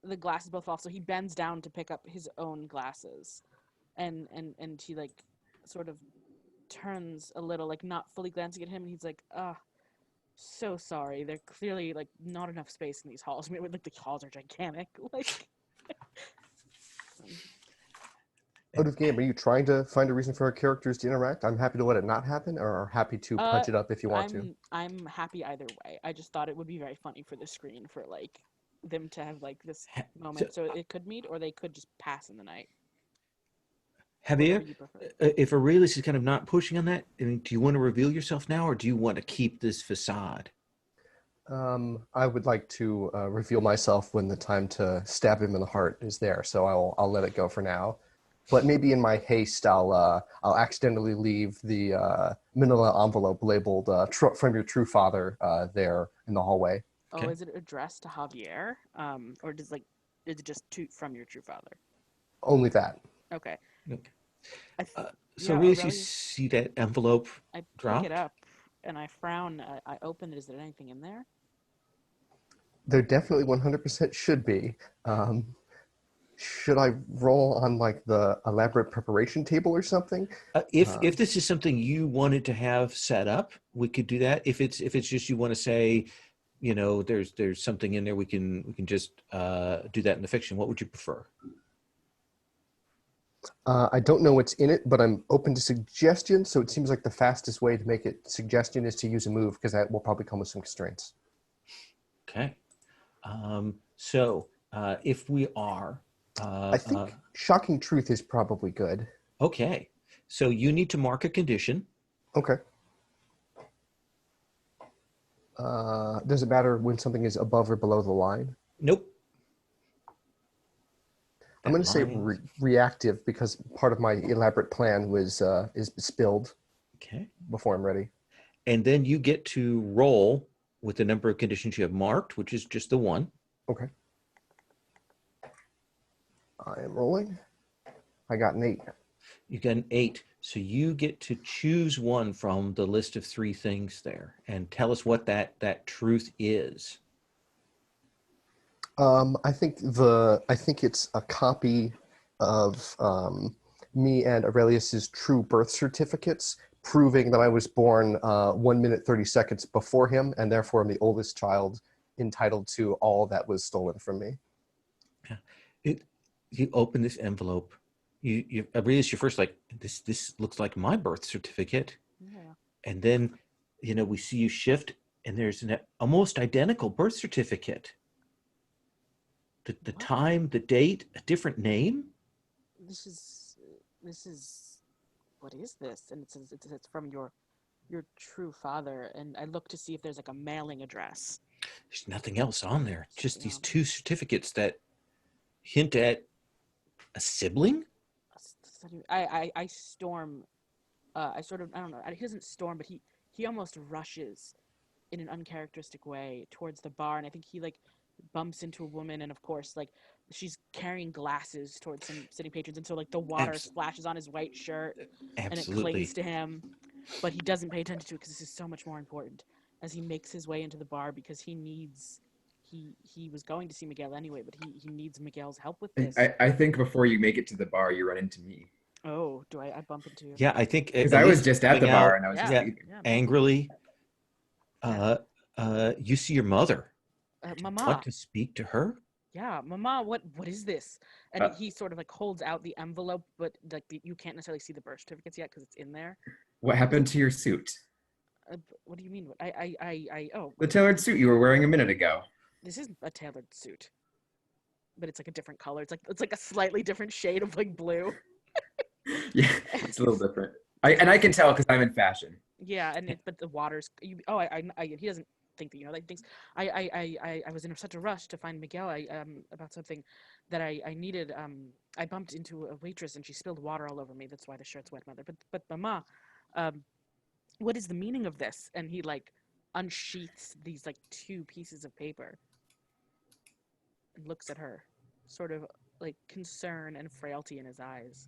Speaker 4: the glasses both fall, so he bends down to pick up his own glasses, and he like sort of turns a little, like not fully glancing at him, and he's like, so sorry. They're clearly like not enough space in these halls. I mean, like the halls are gigantic. Like,
Speaker 5: Out of game, are you trying to find a reason for our characters to interact? I'm happy to let it not happen, or happy to punch it up if you want to.
Speaker 4: I'm happy either way. I just thought it would be very funny for the screen for like them to have like this moment, so it could meet, or they could just pass in the night.
Speaker 1: Javier,
Speaker 4: You prefer.
Speaker 1: if Aurelius is kind of not pushing on that, I mean, do you want to reveal yourself now, or do you want to keep this facade?
Speaker 5: I would like to reveal myself when the time to stab him in the heart is there, so I'll let it go for now. But maybe in my haste, I'll accidentally leave the manila envelope labeled "From Your True Father" there in the hallway.
Speaker 4: Oh,
Speaker 1: Okay.
Speaker 4: is it addressed to Javier? Or is it just from your true father?
Speaker 5: Only that.
Speaker 4: Okay.
Speaker 1: Okay.
Speaker 4: Yeah,
Speaker 1: Aurelius, you
Speaker 4: Aurelius,
Speaker 1: see that envelope
Speaker 4: I
Speaker 1: dropped?
Speaker 4: pick it up and I frown. I open it. Is there anything in there?
Speaker 5: There definitely 100% should be. Should I roll on like the elaborate preparation table or something?
Speaker 1: If this is something you wanted to have set up, we could do that. If it's just you want to say, you know, there's something in there, we can just do that in the fiction. What would you prefer?
Speaker 5: I don't know what's in it, but I'm open to suggestions. So it seems like the fastest way to make it suggestion is to use a move, because that will probably come with some constraints.
Speaker 1: Okay. So if we are,
Speaker 5: I think shocking truth is probably good.
Speaker 1: okay. So you need to mark a condition.
Speaker 5: Okay. Does it matter when something is above or below the line?
Speaker 1: Nope.
Speaker 5: I'm going to say
Speaker 1: That line-
Speaker 5: reactive, because part of my elaborate plan was is spilled
Speaker 1: Okay.
Speaker 5: before I'm ready.
Speaker 1: And then you get to roll with the number of conditions you have marked, which is just the one.
Speaker 5: Okay. I am rolling. I got an 8.
Speaker 1: You got an 8. So you get to choose one from the list of 3 things there and tell us what that truth is.
Speaker 5: I think it's a copy of me and Aurelius's true birth certificates, proving that I was born 1 minute 30 seconds before him, and therefore I'm the oldest child entitled to all that was stolen from me.
Speaker 1: You open this envelope. You Aurelius, you're first like, this looks like my birth certificate.
Speaker 4: Yeah.
Speaker 1: And then, you know, we see you shift, and there's an almost identical birth certificate. The time, the date, a different name.
Speaker 4: This is what is this? And it's from your true father. And I look to see if there's like a mailing address.
Speaker 1: There's nothing else on there. Just these
Speaker 4: Yeah.
Speaker 1: 2 certificates that hint at a sibling.
Speaker 4: I storm. I sort of, I don't know. He doesn't storm, but he almost rushes in an uncharacteristic way towards the bar, and I think he like bumps into a woman, and of course like she's carrying glasses towards some sitting patrons, and so like the water
Speaker 1: Abs-
Speaker 4: splashes on his white shirt and it
Speaker 1: Absolutely.
Speaker 4: clings to him, but he doesn't pay attention to it because this is so much more important as he makes his way into the bar because he was going to see Miguel anyway, but he needs Miguel's help with this.
Speaker 6: I think before you make it to the bar, you run into me.
Speaker 4: Oh, do I bump into you?
Speaker 1: Yeah, I think
Speaker 6: Because I was just at the
Speaker 1: coming out
Speaker 6: bar and I was just
Speaker 4: Yeah.
Speaker 6: leaving.
Speaker 4: Yeah,
Speaker 1: angrily. You see your mother.
Speaker 4: Mama.
Speaker 1: Want to speak to her?
Speaker 4: Yeah, Mama, what is this? And
Speaker 6: Uh,
Speaker 4: he sort of like holds out the envelope, but like you can't necessarily see the birth certificates yet because it's in there.
Speaker 6: What happened to your suit?
Speaker 4: What do you mean? Oh,
Speaker 6: The tailored suit you were wearing a minute ago.
Speaker 4: this isn't a tailored suit, but it's like a different color. It's like a slightly different shade of like blue.
Speaker 6: Yeah, it's a little different. I can tell because I'm in fashion.
Speaker 4: Yeah, but the water's he doesn't think that you know like things. I was in such a rush to find Miguel about something that I needed. I bumped into a waitress and she spilled water all over me. That's why the shirt's wet, mother. But Mama, what is the meaning of this? And he like unsheaths these like 2 pieces of paper and looks at her, sort of like concern and frailty in his eyes.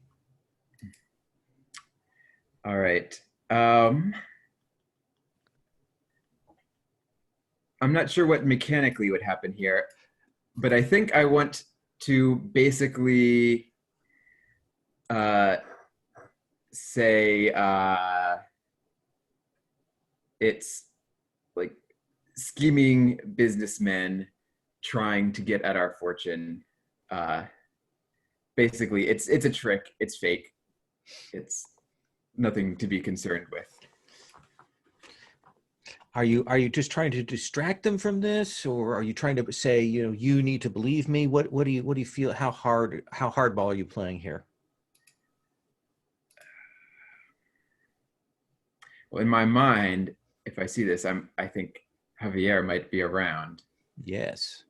Speaker 6: All right. I'm not sure what mechanically would happen here, but I think I want to basically say it's like scheming businessmen trying to get at our fortune. Basically, it's a trick. It's fake. It's nothing to be concerned with.
Speaker 1: Are you just trying to distract them from this, or are you trying to say, you need to believe me? What do you feel? How hardball are you playing here?
Speaker 6: Well, in my mind, if I see this, I think Javier might be around.
Speaker 1: Yes.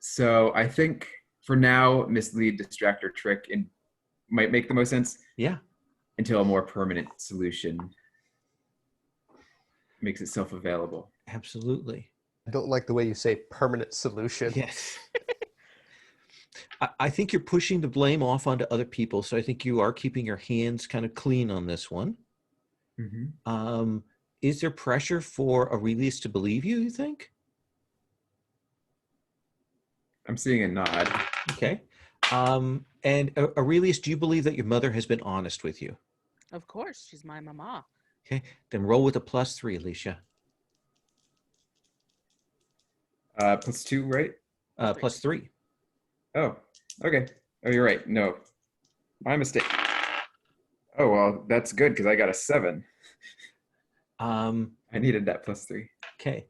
Speaker 6: So I think for now, mislead, distract, or trick might make the most sense.
Speaker 1: Yeah.
Speaker 6: Until a more permanent solution makes itself available.
Speaker 1: Absolutely.
Speaker 5: I don't like the way you say permanent solution.
Speaker 1: Yes. I think you're pushing the blame off onto other people, so I think you are keeping your hands kind of clean on this one.
Speaker 6: Mm-hmm.
Speaker 1: Is there pressure for Aurelius to believe you think?
Speaker 6: I'm seeing a nod.
Speaker 1: Okay. And Aurelius, do you believe that your mother has been honest with you?
Speaker 4: Of course, she's my mama.
Speaker 1: Okay. Then roll with a +3, Alicia.
Speaker 6: +2, right?
Speaker 1: +3.
Speaker 6: Oh, okay. Oh, you're right. No, my mistake. Oh, well, that's good because I got a 7. I needed that +3.
Speaker 1: Okay.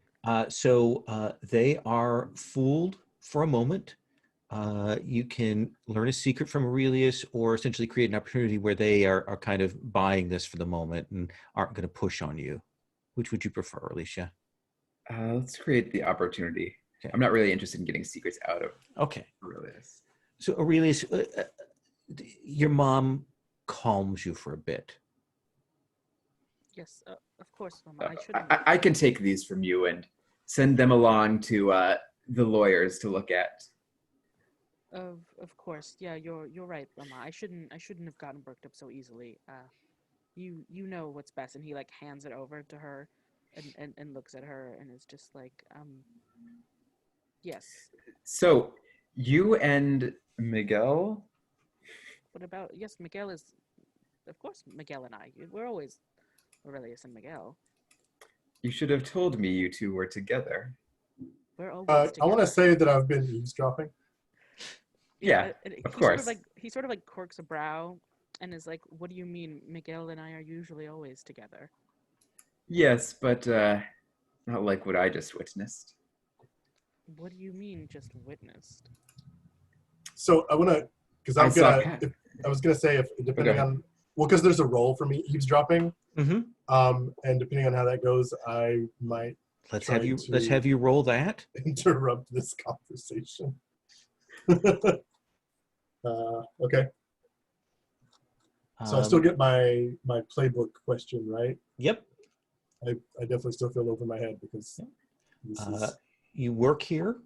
Speaker 1: So they are fooled for a moment. You can learn a secret from Aurelius or essentially create an opportunity where they are kind of buying this for the moment and aren't going to push on you. Which would you prefer, Alicia?
Speaker 6: Let's create the opportunity.
Speaker 1: Okay.
Speaker 6: I'm not really interested in getting secrets out of
Speaker 1: Okay.
Speaker 6: Aurelius.
Speaker 1: So Aurelius, your mom calms you for a bit.
Speaker 4: Yes, of course, mama. I shouldn't.
Speaker 6: I can take these from you and send them along to the lawyers to look at.
Speaker 4: Of course, yeah. You're right, mama. I shouldn't have gotten worked up so easily. You know what's best, and he like hands it over to her, and looks at her and is just like, yes.
Speaker 6: So you and Miguel?
Speaker 4: What about yes? Miguel is, of course, Miguel and I. We're always Aurelius and Miguel.
Speaker 6: You should have told me you two were together.
Speaker 4: We're always
Speaker 3: I
Speaker 4: together.
Speaker 3: want to say that I've been eavesdropping.
Speaker 6: Yeah,
Speaker 4: and
Speaker 6: of course.
Speaker 4: He sort of like quirks a brow and is like, "What do you mean? Miguel and I are usually always together."
Speaker 6: Yes, but not like what I just witnessed.
Speaker 4: What do you mean, just witnessed?
Speaker 3: So I want to, because I was gonna say if depending
Speaker 6: ahead.
Speaker 3: on well, because there's a role for me eavesdropping,
Speaker 1: Mm-hmm.
Speaker 3: and depending on how that goes, I might
Speaker 1: Let's
Speaker 3: try
Speaker 1: have you roll that.
Speaker 3: interrupt this conversation. Okay. So I still get my playbook question, right?
Speaker 1: Yep.
Speaker 3: I definitely still feel over my head because this is.
Speaker 1: You work here.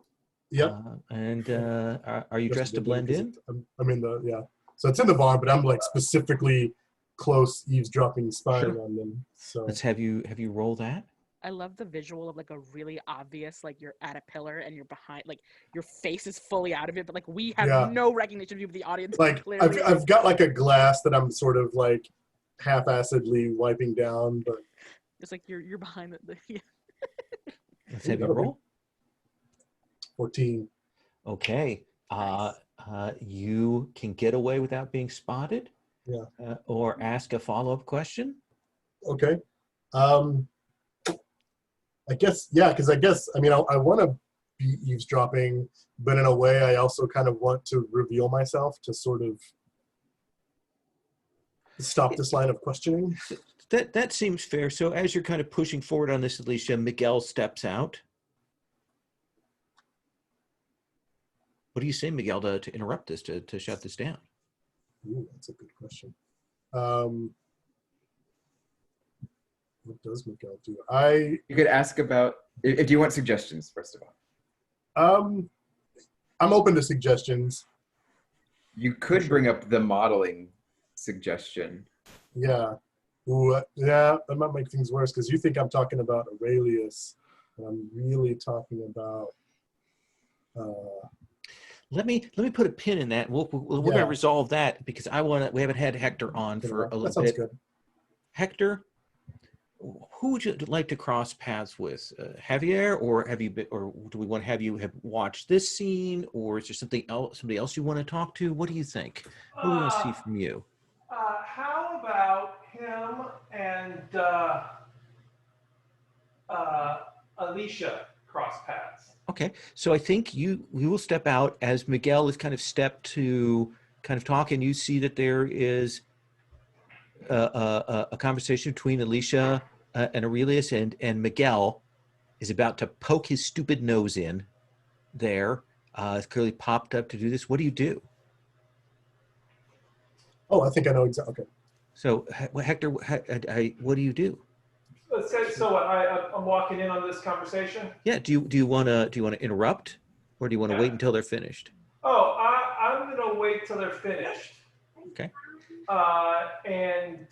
Speaker 3: Yep.
Speaker 1: And are you dressed to blend in?
Speaker 3: I'm in the So it's in the bar, but I'm like specifically close eavesdropping, spying
Speaker 1: Sure.
Speaker 3: on them. So
Speaker 1: Let's have you roll that.
Speaker 4: I love the visual of like a really obvious, like you're at a pillar and you're behind, like your face is fully out of it, but like we have no recognition of you, but the audience
Speaker 3: like
Speaker 4: clearly.
Speaker 3: I've got like a glass that I'm sort of like half-assedly wiping down, but
Speaker 4: It's like you're behind the yeah.
Speaker 1: Let's have you roll.
Speaker 3: 14.
Speaker 1: Okay.
Speaker 4: Nice.
Speaker 1: You can get away without being spotted.
Speaker 3: Yeah.
Speaker 1: Or ask a follow-up question.
Speaker 3: Okay. I guess, because I mean, I want to be eavesdropping, but in a way, I also kind of want to reveal myself to sort of stop this line of questioning.
Speaker 1: That seems fair. So as you're kind of pushing forward on this, Alicia, Miguel steps out. What do you say, Miguel, to interrupt this, to shut this down?
Speaker 3: Ooh, that's a good question. What does Miguel do?
Speaker 6: You could ask about if you want suggestions, first of all.
Speaker 3: I'm open to suggestions.
Speaker 6: You could bring up the modeling suggestion.
Speaker 3: Yeah. Ooh, yeah, that might make things worse because you think I'm talking about Aurelius, and I'm really talking about.
Speaker 1: Let me put a pin in that. We're going to resolve that because we haven't had Hector on for a little bit.
Speaker 3: That sounds good.
Speaker 1: Hector, who would you like to cross paths with? Javier, or do we want to have you have watched this scene, or is there somebody else you want to talk to? What do you think? What do we want to see from you?
Speaker 2: How about him and Alicia cross paths?
Speaker 1: Okay, so I think we will step out as Miguel is kind of stepped to kind of talk, and you see that there is a conversation between Alicia and Aurelius, and Miguel is about to poke his stupid nose in there. It's clearly popped up to do this. What do you do?
Speaker 3: Oh, I think I know exactly. Okay.
Speaker 1: So, Hector, what do you do?
Speaker 2: So I'm walking in on this conversation.
Speaker 1: Yeah. Do you want to interrupt, or do you want to wait until they're finished?
Speaker 2: Oh, I'm gonna wait till they're finished.
Speaker 1: Okay.
Speaker 2: And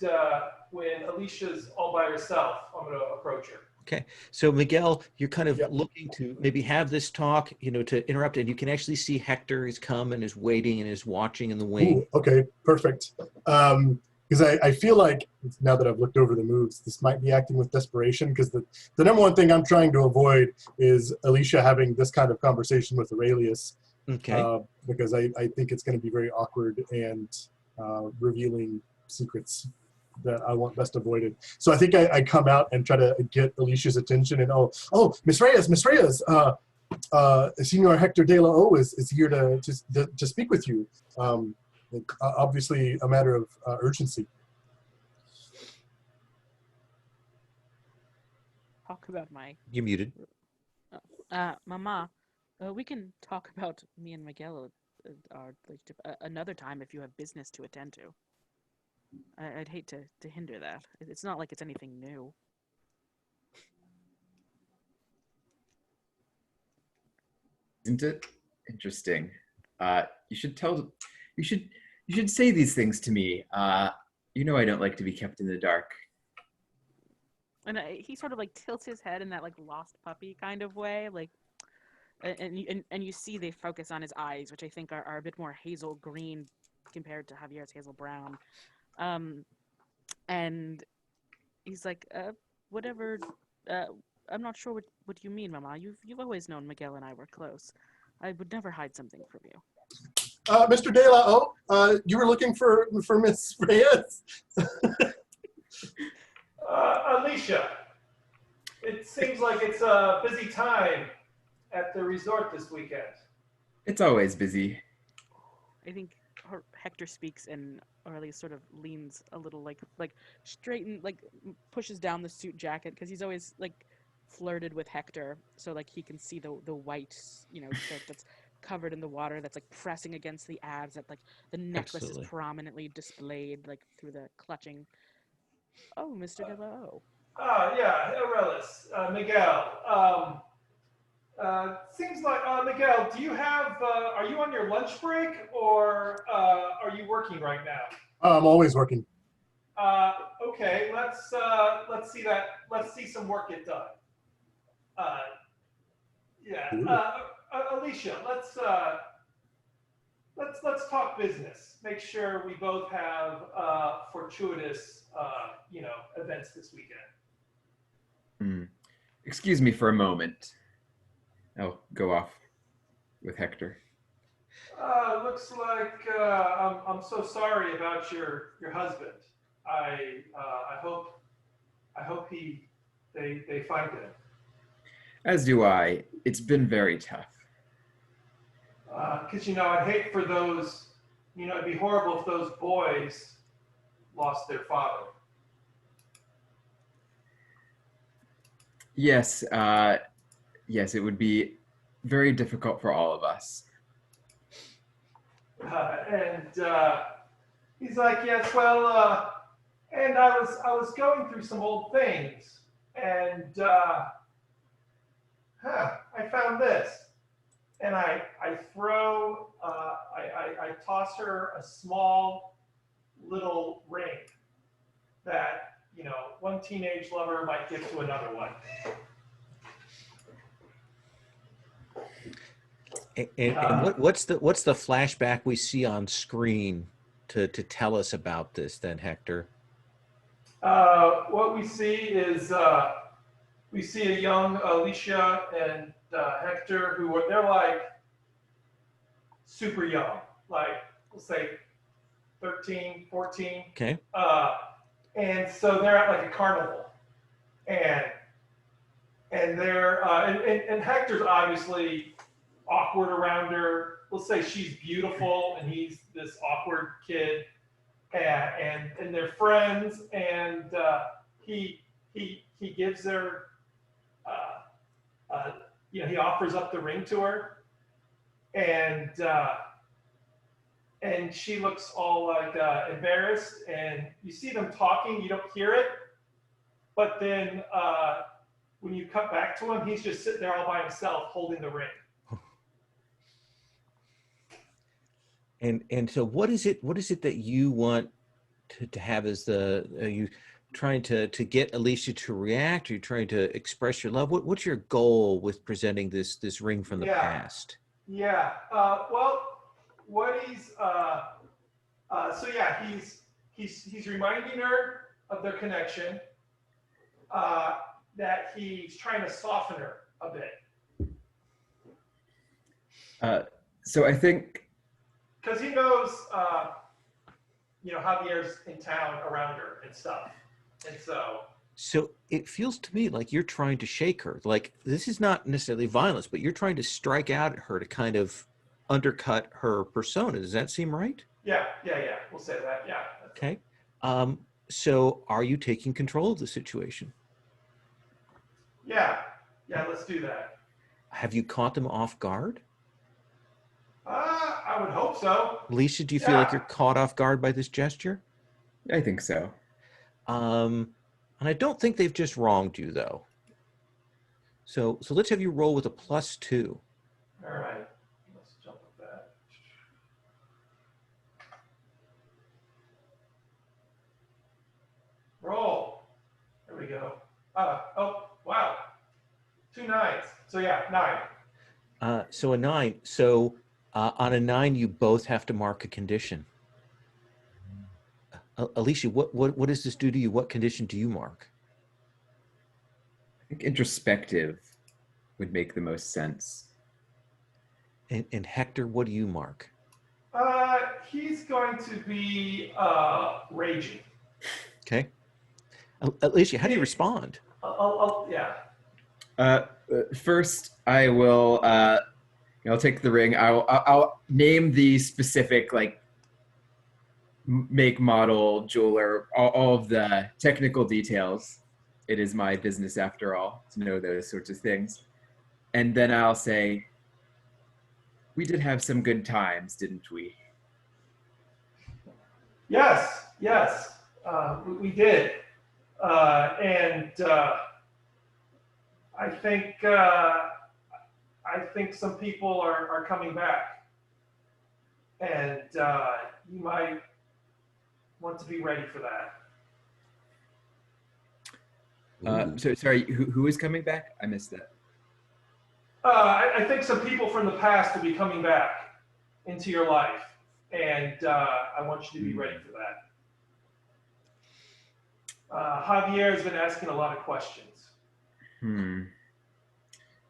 Speaker 2: when Alicia's all by herself, I'm gonna approach her.
Speaker 1: Okay. So Miguel, you're kind of looking to maybe have this talk, to interrupt, and you can actually see Hector has come and is waiting and is watching in the wing.
Speaker 3: Ooh, okay, perfect. Because I feel like now that I've looked over the moves, this might be acting with desperation. Because the number one thing I'm trying to avoid is Alicia having this kind of conversation with Aurelius.
Speaker 1: Okay.
Speaker 3: Because I think it's going to be very awkward and revealing secrets that I want best avoided. So I think I come out and try to get Alicia's attention and Miss Reyes, Senor Hector de la O is here to speak with you. Obviously a matter of urgency.
Speaker 4: Talk about my.
Speaker 1: You're muted.
Speaker 4: Mama, we can talk about me and Miguel our relationship another time if you have business to attend to. I'd hate to hinder that. It's not like it's anything new.
Speaker 6: Isn't it interesting? You should say these things to me. I don't like to be kept in the dark.
Speaker 4: And he sort of like tilts his head in that like lost puppy kind of way, like, and you see they focus on his eyes, which I think are a bit more hazel green compared to Javier's hazel brown. And he's like, whatever. I'm not sure what you mean, Mama. You've always known Miguel and I were close. I would never hide something from you.
Speaker 3: Mr. De La O, you were looking for Miss Reyes?
Speaker 2: Alicia, it seems like it's a busy time at the resort this weekend.
Speaker 6: It's always busy.
Speaker 4: I think Hector speaks and, or at least sort of leans a little like straighten, like pushes down the suit jacket because he's always like flirted with Hector, so like he can see the white, shirt that's covered in the water that's like pressing against the abs, that like the necklace
Speaker 1: Absolutely.
Speaker 4: is prominently displayed like through the clutching. Oh, Mr. Devo.
Speaker 2: Yeah, Aurelis, Miguel. Seems like, Miguel, do you have, are you on your lunch break or are you working right now?
Speaker 3: I'm always working.
Speaker 2: Okay, let's see that. Let's see some work get done. Yeah, Alicia, let's talk business. Make sure we both have fortuitous, events this weekend.
Speaker 6: Excuse me for a moment. I'll go off with Hector.
Speaker 2: Looks like I'm so sorry about your husband. I hope they find him.
Speaker 6: As do I. It's been very tough.
Speaker 2: Because I'd hate for those. It'd be horrible if those boys lost their father.
Speaker 6: Yes, yes, it would be very difficult for all of us.
Speaker 2: And he's like, yes, well, and I was going through some old things, and I found this, and I toss her a small little ring that one teenage lover might give to another one.
Speaker 1: And what's the flashback we see on screen to tell us about this then, Hector?
Speaker 2: What we see is we see a young Alicia and Hector they're like super young, like we'll say 13, 14.
Speaker 1: Okay.
Speaker 2: And so they're at like a carnival, and they're and Hector's obviously awkward around her. Let's say she's beautiful and he's this awkward kid, and they're friends, and he gives her he offers up the ring to her, and she looks all like embarrassed, and you see them talking, you don't hear it, but then when you cut back to him, he's just sitting there all by himself holding the ring.
Speaker 1: And so what is it that you want to have as are you trying to get Alicia to react? Are you trying to express your love? What's your goal with presenting this ring from the past?
Speaker 2: Yeah. Well, what he's he's reminding her of their connection, that he's trying to soften her a bit.
Speaker 6: So I think,
Speaker 2: because he knows Javier's in town around her and stuff, and
Speaker 1: so it feels to me like you're trying to shake her. Like, this is not necessarily violence, but you're trying to strike out at her to kind of undercut her persona. Does that seem right?
Speaker 2: Yeah. We'll say that. Yeah.
Speaker 1: Okay. So are you taking control of the situation?
Speaker 2: Yeah. Let's do that.
Speaker 1: Have you caught them off guard?
Speaker 2: I would hope so.
Speaker 1: Alicia, do you feel like you're caught off guard by this gesture?
Speaker 6: I think so.
Speaker 1: And I don't think they've just wronged you, though. So let's have you roll with a +2.
Speaker 2: All right. Let's jump with that. Roll. There we go. Oh, wow. 2 9s. So yeah, 9.
Speaker 1: So a 9. So on a 9, you both have to mark a condition. Alicia, what does this do to you? What condition do you mark?
Speaker 6: I think introspective would make the most sense.
Speaker 1: And Hector, what do you mark?
Speaker 2: He's going to be raging.
Speaker 1: Okay. Alicia, how do you respond?
Speaker 2: Yeah.
Speaker 6: First, I will. I'll take the ring. I'll name the specific make, model, jeweler, all of the technical details. It is my business, after all, to know those sorts of things. And then I'll say, we did have some good times, didn't we?
Speaker 2: Yes, yes, we did. And I think some people are coming back. And you might want to be ready for that.
Speaker 6: So sorry, who is coming back? I missed that.
Speaker 2: I think some people from the past will be coming back into your life, and I want you to be ready for that. Javier has been asking a lot of questions.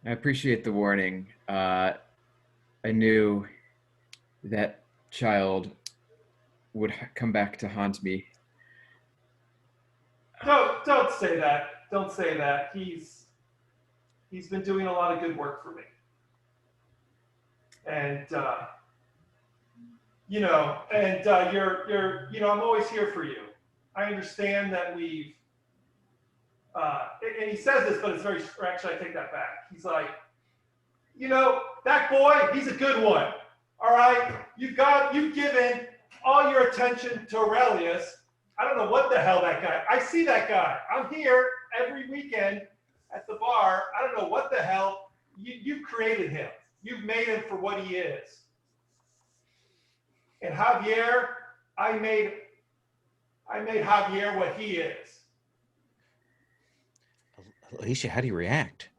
Speaker 6: I appreciate the warning. I knew that child would come back to haunt me.
Speaker 2: Don't say that. Don't say that. He's been doing a lot of good work for me. And you're I'm always here for you. I understand that we've and he says this, but it's very, or actually I take that back. He's like, that boy, he's a good one. All right, you've given all your attention to Aurelius. I don't know what the hell that guy. I see that guy. I'm here every weekend at the bar. I don't know what the hell. You've created him. You've made him for what he is. And Javier, I made Javier what he is.
Speaker 1: Alicia, how do you react?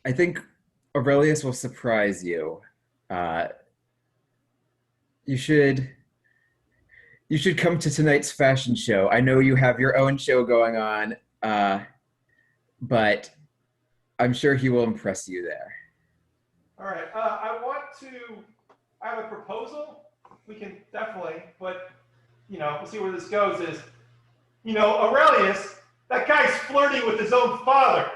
Speaker 6: I think Aurelius will surprise you. You should come to tonight's fashion show. I know you have your own show going on, but I'm sure he will impress you there.
Speaker 2: All right. I have a proposal. We can definitely, but we'll see where this goes. Aurelius, that guy's flirting with his own father.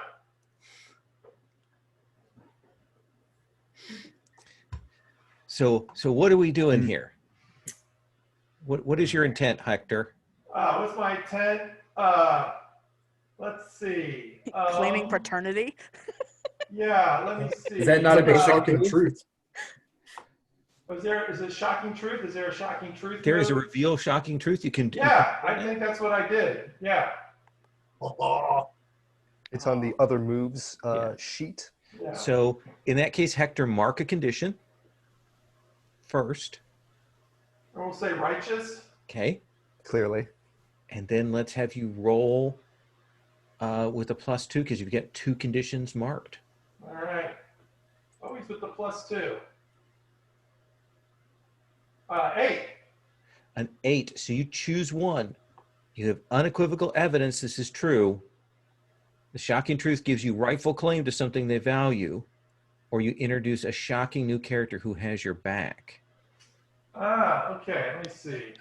Speaker 1: So what are we doing here? What is your intent, Hector?
Speaker 2: What's my intent? Let's see.
Speaker 4: Claiming paternity?
Speaker 2: Yeah, let me see.
Speaker 6: Is that not a big
Speaker 3: shocking truth?
Speaker 2: Is it shocking truth? Is there a shocking truth?
Speaker 1: There is a reveal shocking truth you can do.
Speaker 2: Yeah, I think that's what I did. Yeah.
Speaker 5: It's on the other moves sheet.
Speaker 2: Yeah.
Speaker 1: So in that case, Hector, mark a condition first.
Speaker 2: And we'll say righteous.
Speaker 1: Okay.
Speaker 5: Clearly.
Speaker 1: And then let's have you roll with a +2 because you've got 2 conditions marked.
Speaker 2: All right. Always with the +2. 8.
Speaker 1: An 8. So you choose one. You have unequivocal evidence this is true. The shocking truth gives you rightful claim to something they value, or you introduce a shocking new character who has your back.
Speaker 2: Okay. Let me see.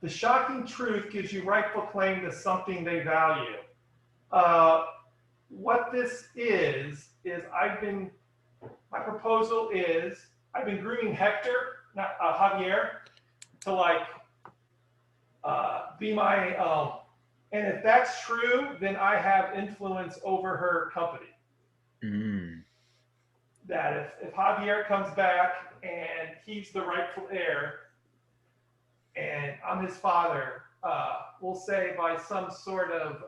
Speaker 2: The shocking truth gives you rightful claim to something they value. What this is my proposal is, I've been grooming Hector, not Javier, to be my, and if that's true, then I have influence over her company. That if Javier comes back and he's the rightful heir, and I'm his father, we'll say by some sort of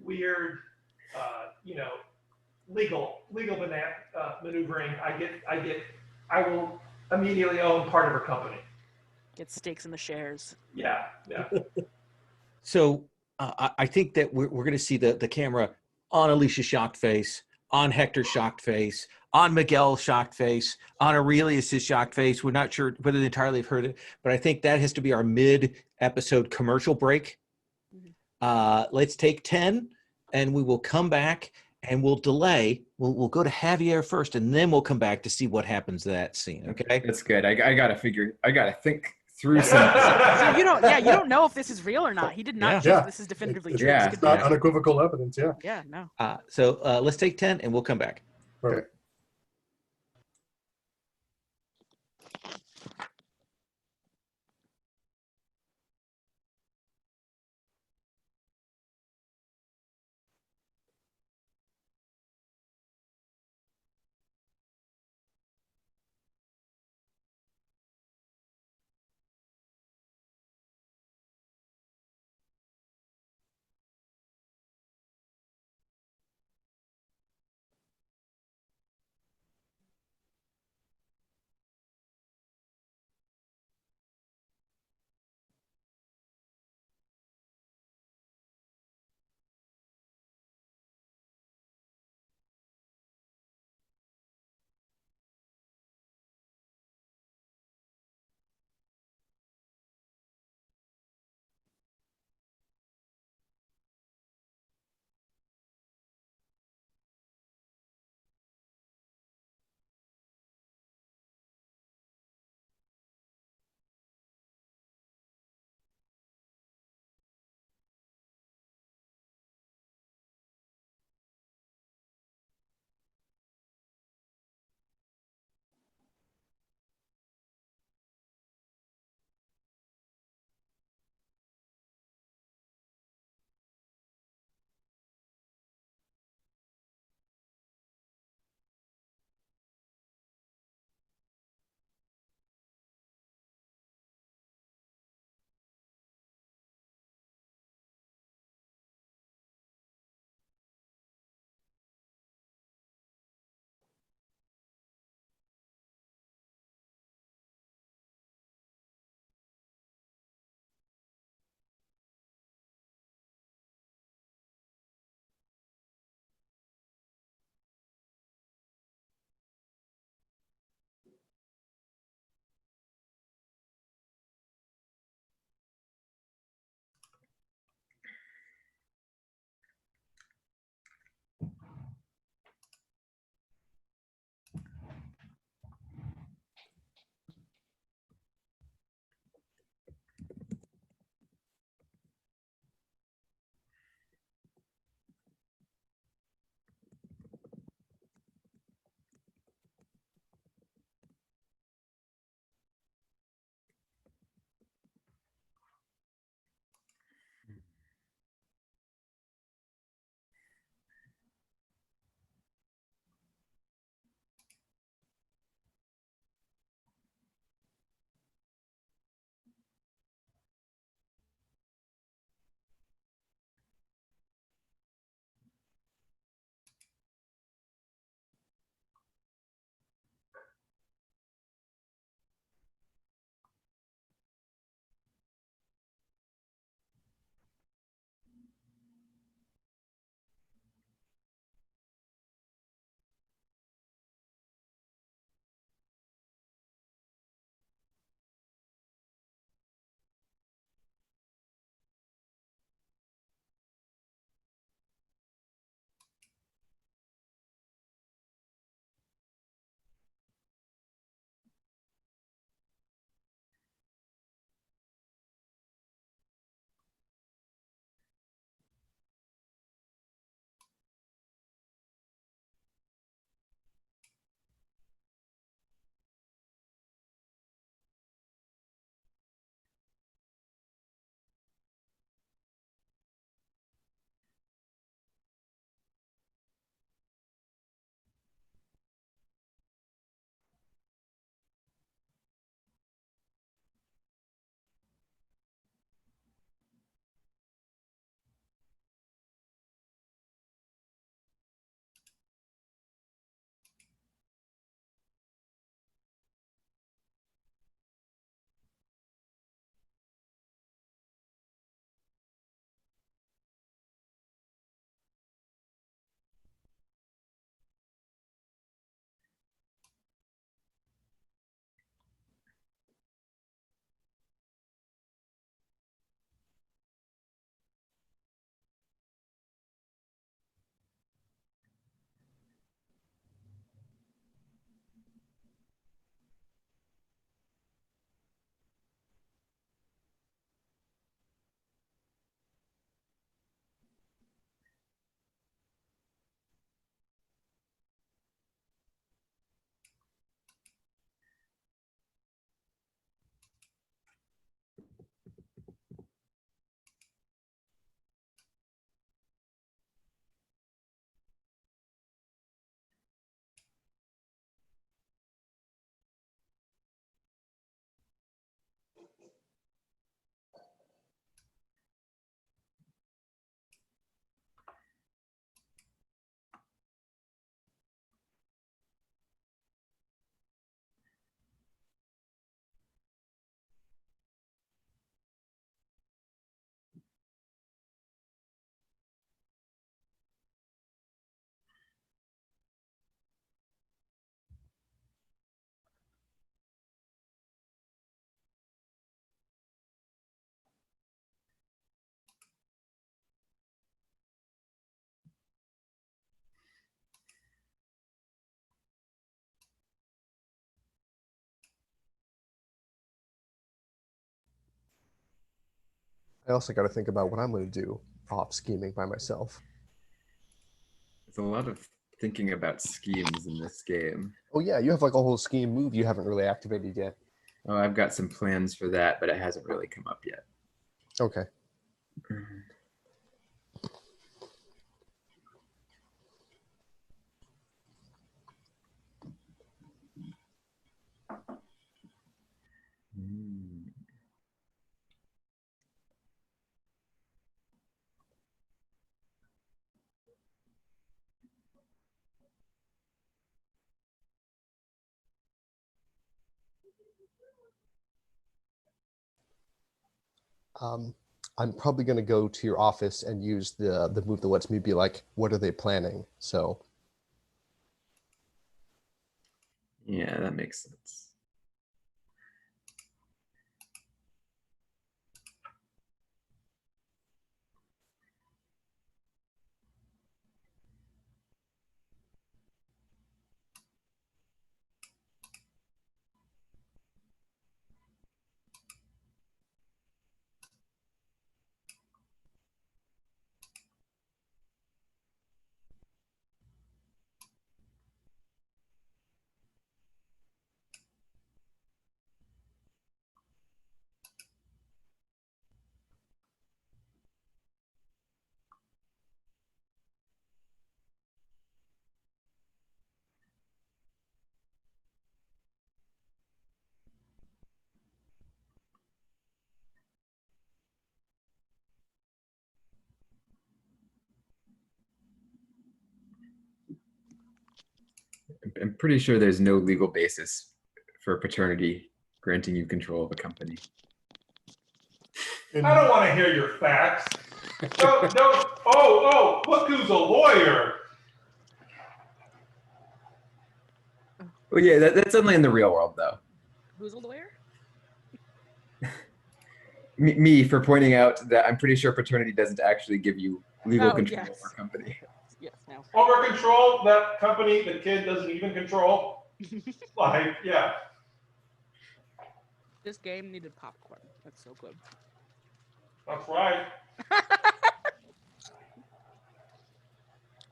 Speaker 2: weird, legal maneuvering, I will immediately own part of her company.
Speaker 4: Get stakes in the shares.
Speaker 2: Yeah.
Speaker 1: So I think that we're going to see the camera on Alicia's shocked face, on Hector's shocked face, on Miguel's shocked face, on Aurelius's shocked face. We're not sure whether they entirely have heard it, but I think that has to be our mid-episode commercial break. Let's take 10, and we will come back and we'll delay. We'll go to Javier first, and then we'll come back to see what happens to that scene. Okay.
Speaker 6: That's good. I gotta think through some.
Speaker 4: So you don't know if this is real or not. He did not
Speaker 1: Yeah.
Speaker 4: choose
Speaker 3: Yeah.
Speaker 4: this is definitively
Speaker 3: It's,
Speaker 4: true. This
Speaker 6: Yeah.
Speaker 3: it's
Speaker 4: could be
Speaker 3: not
Speaker 4: a-
Speaker 3: unequivocal evidence. Yeah.
Speaker 4: yeah, no.
Speaker 1: So let's take 10, and we'll come back.
Speaker 3: Perfect.
Speaker 5: I also got to think about what I'm going to do off scheming by myself.
Speaker 6: There's a lot of thinking about schemes in this game.
Speaker 5: Oh yeah, you have like a whole scheme move you haven't really activated yet.
Speaker 6: Oh, I've got some plans for that, but it hasn't really come up yet.
Speaker 5: Okay.
Speaker 6: Mm.
Speaker 5: I'm probably going to go to your office and use the move that lets me be like, what are they planning? So
Speaker 6: Yeah, that makes sense. I'm pretty sure there's no legal basis for paternity granting you control of a company.
Speaker 2: I don't want to hear your facts. Don't. Oh, look who's a lawyer.
Speaker 6: Well, yeah, that's only in the real world, though.
Speaker 4: Who's a lawyer?
Speaker 6: Me for pointing out that I'm pretty sure paternity doesn't actually give you legal
Speaker 4: Oh,
Speaker 6: control
Speaker 4: yes.
Speaker 6: over a company.
Speaker 4: Yes, no.
Speaker 2: Over control, that company the kid doesn't even control. Like, yeah.
Speaker 4: This game needed popcorn. That's so good.
Speaker 2: That's right.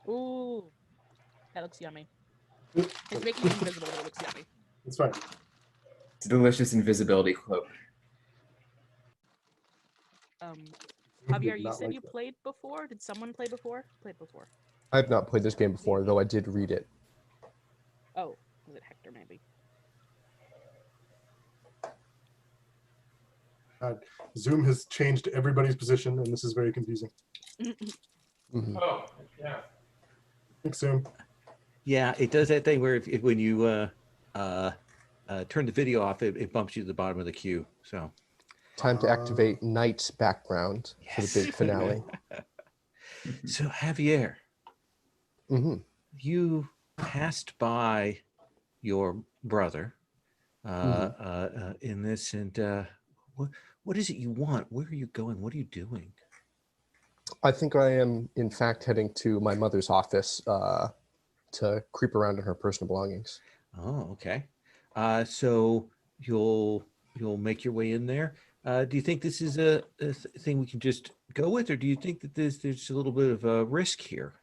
Speaker 4: Ooh, that looks yummy. It's making me invisible, but it looks yummy.
Speaker 3: That's fine.
Speaker 6: It's a delicious invisibility cloak.
Speaker 4: Javier, you
Speaker 3: Not
Speaker 4: said
Speaker 3: like
Speaker 4: you
Speaker 3: that.
Speaker 4: played before? Did someone play before? Played before.
Speaker 5: I have not played this game before, though I did read it.
Speaker 4: Oh, was it Hector maybe?
Speaker 3: Zoom has changed everybody's position, and this is very confusing.
Speaker 5: Mhm.
Speaker 2: Oh, yeah.
Speaker 3: Thanks, Zoom.
Speaker 1: Yeah, it does that thing where if when you turn the video off, it bumps you to the bottom of the queue. So
Speaker 5: Time to activate Night's background for the big
Speaker 1: Yes.
Speaker 5: finale.
Speaker 1: So Javier,
Speaker 5: Hmm.
Speaker 1: you passed by your brother in this, and what is it you want? Where are you going? What are you doing?
Speaker 5: I think I am, in fact, heading to my mother's office to creep around in her personal belongings.
Speaker 1: Oh, okay. So you'll make your way in there. Do you think this is a thing we can just go with, or do you think that there's a little bit of a risk here?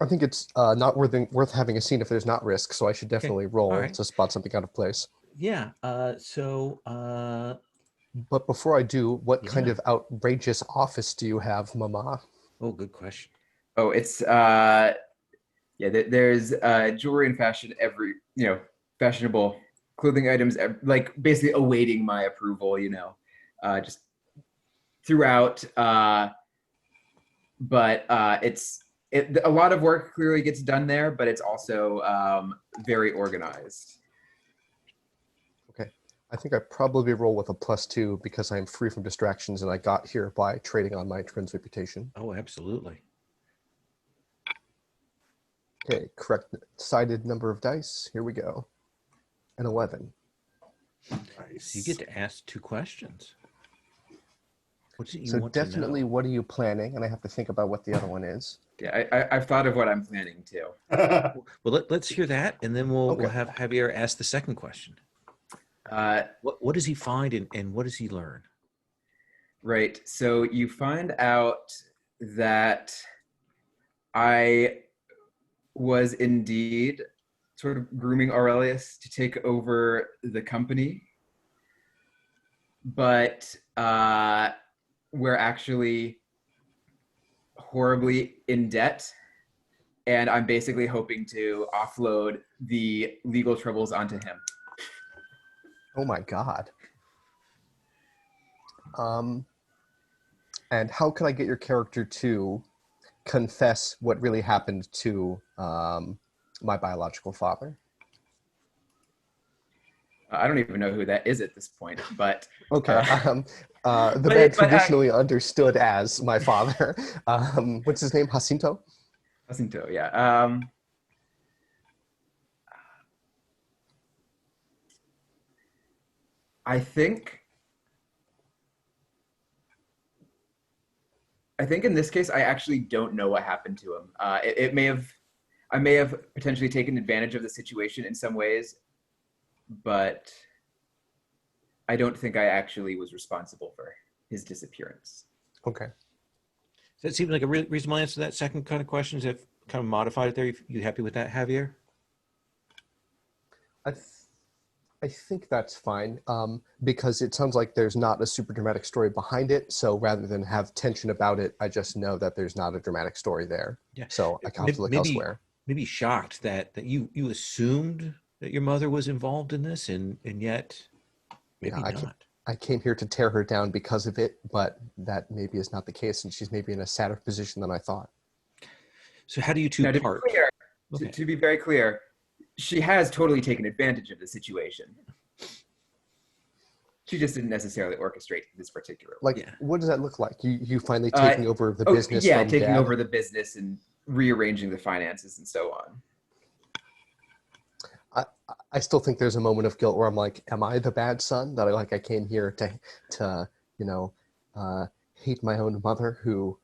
Speaker 5: I think it's not worth having a scene if there's not risk, so I should definitely roll
Speaker 1: right.
Speaker 5: to spot something out of place.
Speaker 1: Yeah.
Speaker 5: But before I do, what kind
Speaker 1: Yeah.
Speaker 5: of outrageous office do you have, Mama?
Speaker 1: Oh, good question.
Speaker 6: Oh, it's there's jewelry and fashion fashionable clothing items, like basically awaiting my approval, just throughout. But a lot of work clearly gets done there, but it's also very organized.
Speaker 5: Okay. I think I probably roll with a +2 because I am free from distractions and I got here by trading on my twin's reputation.
Speaker 1: Oh, absolutely.
Speaker 5: Okay, correct sided number of dice. Here we go. An 11.
Speaker 3: Nice.
Speaker 1: So you get to ask 2 questions. What's it you
Speaker 5: So
Speaker 1: want
Speaker 5: definitely,
Speaker 1: to know?
Speaker 5: what are you planning? And I have to think about what the other one is.
Speaker 6: Yeah, I've thought of what I'm planning too.
Speaker 1: Well, let's hear that, and then we'll
Speaker 5: Okay.
Speaker 1: have Javier ask the second question. What does he find and what does he learn?
Speaker 6: Right. So you find out that I was indeed sort of grooming Aurelius to take over the company, but we're actually horribly in debt, and I'm basically hoping to offload the legal troubles onto him.
Speaker 5: Oh my God. And how can I get your character to confess what really happened to my biological father?
Speaker 6: I don't even know who that is at this point, but
Speaker 5: Okay. The
Speaker 6: but-
Speaker 5: man
Speaker 6: but,
Speaker 5: traditionally understood as my father. What's his name? Jacinto?
Speaker 6: Jacinto, yeah. I think in this case, I actually don't know what happened to him. I may have potentially taken advantage of the situation in some ways, but I don't think I actually was responsible for his disappearance.
Speaker 5: Okay.
Speaker 1: Does that seem like a reasonable answer to that second kind of question? Is that kind of modified it there? You happy with that, Javier?
Speaker 5: I think that's fine, because it sounds like there's not a super dramatic story behind it. So rather than have tension about it, I just know that there's not a dramatic story there.
Speaker 1: Yeah.
Speaker 5: So I can have to look elsewhere.
Speaker 1: Maybe shocked that you assumed that your mother was involved in this, and yet maybe not.
Speaker 5: I came here to tear her down because of it, but that maybe is not the case, and she's maybe in a sadder position than I thought.
Speaker 1: So how do you two part?
Speaker 6: To be very clear, she has totally taken advantage of the situation. She just didn't necessarily orchestrate this particular.
Speaker 5: What does that look like? You finally taking over the business?
Speaker 6: Yeah,
Speaker 5: from
Speaker 6: taking
Speaker 5: Dad?
Speaker 6: over the business and rearranging the finances and so on.
Speaker 5: I still think there's a moment of guilt where I'm like, am I the bad son that I came here to hate my own mother who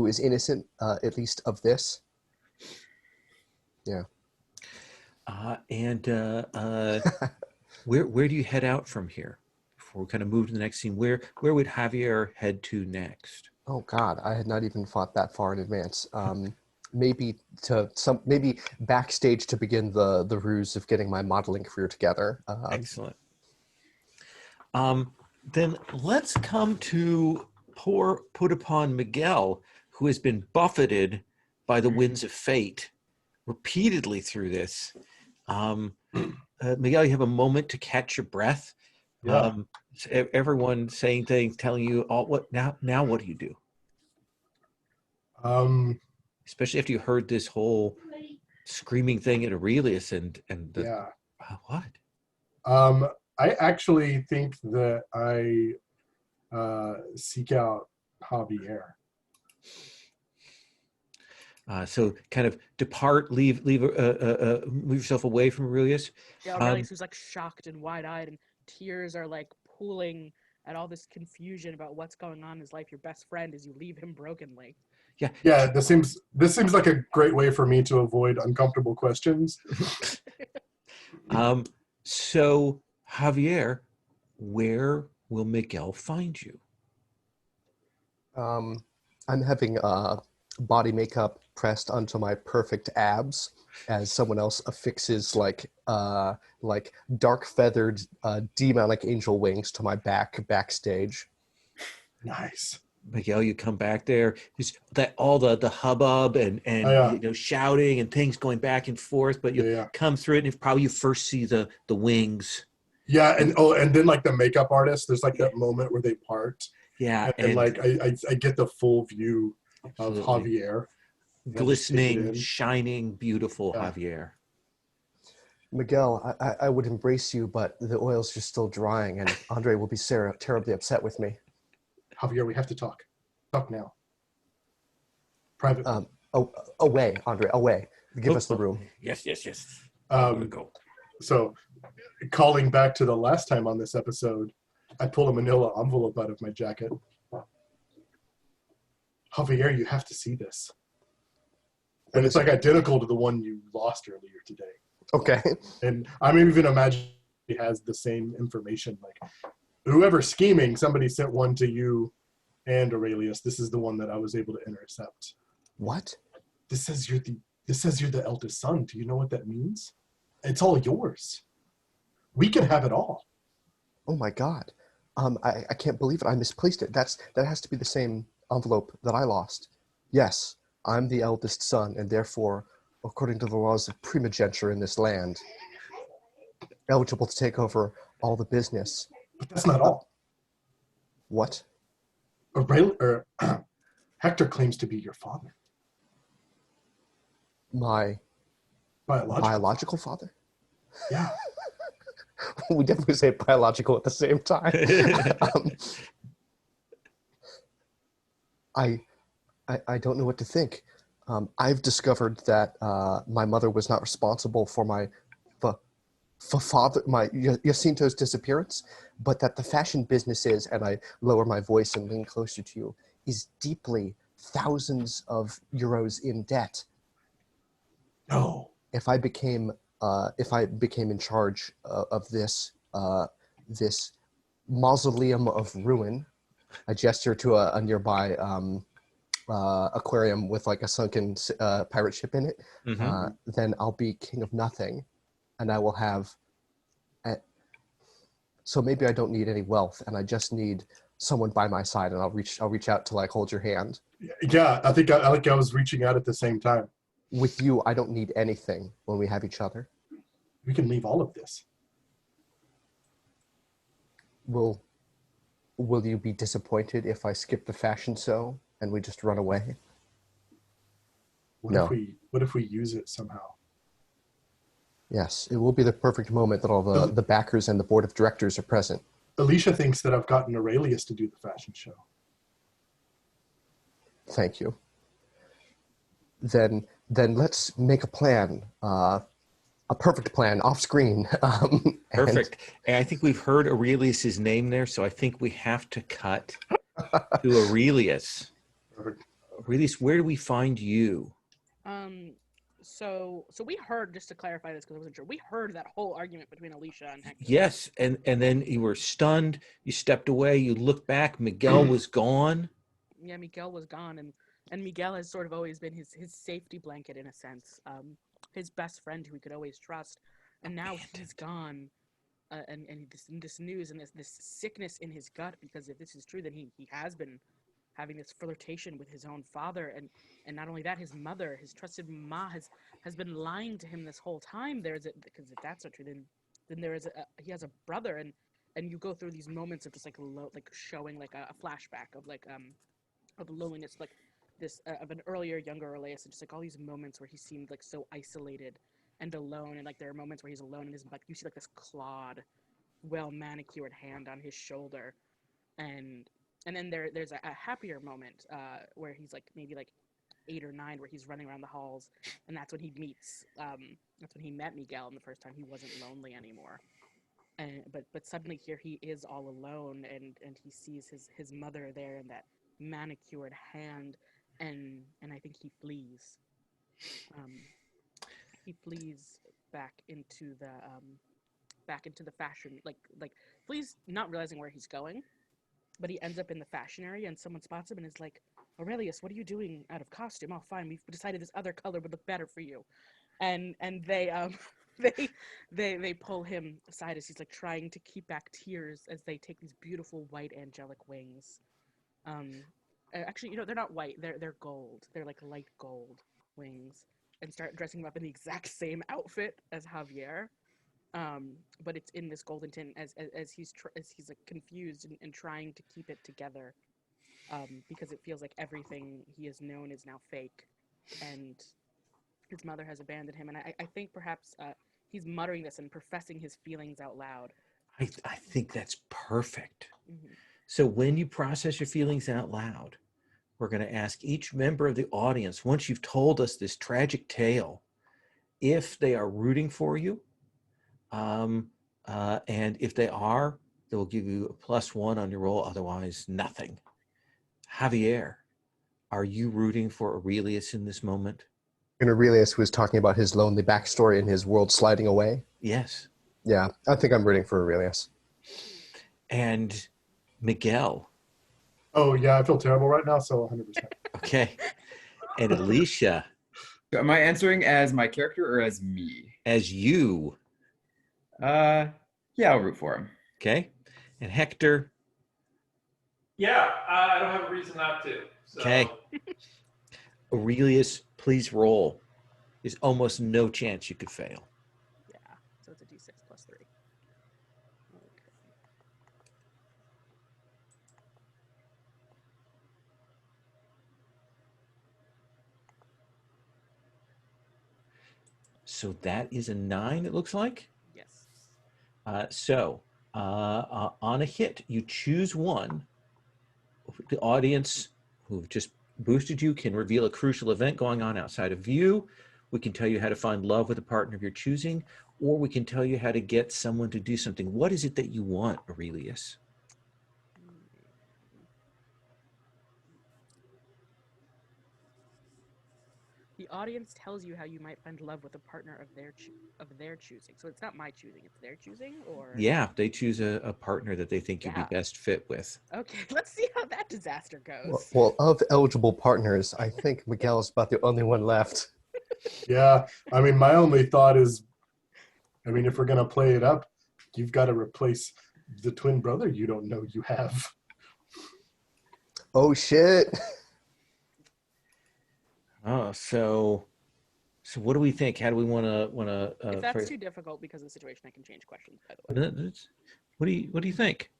Speaker 5: is innocent, at least of this? Yeah.
Speaker 1: Where do you head out from here? Before we kind of move to the next scene, where would Javier head to next?
Speaker 5: Oh God, I had not even thought that far in advance. Maybe backstage to begin the ruse of getting my modeling career together.
Speaker 1: Excellent. Then let's come to put upon Miguel, who has been buffeted by the winds of fate repeatedly through this. Miguel, you have a moment to catch your breath.
Speaker 3: Yeah.
Speaker 1: Everyone saying things, telling you all what now what do you do? Especially after you heard this whole screaming thing at Aurelius and
Speaker 3: yeah.
Speaker 1: What?
Speaker 3: I actually think that I seek out Javier.
Speaker 1: So kind of depart, move yourself away from Aurelius.
Speaker 4: Yeah, Aurelius who's like shocked and wide-eyed, and tears are like pooling at all this confusion about what's going on in his life. Your best friend as you leave him brokenly.
Speaker 1: Yeah.
Speaker 3: Yeah, this seems like a great way for me to avoid uncomfortable questions.
Speaker 1: So Javier, where will Miguel find you?
Speaker 5: I'm having body makeup pressed onto my perfect abs as someone else affixes like dark feathered demonic angel wings to my backstage.
Speaker 3: Nice.
Speaker 1: Miguel, you come back there. That all the hubbub and shouting and things going back and forth, but you come through it, and probably you first see the wings.
Speaker 3: Yeah, and then like the makeup artist, there's like that moment where they part.
Speaker 1: Yeah,
Speaker 3: and like I get the full view of Javier.
Speaker 1: Glistening, shining, beautiful Javier.
Speaker 5: Miguel, I would embrace you, but the oils are still drying, and Andre will be terribly upset with me.
Speaker 3: Javier, we have to talk. Talk now. Private.
Speaker 5: Away, Andre, away. Give us the room.
Speaker 1: Yes. Go.
Speaker 3: So, calling back to the last time on this episode, I pull a manila envelope out of my jacket. Javier, you have to see this. And it's like identical to the one you lost earlier today.
Speaker 5: Okay.
Speaker 3: And I'm even imagining has the same information. Like, whoever's scheming, somebody sent one to you and Aurelius. This is the one that I was able to intercept.
Speaker 5: What?
Speaker 3: This says you're the eldest son. Do you know what that means? It's all yours. We can have it all.
Speaker 5: Oh my God. I can't believe it. I misplaced it. That has to be the same envelope that I lost. Yes, I'm the eldest son, and therefore, according to the laws of primogeniture in this land, eligible to take over all the business.
Speaker 3: But that's not all.
Speaker 5: What?
Speaker 3: Hector claims to be your father.
Speaker 5: My biological father?
Speaker 3: Yeah.
Speaker 5: We definitely say biological at the same time. I don't know what to think. I've discovered that my mother was not responsible for my Jacinto's disappearance, but that the fashion business is, and I lower my voice and lean closer to you, is deeply thousands of euros in debt.
Speaker 3: No.
Speaker 5: If I became in charge of this mausoleum of ruin, I gesture to a nearby aquarium with like a sunken pirate ship in it. Then I'll be king of nothing, and I will have. So maybe I don't need any wealth, and I just need someone by my side, and I'll reach out to like hold your hand.
Speaker 3: Yeah, I think I was reaching out at the same time.
Speaker 5: With you, I don't need anything when we have each other.
Speaker 3: We can leave all of this.
Speaker 5: Will you be disappointed if I skip the fashion show and we just run away?
Speaker 3: What if we use it somehow?
Speaker 5: Yes, it will be the perfect moment that all the backers and the board of directors are present.
Speaker 3: Alicia thinks that I've gotten Aurelius to do the fashion show.
Speaker 5: Thank you. Then let's make a plan, a perfect plan off screen.
Speaker 1: Perfect. And I think we've heard Aurelius's name there, so I think we have to cut to Aurelius. Aurelius, where do we find you?
Speaker 4: So we heard, just to clarify this because I wasn't sure, we heard that whole argument between Alicia and Hector.
Speaker 1: Yes, and then you were stunned. You stepped away. You looked back. Miguel was gone.
Speaker 4: Yeah, Miguel was gone, and Miguel has sort of always been his safety blanket in a sense, his best friend who he could always trust, and now he's gone, and this news and this sickness in his gut, because if this is true, then he has been having this flirtation with his own father, and not only that, his mother, his trusted ma, has been lying to him this whole time. Because if that's not true, then he has a brother, and you go through these moments of just like showing like a flashback of like of loneliness, like this of an earlier younger Aurelius, and just like all these moments where he seemed like so isolated and alone, and like there are moments where he's alone and his, like you see like this clawed, well manicured hand on his shoulder, and then there's a happier moment where he's like maybe like 8 or 9, where he's running around the halls, and that's when he meets that's when he met Miguel, and the first time he wasn't lonely anymore. And but suddenly here he is all alone, and he sees his mother there in that manicured hand, and I think he flees. He flees back into the fashion, like flees, not realizing where he's going, but he ends up in the fashion area, and someone spots him and is like, "Aurelius, what are you doing out of costume? Oh, fine, we've decided this other color would look better for you," and they they pull him aside as he's like trying to keep back tears as they take these beautiful white angelic wings. Actually, they're not white. They're gold. They're like light gold wings, and start dressing him up in the exact same outfit as Javier. But it's in this golden tint as he's like confused and trying to keep it together, because it feels like everything he has known is now fake, and his mother has abandoned him. And I think perhaps he's muttering this and professing his feelings out loud.
Speaker 1: I think that's perfect.
Speaker 4: Mm-hmm.
Speaker 1: So when you process your feelings out loud, we're going to ask each member of the audience, once you've told us this tragic tale, if they are rooting for you. And if they are, they will give you a +1 on your roll, otherwise nothing. Javier, are you rooting for Aurelius in this moment?
Speaker 5: And Aurelius was talking about his lonely backstory and his world sliding away.
Speaker 1: Yes.
Speaker 5: Yeah, I think I'm rooting for Aurelius.
Speaker 1: And Miguel.
Speaker 3: Oh yeah, I feel terrible right now, so 100%.
Speaker 1: Okay. And Alicia.
Speaker 6: So am I answering as my character or as me?
Speaker 1: As you.
Speaker 6: Yeah, I'll root for him.
Speaker 1: Okay. And Hector.
Speaker 2: Yeah, I don't have a reason not to. So.
Speaker 1: Okay. Aurelius, please roll. There's almost no chance you could fail.
Speaker 4: Yeah. So it's a D6 plus 3. Okay.
Speaker 1: So that is a 9, it looks like.
Speaker 4: Yes.
Speaker 1: On a hit, you choose one. The audience who just boosted you can reveal a crucial event going on outside of you. We can tell you how to find love with a partner of your choosing, or we can tell you how to get someone to do something. What is it that you want, Aurelius?
Speaker 4: The audience tells you how you might find love with a partner of their choosing. So it's not my choosing; it's their choosing, or
Speaker 1: Yeah, they choose a partner that they think you'd
Speaker 4: Yeah.
Speaker 1: be best fit with.
Speaker 4: Okay, let's see how that disaster goes.
Speaker 5: Well, of eligible partners, I think Miguel's about the only one left.
Speaker 3: Yeah, I mean, my only thought is, I mean, if we're gonna play it up, you've got to replace the twin brother you don't know you have.
Speaker 5: Oh shit!
Speaker 1: Oh, so what do we think? How do we want to?
Speaker 4: If that's too difficult because of the situation, I can change questions. By the way,
Speaker 1: What do you think?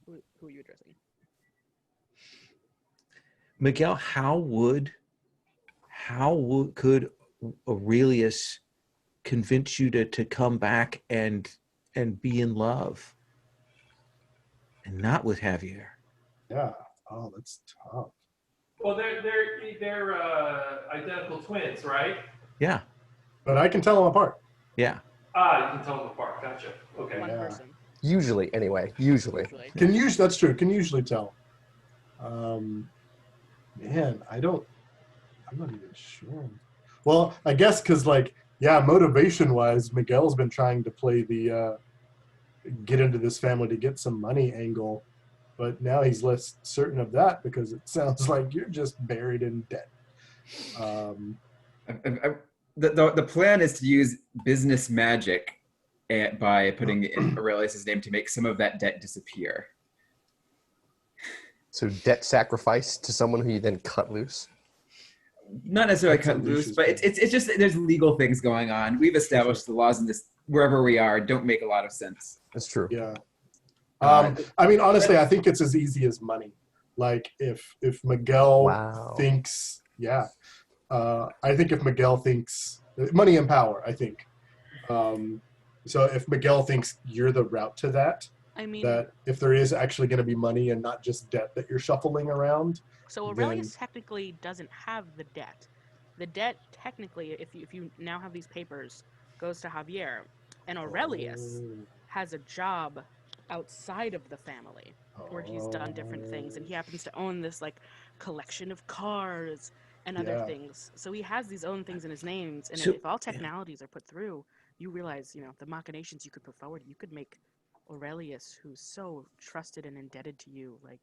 Speaker 4: who are you addressing?
Speaker 1: Miguel, could Aurelius convince you to come back and be in love and not with Javier?
Speaker 3: Yeah. Oh, that's tough.
Speaker 2: Well, they're identical twins, right?
Speaker 1: Yeah,
Speaker 3: But I can tell them apart.
Speaker 1: yeah.
Speaker 2: Ah, you can tell them apart. Gotcha. Okay.
Speaker 4: One
Speaker 3: Yeah.
Speaker 4: person.
Speaker 5: Usually, anyway. Usually.
Speaker 3: That's true. Can usually tell. Man, I'm not even sure. Well, I guess because motivation-wise, Miguel's been trying to play the get into this family to get some money angle, but now he's less certain of that because it sounds like you're just buried in debt.
Speaker 6: The plan is to use business magic by putting in Aurelius's name to make some of that debt disappear.
Speaker 5: So debt sacrifice to someone who you then cut loose?
Speaker 6: Not necessarily
Speaker 3: That's
Speaker 6: cut loose,
Speaker 3: Alicia's
Speaker 6: but
Speaker 3: plan.
Speaker 6: it's just there's legal things going on. We've established the laws in this wherever we are don't make a lot of sense.
Speaker 5: That's true.
Speaker 3: Yeah. I mean, honestly, I think it's as easy as money. Like if Miguel
Speaker 5: Wow.
Speaker 3: thinks, I think if Miguel thinks money and power, I think. So if Miguel thinks you're the route to that,
Speaker 4: I mean,
Speaker 3: that if there is actually going to be money and not just debt that you're shuffling around.
Speaker 4: so Aurelius technically doesn't have the debt. The debt, technically, if you now have these papers, goes to Javier, and Aurelius has a job outside of the family where he's done different things, and he happens to own this like collection of cars and other things. So he has these own things in his names, and
Speaker 1: So-
Speaker 4: if all technologies are put through, you realize, the machinations you could put forward. You could make Aurelius, who's so trusted and indebted to you, like.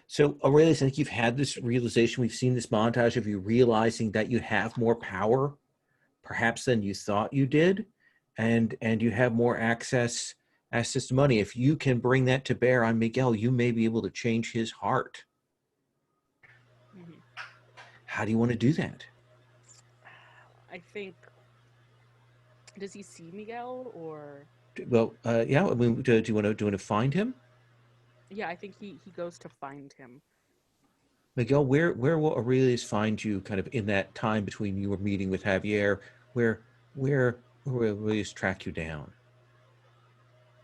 Speaker 1: So Aurelius, I think you've had this realization. We've seen this montage of you realizing that you have more power, perhaps than you thought you did, and you have more access to money. If you can bring that to bear on Miguel, you may be able to change his heart.
Speaker 4: Mhm.
Speaker 1: How do you want to do that?
Speaker 4: I think. Does he see Miguel or?
Speaker 1: Well, yeah. I mean, do you want to find him,
Speaker 4: Yeah, I think he goes to find him.
Speaker 1: Miguel? Where will Aurelius find you? Kind of in that time between your meeting with Javier, where will Aurelius track you down?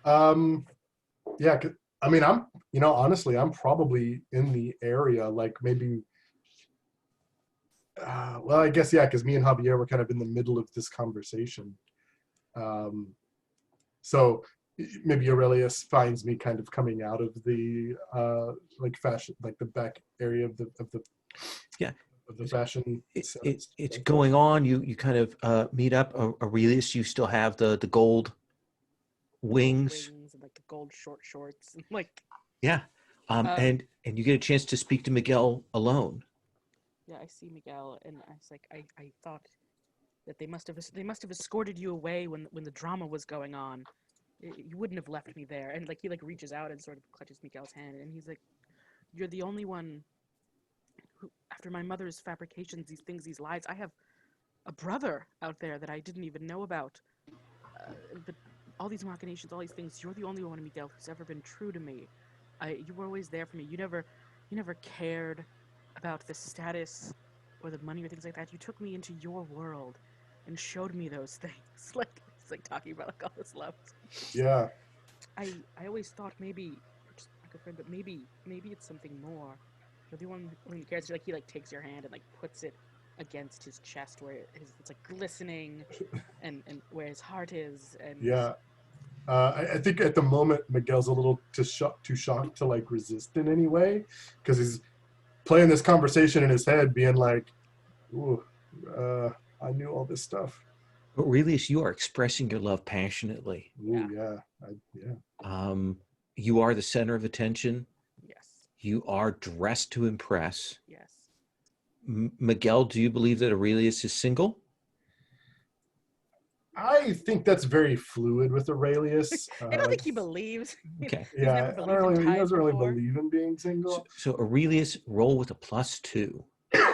Speaker 3: Yeah, I mean, honestly, I'm probably in the area, like maybe. Well, I guess because me and Javier were kind of in the middle of this conversation. So maybe Aurelius finds me kind of coming out of the fashion, like the back area of the of the fashion.
Speaker 1: It's going on. You kind of meet up. Aurelius, you still have the gold wings.
Speaker 4: And like the gold short shorts. And, like
Speaker 1: Yeah. And you get a chance to speak to Miguel alone.
Speaker 4: yeah, I see Miguel, and I was like, I thought that they must have escorted you away when the drama was going on. You wouldn't have left me there. And like he like reaches out and sort of clutches Miguel's hand, and he's like, "You're the only one who, after my mother's fabrications, these things, these lies, I have a brother out there that I didn't even know about. But all these machinations, all these things, you're the only one, Miguel, who's ever been true to me. You were always there for me. You never cared about the status or the money or things like that. You took me into your world and showed me those things." Like it's like talking about like all this love.
Speaker 3: Yeah.
Speaker 4: I always thought maybe you're just like a friend, but maybe it's something more. You're the one who cares. Like he like takes your hand and like puts it against his chest where it's like glistening, and where his heart is. And
Speaker 3: Yeah. I think at the moment Miguel's a little too shocked to like resist in any way, because he's playing this conversation in his head, being like, "Ooh, I knew all this stuff."
Speaker 1: Aurelius, you are expressing your love passionately.
Speaker 3: Ooh, yeah.
Speaker 1: You are the center of attention.
Speaker 4: Yes.
Speaker 1: You are dressed to impress.
Speaker 4: Yes.
Speaker 1: Miguel, do you believe that Aurelius is single?
Speaker 3: I think that's very fluid with Aurelius.
Speaker 4: I don't think he believes.
Speaker 1: Okay.
Speaker 4: He's never believed in
Speaker 3: he
Speaker 4: ties
Speaker 3: doesn't really
Speaker 4: before.
Speaker 3: believe in being single.
Speaker 1: So Aurelius, roll with a +2.
Speaker 4: Okay,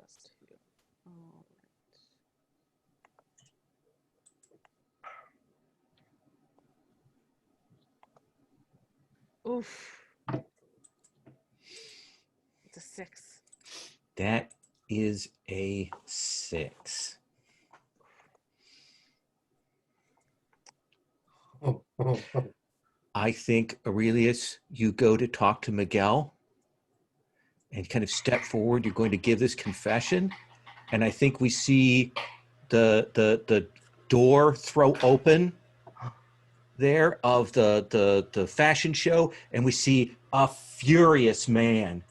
Speaker 4: +2. All right. Oof. It's a 6.
Speaker 1: That is a 6. I think, Aurelius, you go to talk to Miguel and kind of step forward. You're going to give this confession. And I think we see the door throw open there of the fashion show, and we see a furious man.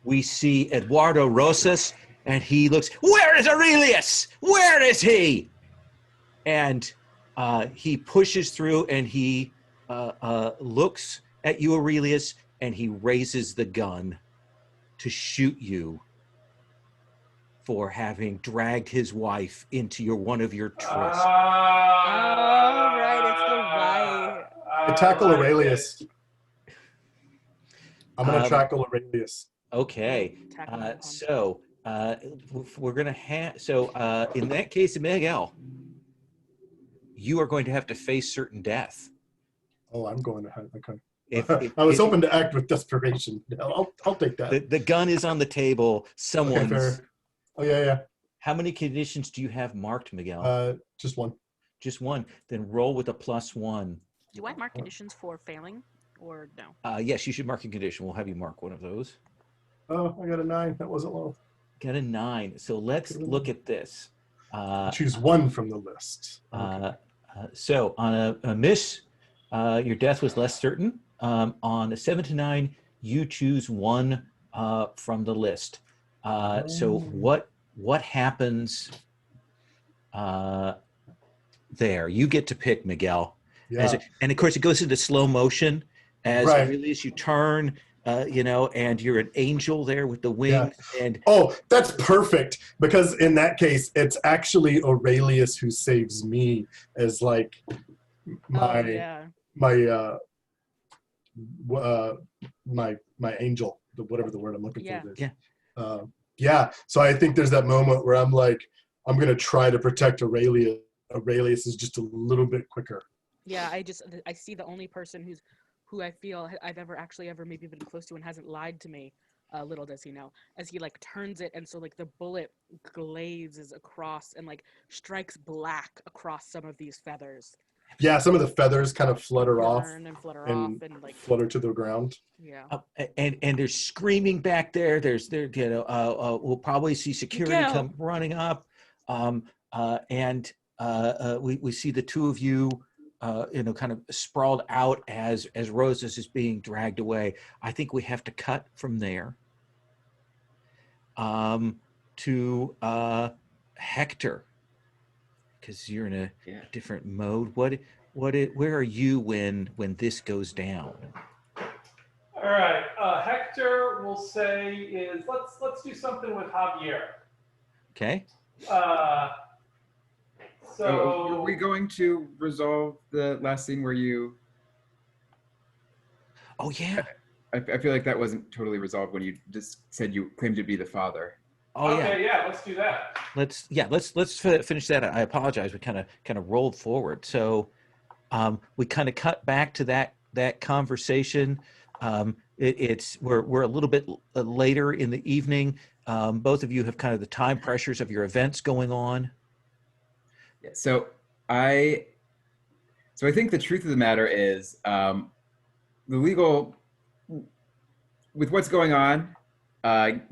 Speaker 1: We see Eduardo Rosas, and he looks, "Where is Aurelius? Where is he?" And he pushes through, and he looks at you, Aurelius, and he raises the gun to shoot you for having dragged his wife into one of your trysts.
Speaker 4: All right, it's the wife.
Speaker 3: I tackle Aurelius. I'm going to tackle Aurelius.
Speaker 1: Okay.
Speaker 4: Tackle him on.
Speaker 1: So we're going to have, in that case, Miguel, you are going to have to face certain death.
Speaker 3: Oh, I'm going to have, okay.
Speaker 1: If
Speaker 3: I was hoping to act with desperation. I'll take that.
Speaker 1: The gun is on the table. Someone's.
Speaker 3: Okay, fair. Oh, yeah.
Speaker 1: How many conditions do you have marked, Miguel?
Speaker 3: Just one.
Speaker 1: Just one. Then roll with a +1.
Speaker 4: Do I mark conditions for failing, or no?
Speaker 1: Yes, you should mark a condition. We'll have you mark one of those.
Speaker 3: Oh, I got a 9. That wasn't low.
Speaker 1: Got a 9. So let's look at this.
Speaker 3: Choose one from the list. Okay.
Speaker 1: So on a miss, your death was less certain. On a 7 to 9, you choose one from the list. So what happens there? You get to pick, Miguel.
Speaker 3: Yeah.
Speaker 1: And of course, it goes into slow motion as
Speaker 3: Right.
Speaker 1: Aurelius, you turn, and you're an angel there with the wings.
Speaker 3: Yeah.
Speaker 1: And
Speaker 3: Oh, that's perfect, because in that case, it's actually Aurelius who saves me as like my angel, whatever the word I'm looking for is.
Speaker 1: Yeah.
Speaker 3: So I think there's that moment where I'm like, I'm gonna try to protect Aurelius. Aurelius is just a little bit quicker.
Speaker 4: Yeah, I see the only person who I feel I've ever maybe been close to and hasn't lied to me. Little does he know, as he like turns it, and so like the bullet glazes across and like strikes black across some of these feathers.
Speaker 3: Yeah, some of the feathers kind of flutter off
Speaker 4: and flutter
Speaker 3: and
Speaker 4: off and like
Speaker 3: flutter to the ground.
Speaker 4: Yeah.
Speaker 1: And there's screaming back there. We'll probably see security come running up. We see the two of you, kind of sprawled out as Roses is being dragged away. I think we have to cut from there. to Hector, because you're in a different mode. Where are you when this goes down?
Speaker 2: All right, Hector will say is let's do something with Javier.
Speaker 1: Okay.
Speaker 2: So
Speaker 6: are we going to resolve the last scene where you?
Speaker 1: Oh yeah.
Speaker 6: I feel like that wasn't totally resolved when you just said you claimed to be the father.
Speaker 1: Oh
Speaker 2: okay, yeah, let's do that.
Speaker 1: Let's finish that. I apologize. We kind of rolled forward. So we kind of cut back to that conversation. We're a little bit later in the evening. Both of you have kind of the time pressures of your events going on.
Speaker 6: Yeah, so I think the truth of the matter is the legal, with what's going on,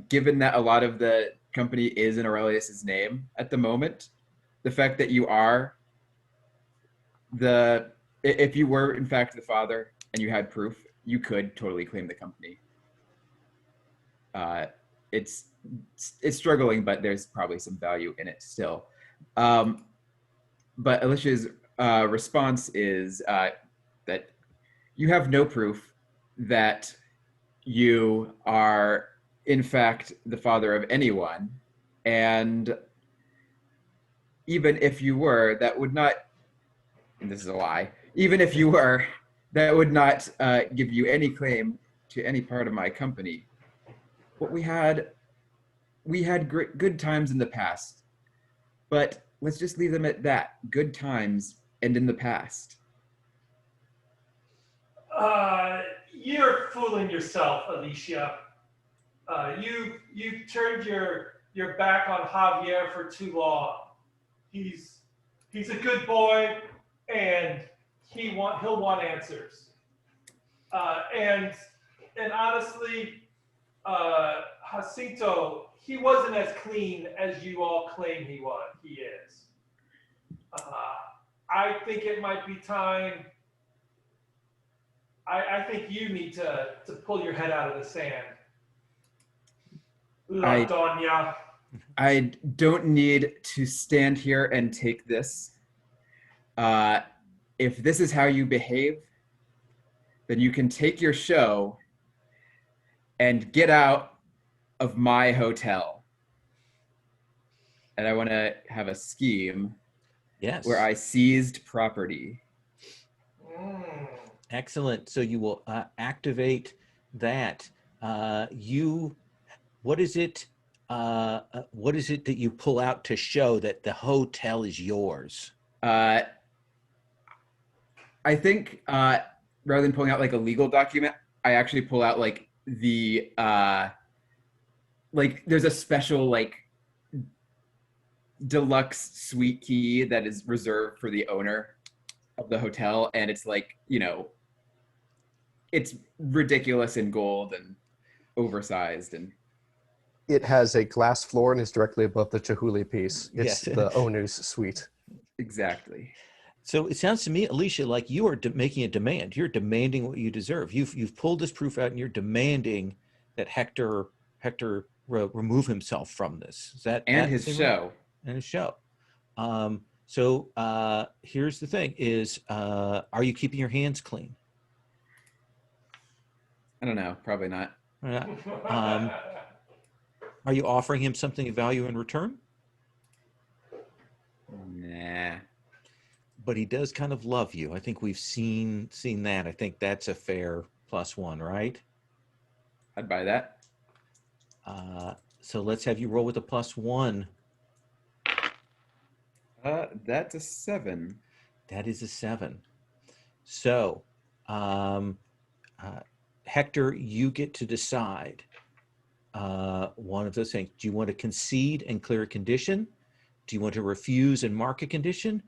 Speaker 6: given that a lot of the company is in Aurelius's name at the moment, the fact that you are if you were in fact the father and you had proof, you could totally claim the company. It's struggling, but there's probably some value in it still. But Alicia's response is that you have no proof that you are in fact the father of anyone, and even if you were, that would not, and this is a lie, even if you were, that would not give you any claim to any part of my company. What we had good times in the past, but let's just leave them at that. Good times and in the past.
Speaker 2: You're fooling yourself, Alicia. You turned your back on Javier for too long. He's a good boy, and he'll want answers. And honestly, Jacinto, he wasn't as clean as you all claim he is. I think it might be time. I think you need to pull your head out of the sand. La Doña.
Speaker 6: I don't need to stand here and take this. If this is how you behave, then you can take your show and get out of my hotel. And I want to have a scheme where I seized property.
Speaker 1: Excellent. So you will activate that. What is it that you pull out to show that the hotel is yours?
Speaker 6: I think rather than pulling out like a legal document, I actually pull out like the like there's a special like deluxe suite key that is reserved for the owner of the hotel, and it's like, it's ridiculous in gold and oversized, and
Speaker 5: it has a glass floor and is directly above the Chihuly piece. It's the owner's suite.
Speaker 6: Exactly.
Speaker 1: So it sounds to me, Alicia, like you are making a demand. You're demanding what you deserve. You've pulled this proof out, and you're demanding that Hector remove himself from this. Is that
Speaker 6: his show?
Speaker 1: Right? And his show. So here's the thing: are you keeping your hands clean?
Speaker 6: I don't know. Probably not.
Speaker 1: Are you offering him something of value in return?
Speaker 6: Nah.
Speaker 1: But he does kind of love you. I think we've seen that. I think that's a fair +1, right?
Speaker 6: I'd buy that.
Speaker 1: So let's have you roll with a +1.
Speaker 6: That's a 7.
Speaker 1: That is a 7. So, Hector, you get to decide one of those things. Do you want to concede and clear a condition? Do you want to refuse and mark a condition?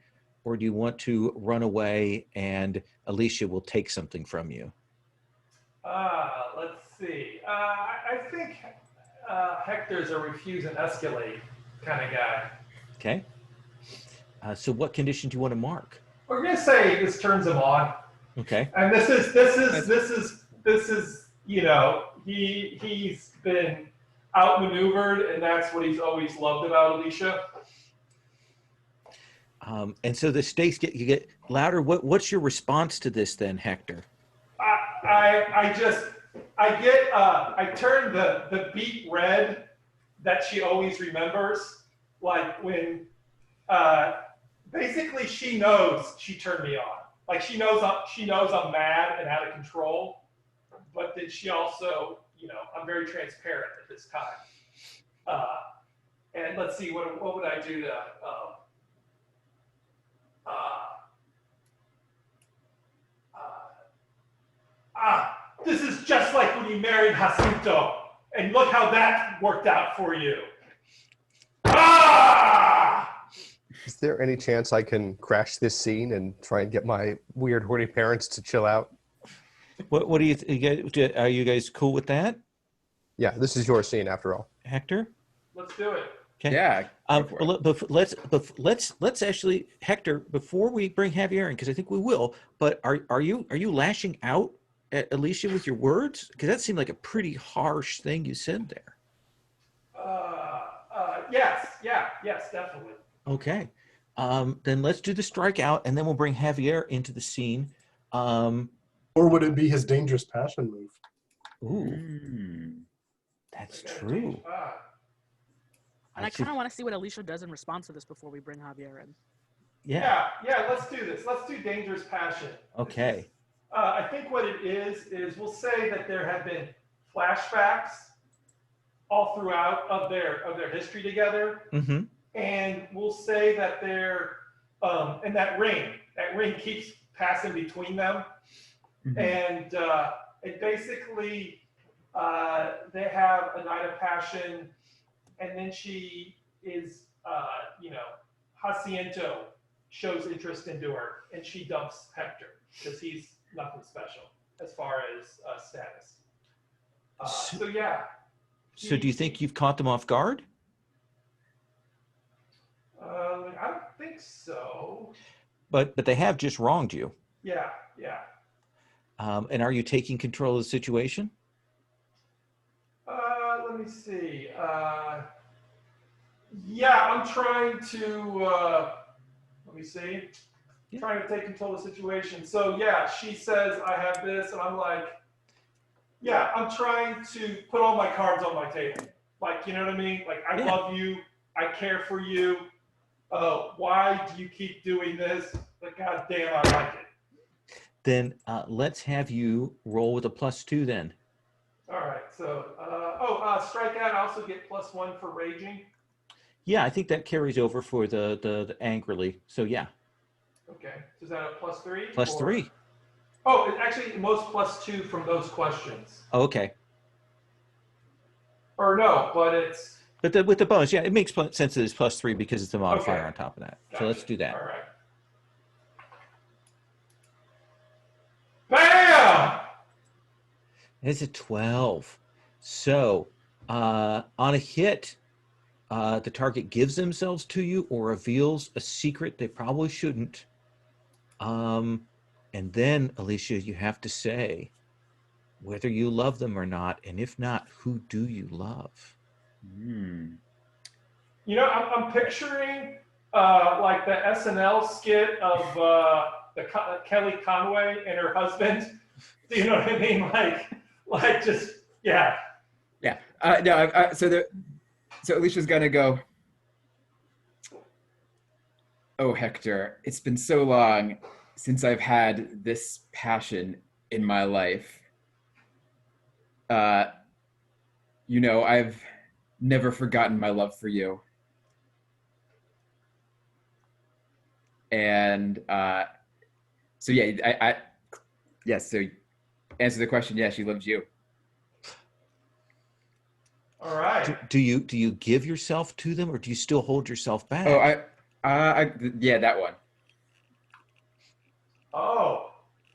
Speaker 1: Or do you want to run away and Alicia will take something from you?
Speaker 2: Let's see. I think Hector's a refuse and escalate kind of guy.
Speaker 1: Okay. So what condition do you want to mark?
Speaker 2: We're gonna say this turns him on.
Speaker 1: Okay.
Speaker 2: And this is he's been outmaneuvered, and that's what he's always loved about Alicia.
Speaker 1: And so the stakes get louder. What's your response to this then, Hector?
Speaker 2: I turn the beet red that she always remembers, like when basically she knows she turned me on. Like she knows I'm mad and out of control, but then she also, I'm very transparent at this time. And let's see, what would I do to this is just like when you married Jacinto, and look how that worked out for you.
Speaker 5: Is there any chance I can crash this scene and try and get my weird, horny parents to chill out?
Speaker 1: What do you are you guys cool with that?
Speaker 5: Yeah, this is your scene after all.
Speaker 1: Hector?
Speaker 2: Let's do it.
Speaker 1: Okay.
Speaker 6: Yeah.
Speaker 1: Let's actually, Hector, before we bring Javier in, because I think we will, but are you lashing out at Alicia with your words? Because that seemed like a pretty harsh thing you said there.
Speaker 2: Yes, definitely.
Speaker 1: Okay. Then let's do the strikeout, and then we'll bring Javier into the scene.
Speaker 3: Or would it be his dangerous passion move?
Speaker 1: Ooh, that's true.
Speaker 4: And I kind of want to see what Alicia does in response to this before we bring Javier in.
Speaker 1: Yeah.
Speaker 2: Yeah, let's do this. Let's do dangerous passion.
Speaker 1: Okay.
Speaker 2: I think what it is we'll say that there have been flashbacks all throughout of their history together.
Speaker 1: Mm-hmm.
Speaker 2: And we'll say that they're and that ring keeps passing between them. Mm-hmm. And it basically they have a night of passion, and then she is Jacinto shows interest into her, and she dumps Hector because he's nothing special as far as status. So yeah.
Speaker 1: So do you think you've caught them off guard?
Speaker 2: I don't think so.
Speaker 1: But they have just wronged you.
Speaker 2: Yeah.
Speaker 1: And are you taking control of the situation?
Speaker 2: Let me see. I'm trying to. Let me see. Yeah. Trying to take control of the situation. So yeah, she says I have this, and I'm like, yeah, I'm trying to put all my cards on my table. Like, you know what I mean? Like, I love you. I care for you. Why do you keep doing this? Like, God damn, I like it.
Speaker 1: Then let's have you roll with a +2 then.
Speaker 2: All right. So, strikeout, I also get +1 for raging.
Speaker 1: Yeah, I think that carries over for the angrily. So, yeah.
Speaker 2: Okay. So is that a +3?
Speaker 1: +3.
Speaker 2: Oh, it actually most +2 from those questions.
Speaker 1: Oh, okay.
Speaker 2: Or no, but it's...
Speaker 1: But with the bonus, yeah, it makes sense that it's +3 because it's the modifier on top of that.
Speaker 2: Gotcha.
Speaker 1: So let's do that.
Speaker 2: All right. Bam!
Speaker 1: It's a 12. So on a hit, the target gives themselves to you or reveals a secret they probably shouldn't. And then, Alicia, you have to say whether you love them or not, and if not, who do you love?
Speaker 2: I'm picturing like the SNL skit of the Kelly Conway and her husband. Do you know what I mean? Like just yeah.
Speaker 6: Yeah. So Alicia's gonna go. Oh, Hector, it's been so long since I've had this passion in my life. I've never forgotten my love for you. And so answer the question, yes, she loves you.
Speaker 2: All right.
Speaker 1: Do you give yourself to them, or do you still hold yourself back?
Speaker 6: Yeah, that one.
Speaker 2: Oh,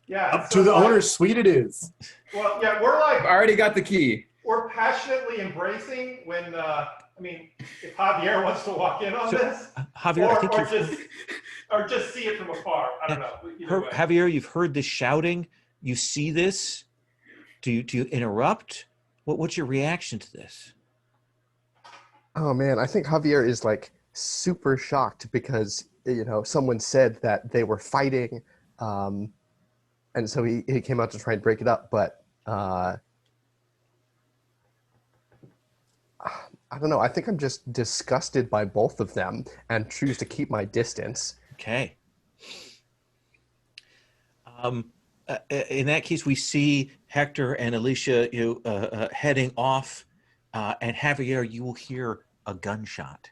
Speaker 2: yeah.
Speaker 3: Up to the owner's suite it is.
Speaker 2: Well, yeah, we're like...
Speaker 6: I've already got the key.
Speaker 2: We're passionately embracing when, if Javier wants to walk in on this,
Speaker 1: Javier, I think
Speaker 2: or just see it from afar. I don't know.
Speaker 1: Javier, you've heard this shouting. You see this. Do you interrupt? What's your reaction to this?
Speaker 5: Oh man, I think Javier is like super shocked because someone said that they were fighting, um, and so he came out to try and break it up. But I don't know. I think I'm just disgusted by both of them and choose to keep my distance.
Speaker 1: Okay. In that case, we see Hector and Alicia heading off, and Javier, you will hear a gunshot,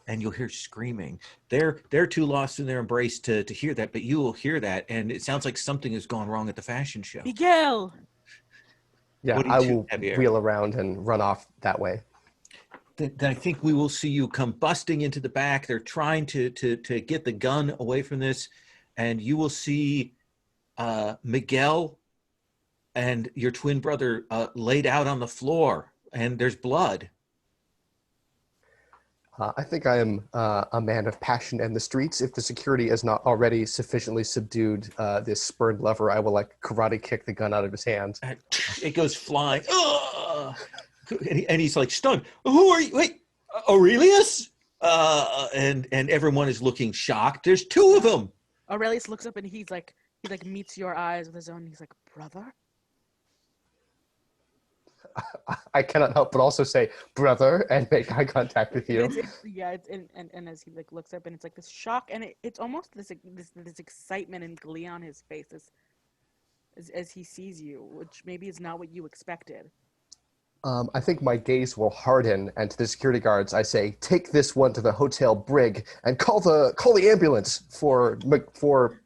Speaker 1: and you'll hear screaming. They're too lost in their embrace to hear that, but you will hear that, and it sounds like something has gone wrong at the fashion show.
Speaker 4: Miguel!
Speaker 5: Yeah,
Speaker 1: What do you
Speaker 5: I
Speaker 1: do,
Speaker 5: will
Speaker 1: Javier?
Speaker 5: wheel around and run off that way.
Speaker 1: Then I think we will see you come busting into the back. They're trying to get the gun away from this, and you will see Miguel and your twin brother laid out on the floor, and there's blood.
Speaker 5: I think I am a man of passion and the streets. If the security has not already sufficiently subdued this spurned lover, I will like karate kick the gun out of his hand.
Speaker 1: And it goes flying. Ugh! And he's like stunned. Who are you? Wait, Aurelius? And everyone is looking shocked. There's two of them.
Speaker 4: Aurelius looks up and he meets your eyes with his own. He's like, brother?
Speaker 5: I cannot help but also say, brother, and make eye contact with you.
Speaker 4: And as he like looks up and it's like this shock and it's almost this excitement and glee on his face as he sees you, which maybe is not what you expected.
Speaker 5: I think my gaze will harden, and to the security guards, I say, "Take this one to the Hotel Brig and call the ambulance for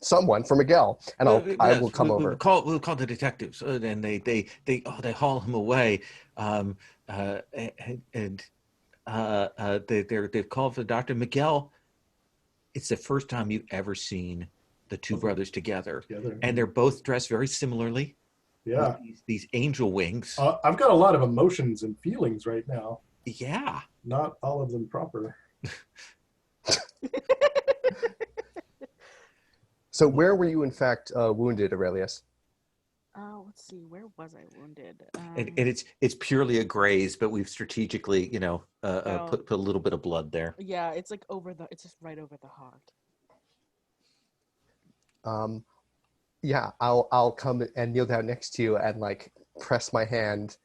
Speaker 5: someone for Miguel, and I will come over."
Speaker 1: We'll call the detectives, and they haul him away, they've called for the doctor. Miguel, it's the first time you've ever seen the two brothers together, and they're both dressed very similarly.
Speaker 3: Yeah.
Speaker 1: These angel wings.
Speaker 3: I've got a lot of emotions and feelings right now.
Speaker 1: Yeah.
Speaker 3: Not all of them proper.
Speaker 5: So where were you in fact wounded, Aurelius?
Speaker 4: Let's see, where was I wounded?
Speaker 1: And it's purely a graze, but we've strategically, put a little bit of blood there.
Speaker 4: Yeah, it's like it's just right over the heart.
Speaker 5: Yeah, I'll come and kneel down next to you and like press my hand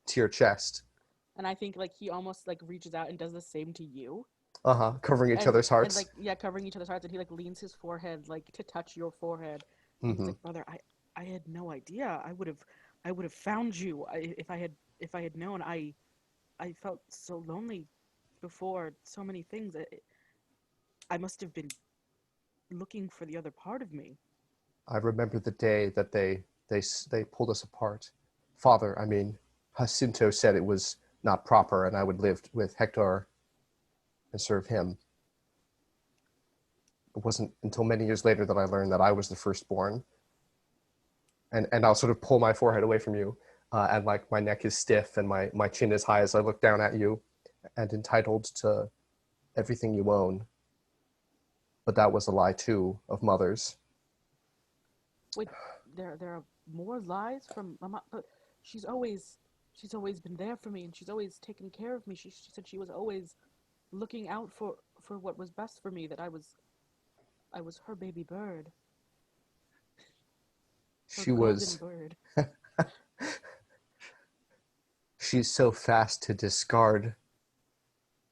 Speaker 5: to your chest.
Speaker 4: And I think like he almost like reaches out and does the same to you.
Speaker 5: Covering each other's hearts.
Speaker 4: And, covering each other's hearts, and he like leans his forehead like to touch your forehead.
Speaker 5: Mm-hmm.
Speaker 4: He's like, brother, I had no idea. I would have found you if I had known. I felt so lonely before so many things. I must have been looking for the other part of me.
Speaker 5: I remember the day that they pulled us apart. Father, I mean, Jacinto said it was not proper and I would live with Hector and serve him. It wasn't until many years later that I learned that I was the firstborn. And I'll sort of pull my forehead away from you, and like my neck is stiff and my chin is high as I look down at you, and entitled to everything you own. But that was a lie too, of mother's.
Speaker 4: Wait, there are more lies from Mama, but she's always been there for me, and she's always taken care of me. She said she was always looking out for what was best for me. That I was her baby bird.
Speaker 5: She was.
Speaker 4: Bird.
Speaker 5: She's so fast to discard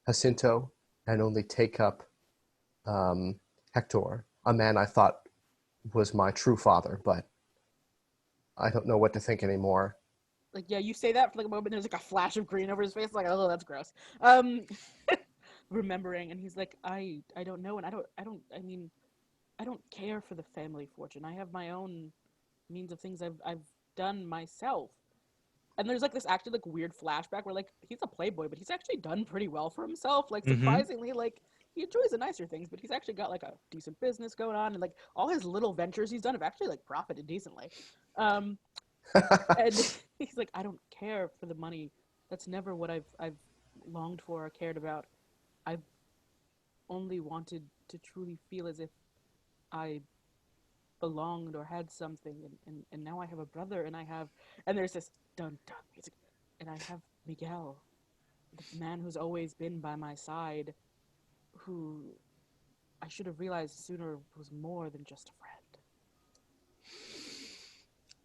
Speaker 5: Jacinto and only take up Hector, a man I thought was my true father, but I don't know what to think anymore.
Speaker 4: Like, yeah, you say that for like a moment, there's like a flash of green over his face, like, oh, that's gross. Remembering, and he's like, I don't know, and I don't care for the family fortune. I have my own means of things I've done myself. And there's like this actually like weird flashback where like he's a playboy, but he's actually done pretty well for himself. Like surprisingly, like he enjoys the nicer things, but he's actually got like a decent business going on, and like all his little ventures he's done have actually like profited decently. And he's like, I don't care for the money. That's never what I've longed for or cared about. I've only wanted to truly feel as if I belonged or had something, and now I have a brother, and there's this dun dun music, and I have Miguel. the man who's always been by my side, who I should have realized sooner was more than just a friend.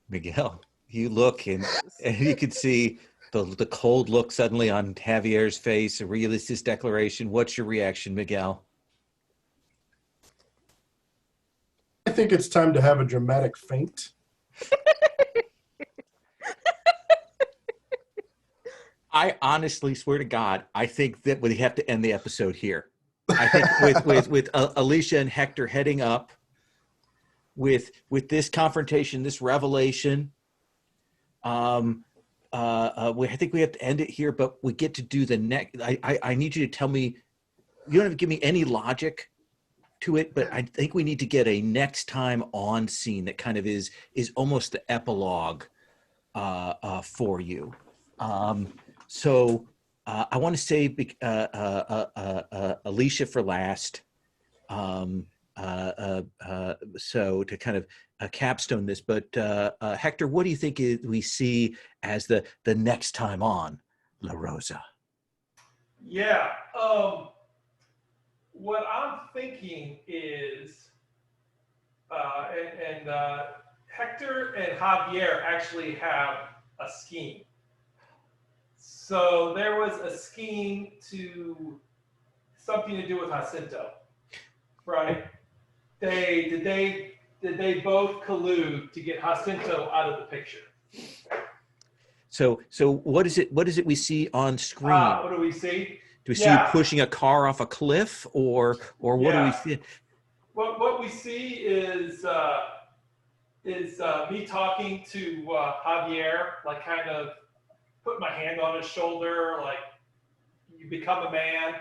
Speaker 1: Miguel, you look and you can see the cold look suddenly on Javier's face, a realistic declaration. What's your reaction, Miguel?
Speaker 3: I think it's time to have a dramatic faint.
Speaker 1: I honestly swear to God, I think that we have to end the episode here. I think with Alicia and Hector heading up, with this confrontation, this revelation, I think we have to end it here. But we get to do the next. I need you to tell me. You don't have to give me any logic to it, but I think we need to get a next time on scene that kind of is almost the epilogue for you. So I want to save Alicia for last. So to kind of capstone this, but Hector, what do you think we see as the next time on La Rosa?
Speaker 2: Yeah. What I'm thinking is, Hector and Javier actually have a scheme. So there was a scheme to something to do with Jacinto, right? Did they both collude to get Jacinto out of the picture?
Speaker 1: So what is it we see on screen?
Speaker 2: What do we see?
Speaker 1: Do we see you pushing a car off a cliff, or what do we see?
Speaker 2: What we see is me talking to Javier, like kind of put my hand on his shoulder, like you become a man,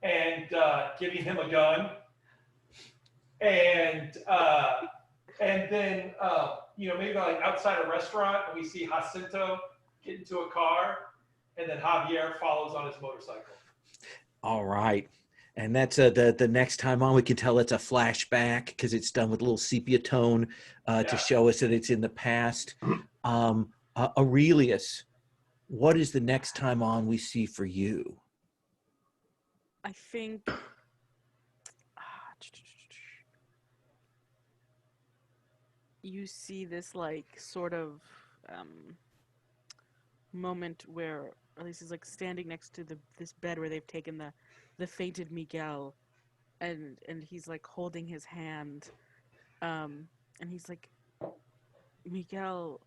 Speaker 2: and giving him a gun, and then maybe like outside a restaurant, and we see Jacinto get into a car, and then Javier follows on his motorcycle.
Speaker 1: All right. And that's the next time on, we can tell it's a flashback because it's done with a little sepia tone to show us that it's in the past. Aurelius, what is the next time on we see for you?
Speaker 4: I think you see this like sort of moment where Alice is like standing next to this bed where they've taken the fainted Miguel, and he's like holding his hand, and he's like, Miguel,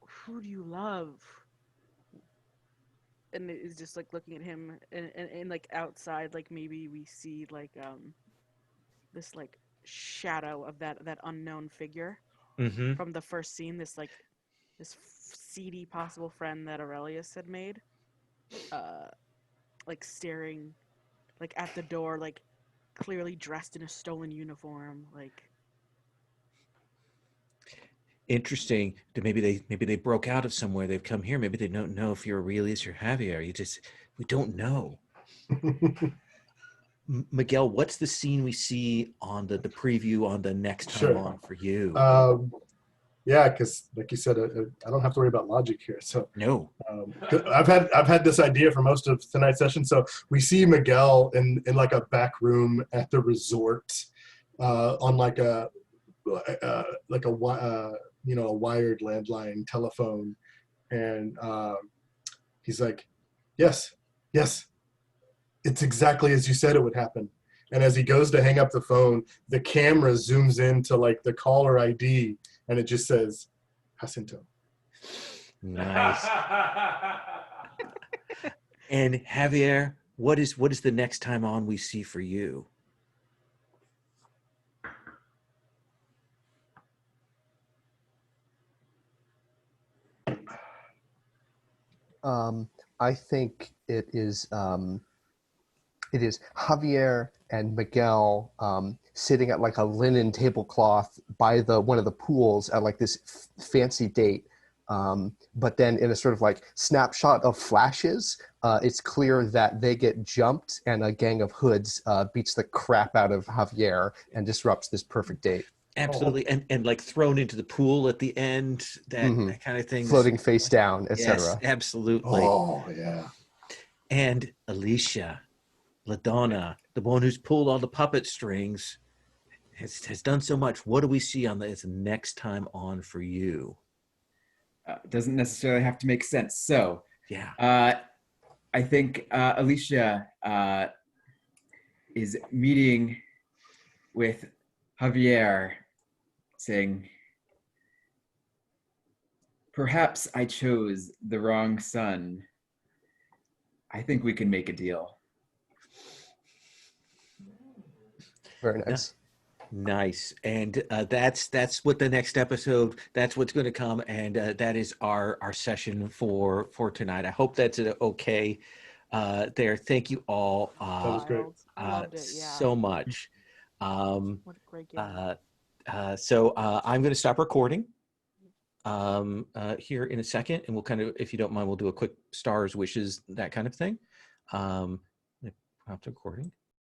Speaker 4: who do you love? And it's just like looking at him, and like outside, like maybe we see like this like shadow of that unknown figure from the first scene, this seedy possible friend that Aurelius had made, like staring like at the door, like clearly dressed in a stolen uniform, like.
Speaker 1: Interesting. Maybe they broke out of somewhere. They've come here. Maybe they don't know if you're Aurelius or Javier. We don't know. Miguel, what's the scene we see on the preview on the next time on for you?
Speaker 3: Yeah, because like you said, I don't have to worry about logic here. So
Speaker 1: no,
Speaker 3: I've had this idea for most of tonight's session. So we see Miguel in like a back room at the resort, on like a wired landline telephone, and he's like, yes, it's exactly as you said it would happen. And as he goes to hang up the phone, the camera zooms into like the caller ID, and it just says Jacinto.
Speaker 1: Nice. And Javier, what is the next time on we see for you?
Speaker 5: I think it is Javier and Miguel sitting at like a linen tablecloth by one of the pools at like this fancy date. But then in a sort of like snapshot of flashes, it's clear that they get jumped and a gang of hoods beats the crap out of Javier and disrupts this perfect date.
Speaker 1: Absolutely. And like thrown into the pool at the end, that kind of thing.
Speaker 5: Floating face down,
Speaker 1: Yes,
Speaker 5: etc.
Speaker 1: absolutely.
Speaker 3: Oh yeah.
Speaker 1: And Alicia, LaDonna, the one who's pulled all the puppet strings, has done so much. What do we see on the next time on for you?
Speaker 6: Doesn't necessarily have to make sense. So
Speaker 1: Yeah.
Speaker 6: I think Alicia is meeting with Javier, saying, "Perhaps I chose the wrong son. I think we can make a deal."
Speaker 5: Very nice.
Speaker 1: Nice. And that's what the next episode, that's what's going to come. And that is our session for tonight. I hope that's okay there. Thank you all
Speaker 3: That was great.
Speaker 4: Loved it. Yeah.
Speaker 1: so much.
Speaker 4: What a great game.
Speaker 1: So I'm going to stop recording here in a second, and we'll kind of, if you don't mind, we'll do a quick stars, wishes, that kind of thing. Prompt recording.